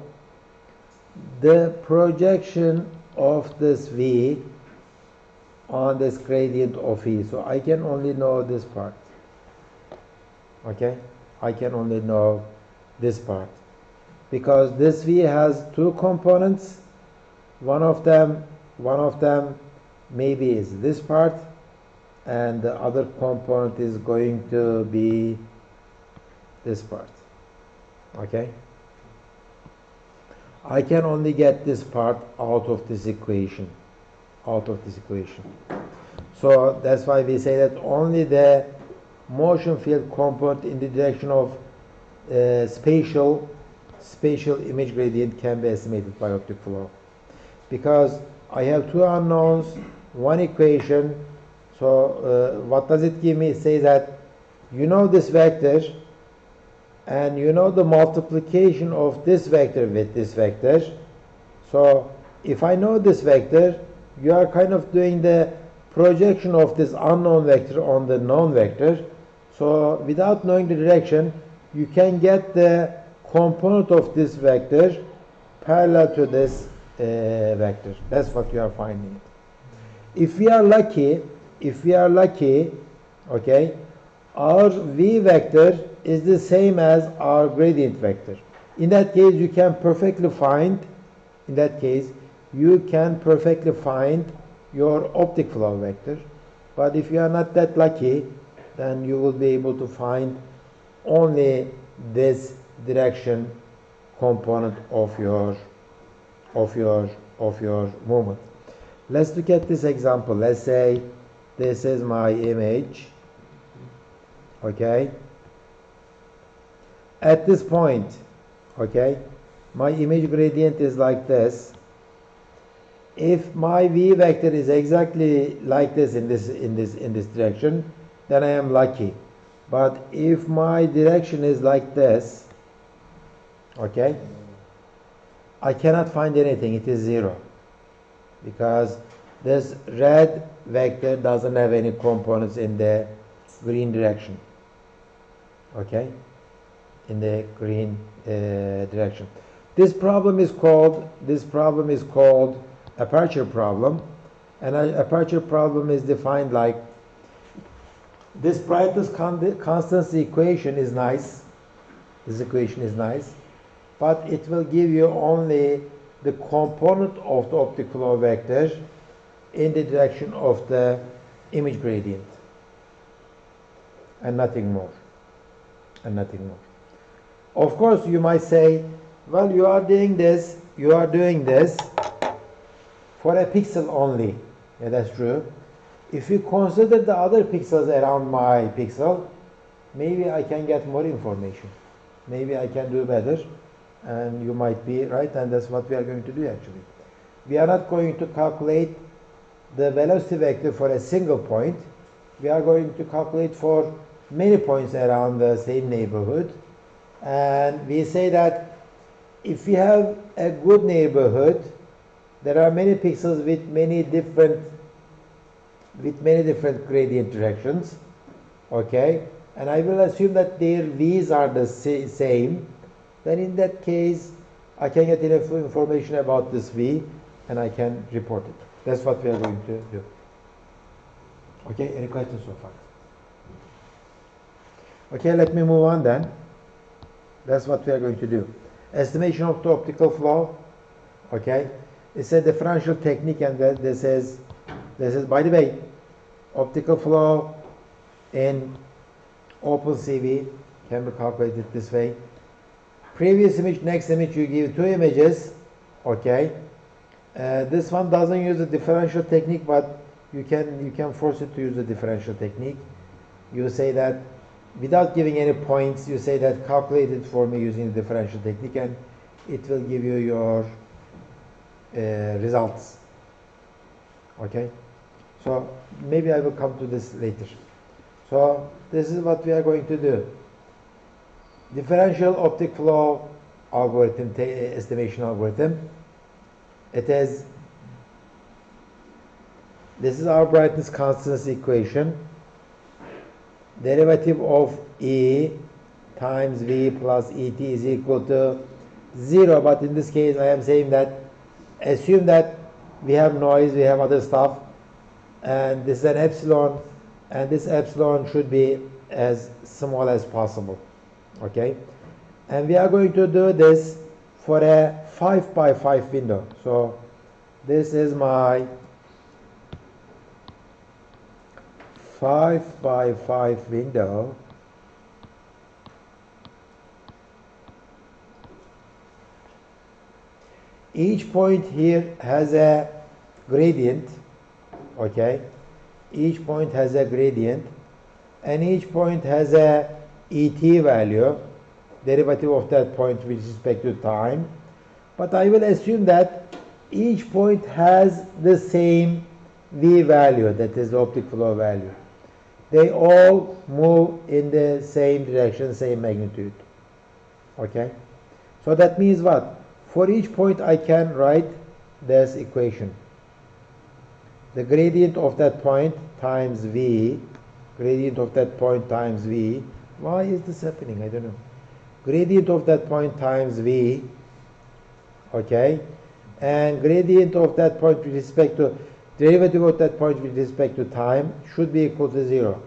the projection of this V on this gradient of E. So I can only know this part, okay, I can only know this part, because this V has two components. One of them maybe is this part, and the other component is going to be this part. Okay? I can only get this part out of this equation. So that's why we say that only the motion field component in the direction of spatial image gradient can be estimated by optic flow. Because I have two unknowns, one equation. So what does it give me? It says that you know this vector, and you know the multiplication of this vector with this vector. So if I know this vector, you are kind of doing the projection of this unknown vector on the known vector. So without knowing the direction, you can get the component of this vector parallel to this vector. That's what you are finding. If we are lucky, okay, our v vector is the same as our gradient vector. In that case, you can perfectly find your optic flow vector. But if you are not that lucky, then you will be able to find only this direction component of your movement. Let's look at this example. Let's say this is my image, okay? At this point, okay, my image gradient is like this. If my v vector is exactly like this in this direction, then I am lucky. But if my direction is like this, okay, I cannot find anything. It is 0. Because this red vector doesn't have any components in the green direction. Okay? In the green direction. This problem is called aperture problem, and an aperture problem is defined like this brightness constancy equation is nice. This equation is nice, but it will give you only the component of the optic flow vector in the direction of the image gradient, and nothing more. And nothing more. Of course, you might say, well, you are doing this for a pixel only. Yeah, that's true. If you consider the other pixels around my pixel, maybe I can get more information. Maybe I can do better, and you might be right, and that's what we are going to do actually. We are not going to calculate the velocity vector for a single point. We are going to calculate for many points around the same neighborhood. And we say that if we have a good neighborhood, there are many pixels with many different gradient directions, okay, and I will assume that their v's are the same. Then in that case I can get enough information about this v and I can report it. That's what we are going to do. Okay, any questions so far? Okay, let me move on then. That's what we are going to do. Estimation of the optical flow. Okay, it's a differential technique, and this is by the way, optical flow in OpenCV can be calculated this way. Previous image, next image, you give 2 images. Okay, this one doesn't use the differential technique, but you can force it to use the differential technique. You say that without giving any points, you say that calculate it for me using the differential technique, and it will give you your results. Okay, so maybe I will come to this later. So this is what we are going to do. Differential optic flow algorithm, estimation algorithm. This is our brightness constancy equation. Derivative of E times V plus ET is equal to 0, but in this case I am saying that assume that we have noise, we have other stuff, and this is an epsilon, and this epsilon should be as small as possible. Okay, and we are going to do this for a 5 by 5 window. So this is my 5 by 5 window. Each point here has a gradient. Okay, each point has a gradient, and each point has a ET value, derivative of that point with respect to time. But I will assume that each point has the same V value, that is the optic flow value. They all move in the same direction, same magnitude. Okay, so that means what? For each point I can write this equation. The gradient of that point times V, gradient of that point times V. Why is this happening? I don't know. Gradient of that point times V, okay, and gradient of that point with respect to, derivative of that point with respect to time should be equal to 0.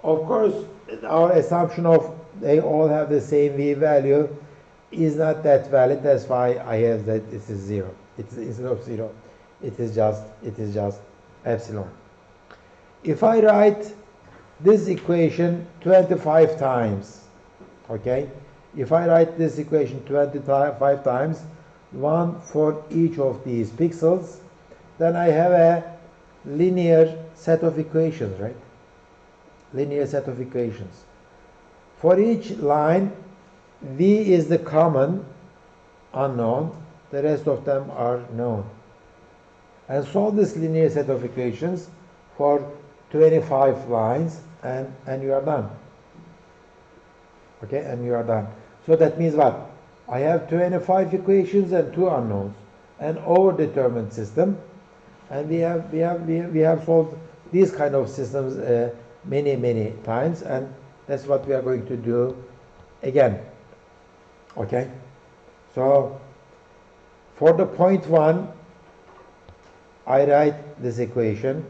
Of course, our assumption of they all have the same V value is not that valid. That's why I have that this is 0. It's instead of 0, it is just epsilon. If I write this equation 25 times, okay, if I write this equation 25 times, one for each of these pixels, then I have a linear set of equations, right? Linear set of equations. For each line, V is the common unknown, the rest of them are known. And solve this linear set of equations for 25 lines, and you are done. Okay, and you are done. So that means what? I have 25 equations and 2 unknowns, an overdetermined system, and we have solved these kind of systems many times, and that's what we are going to do again. Okay, so for the point 1, I write this equation.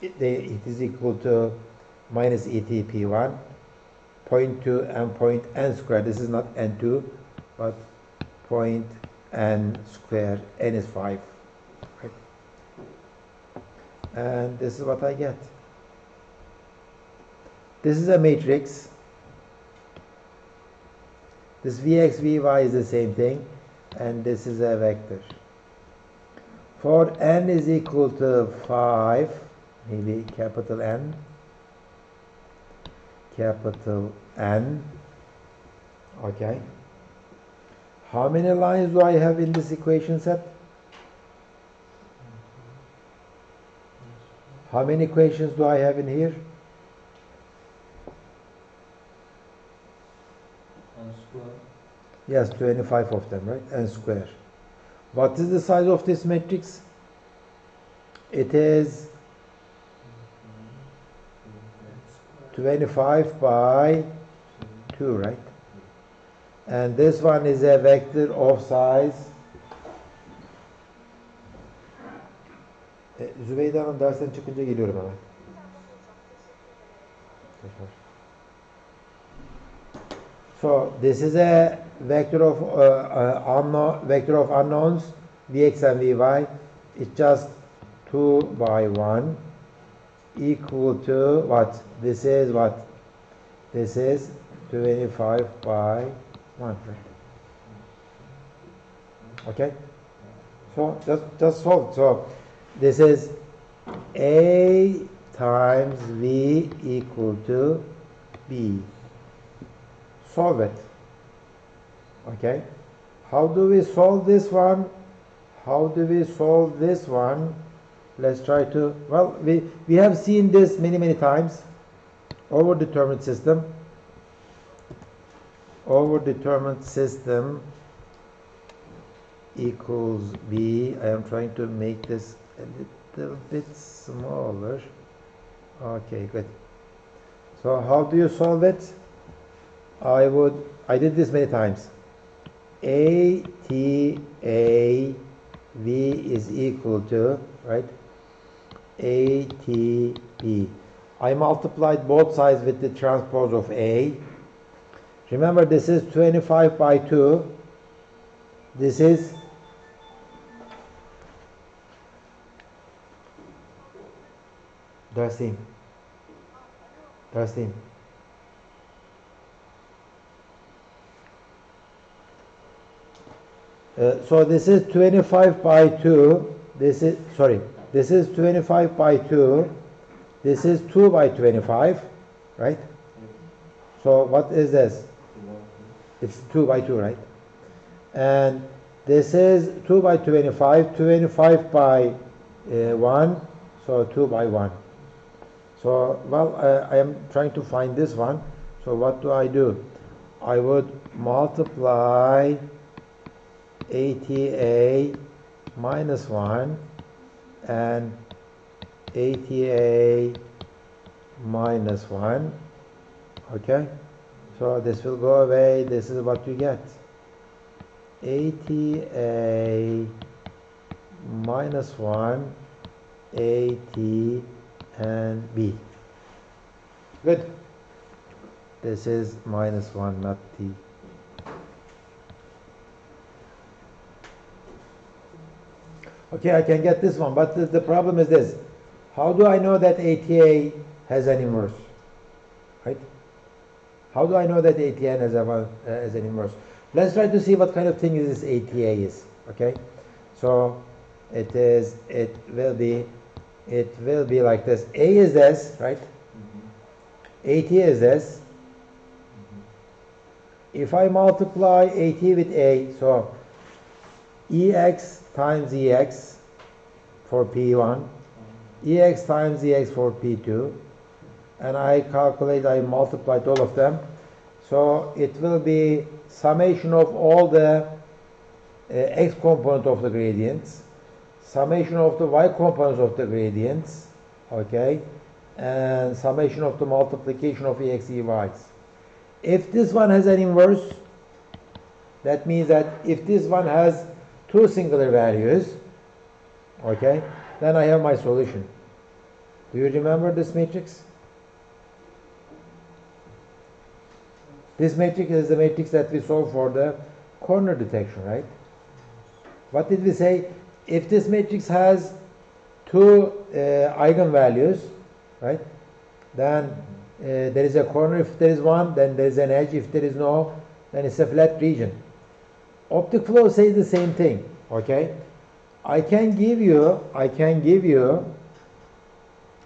It is equal to minus ETP1, point 2 and point n squared. This is not n2, but point n squared. N is 5. Right? And this is what I get. This is a matrix. This Vx, Vy is the same thing, and this is a vector. For n is equal to 5, maybe capital N, okay. How many lines do I have in this equation set? How many equations do I have in here? N square. Yes, 25 of them, right? N square. What is the size of this matrix? It is 25 by 2, right? And this one is a vector of size. Zübeyde Hanım dersten çıkınca geliyorum hemen. So this is a vector of unknowns, Vx and Vy. It's just 2 by 1 equal to what? This is what? This is 25 by 1. Okay? So just solve. So this is A times V equal to B. Solve it. Okay? How do we solve this one? How do we solve this one? Let's try to, well, we have seen this many times. Overdetermined system. Overdetermined system equals B. I am trying to make this a little bit smaller. Okay, good. So how do you solve it? I did this many times. A T A V is equal to, right? A T B. I multiplied both sides with the transpose of A. Remember, this is 25 by 2. This is Darsim. So this is 25 by 2. This is 25 by 2. This is 2 by 25, right? So what is this? It's 2 by 2, right? And this is 2 by 25, 25 by 1, so 2 by 1. So, well, I am trying to find this one. So what do? I would multiply ATA minus 1 and ATA minus 1. Okay? So this will go away. This is what you get. ATA minus 1, AT and B. Good. This is minus 1, not T. Okay, I can get this one, but the problem is this. How do I know that ATA has an inverse? Right? How do I know that ATA has an inverse? Let's try to see what kind of thing this ATA is. Okay? So it will be like this. A is this, right? AT is this. If I multiply AT with A, so EX times EX for P1 Ex times Ex for P2, and I multiplied all of them. So it will be summation of all the x component of the gradients, summation of the y components of the gradients, okay, and summation of the multiplication of Ex, Ey's. If this one has an inverse, that means that if this one has two singular values, okay, then I have my solution. Do you remember this matrix? This matrix is the matrix that we saw for the corner detection, right? What did we say? If this matrix has two eigenvalues, right, then there is a corner. If there is one, then there is an edge. If there is no, then it's a flat region. Optic flow says the same thing, okay? I can give you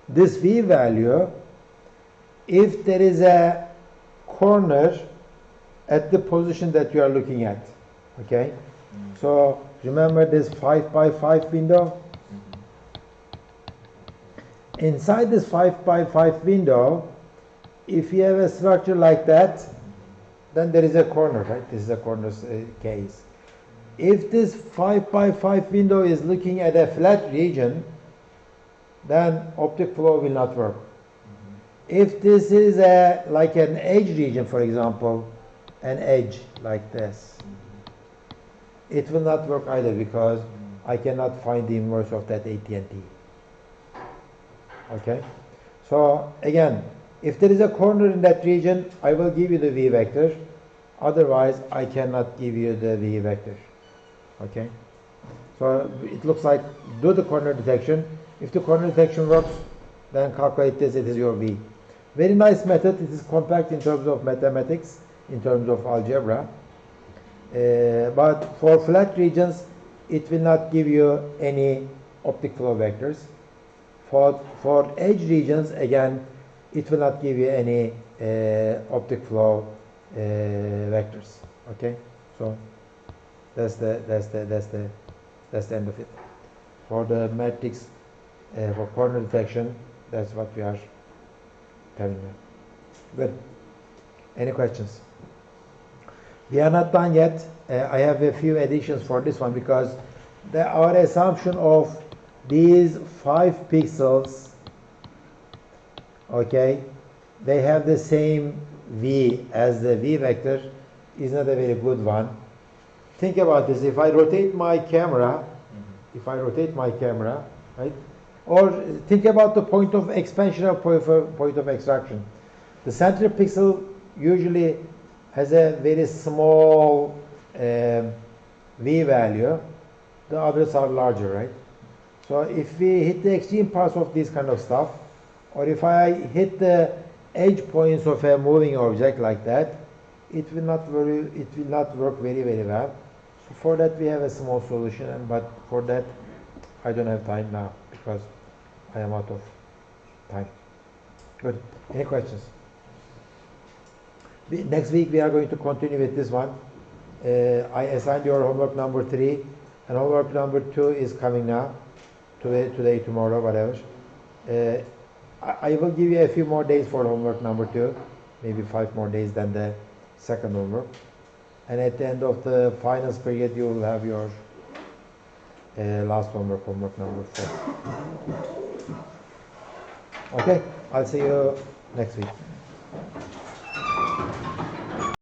this V value if there is a corner at the position that you are looking at, okay? So remember this 5 by 5 window? Inside this 5 by 5 window, if you have a structure like that, then there is a corner, right? This is a corner case. If this 5 by 5 window is looking at a flat region, then optic flow will not work. If this is like an edge region, for example, an edge like this, it will not work either because I cannot find the inverse of that AT&T. Okay? So again, if there is a corner in that region, I will give you the V vector. Otherwise, I cannot give you the V vector. Okay? So it looks like do the corner detection. If the corner detection works, then calculate this, it is your V. Very nice method. It is compact in terms of mathematics, in terms of algebra. But for flat regions, it will not give you any optic flow vectors. For edge regions, again, it will not give you any optic flow vectors. Okay, so that's the end of it. For the matrix, for corner detection, that's what we are telling you. Good. Any questions? We are not done yet. I have a few additions for this one because our assumption of these 5 pixels, okay, they have the same V as the V vector is not a very good one. Think about this. If I rotate my camera, right, or think about the point of expansion or point of extraction. The central pixel usually has a very small V value. The others are larger, right? So if we hit the extreme parts of this kind of stuff, or if I hit the edge points of a moving object like that, it will not work very, very well. So for that we have a small solution, but for that I don't have time now because I am out of time. Good. Any questions? Next week we are going to continue with this one. I assigned your homework number 3, and homework number 2 is coming now. Today, tomorrow, whatever. I will give you a few more days for homework number 2, maybe 5 more days than the second homework. And at the end of the finals period, you will have your last homework number 4. Okay, I'll see you next week.